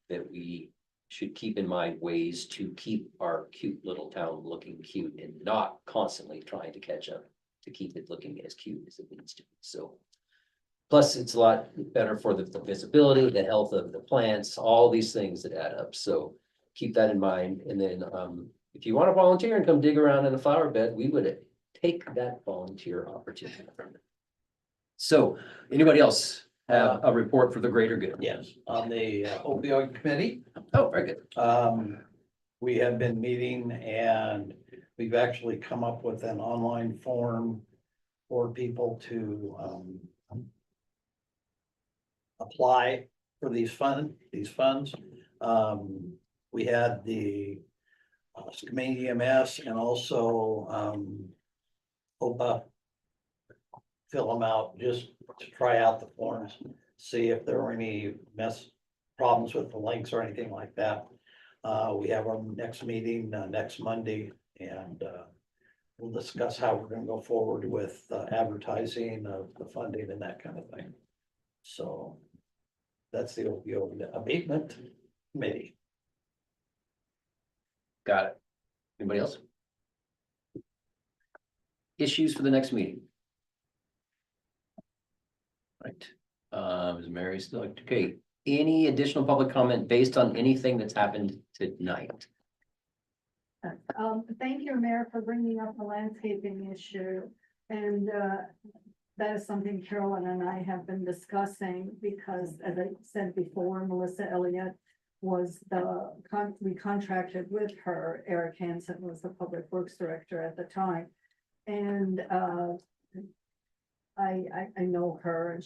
that we should keep in mind ways to keep our cute little town looking cute and not constantly trying to catch up to keep it looking as cute as it needs to be. So plus it's a lot better for the visibility, the health of the plants, all these things that add up. So keep that in mind. And then if you want to volunteer and come dig around in a flower bed, we would take that volunteer opportunity. So anybody else have a report for the greater good? Yes, on the opioid committee. Oh, very good. We have been meeting and we've actually come up with an online form for people to apply for these funds. We had the Skamania EMS and also OPA fill them out just to try out the forms, see if there were any problems with the links or anything like that. We have our next meeting next Monday, and we'll discuss how we're gonna go forward with advertising of the funding and that kind of thing. So that's the opioid abatement committee. Got it. Anybody else? Issues for the next meeting? Right. Is Mary still okay? Any additional public comment based on anything that's happened tonight? Thank you, Mayor, for bringing up the landscaping issue. And that is something Carolyn and I have been discussing because, as I said before, Melissa Elliott was we contracted with her. Eric Hansen was the public works director at the time. And I know her, and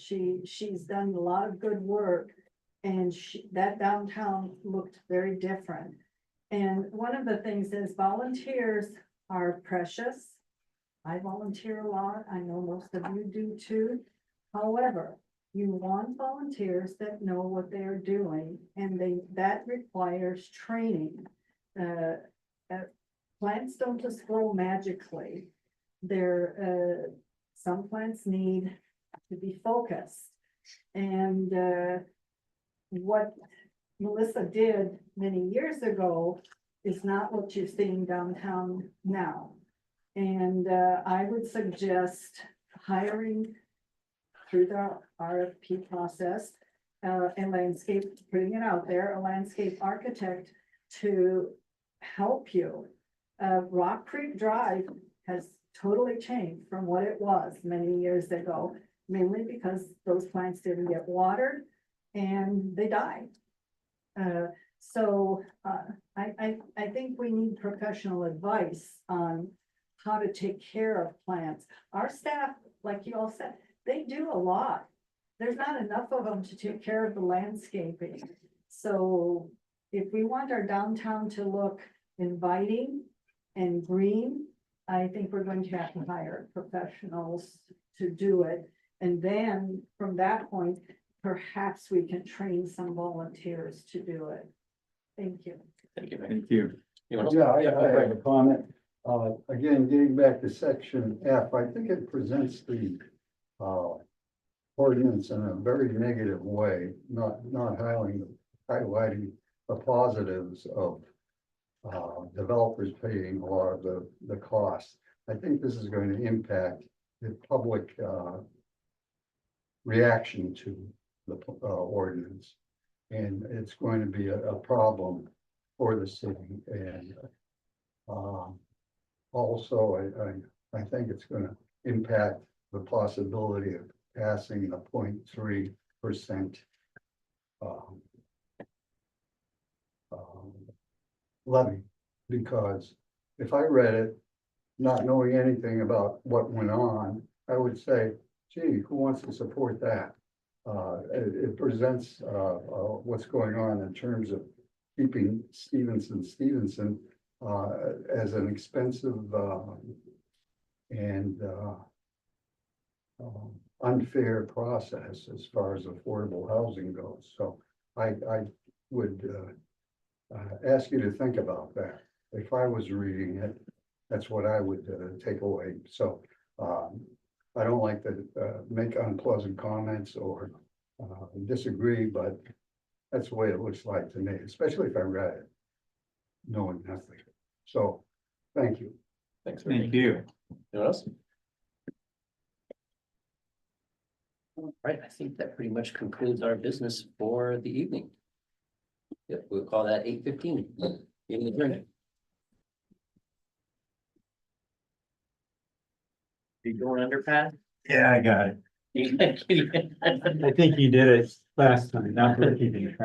she's done a lot of good work, and that downtown looked very different. And one of the things is volunteers are precious. I volunteer a lot. I know most of you do too. However, you want volunteers that know what they're doing, and that requires training. Plants don't just grow magically. Some plants need to be focused. And what Melissa did many years ago is not what you're seeing downtown now. And I would suggest hiring through the RFP process, and putting it out there, a landscape architect to help you. Rock Creek Drive has totally changed from what it was many years ago, mainly because those plants didn't get watered and they died. So I think we need professional advice on how to take care of plants. Our staff, like you all said, they do a lot. there's not enough of them to take care of the landscaping. So if we want our downtown to look inviting and green, I think we're going to have to hire professionals to do it. And then from that point, perhaps we can train some volunteers to do it. Thank you. Thank you. Thank you. Anyone else? Yeah, I have a comment. Again, getting back to section F, I think it presents the ordinance in a very negative way, not highlighting the positives of developers paying a lot of the costs. I think this is going to impact the public reaction to the ordinance. And it's going to be a problem for the city. And also, I think it's going to impact the possibility of passing the 0.3% levy. Because if I read it, not knowing anything about what went on, I would say, gee, who wants to support that? It presents what's going on in terms of keeping Stevenson as an expensive and unfair process as far as affordable housing goes. So I would ask you to think about that. If I was reading it, that's what I would take away. So I don't like to make unpleasant comments or disagree, but that's the way it looks like to me, especially if I read it, knowing nothing. So, thank you. Thanks. Thank you. Anyone else? All right, I think that pretty much concludes our business for the evening. Yep, we'll call that 8:15. Meeting adjourned. You going under, Pat? Yeah, I got it. You- I think you did it last time, not repeating it.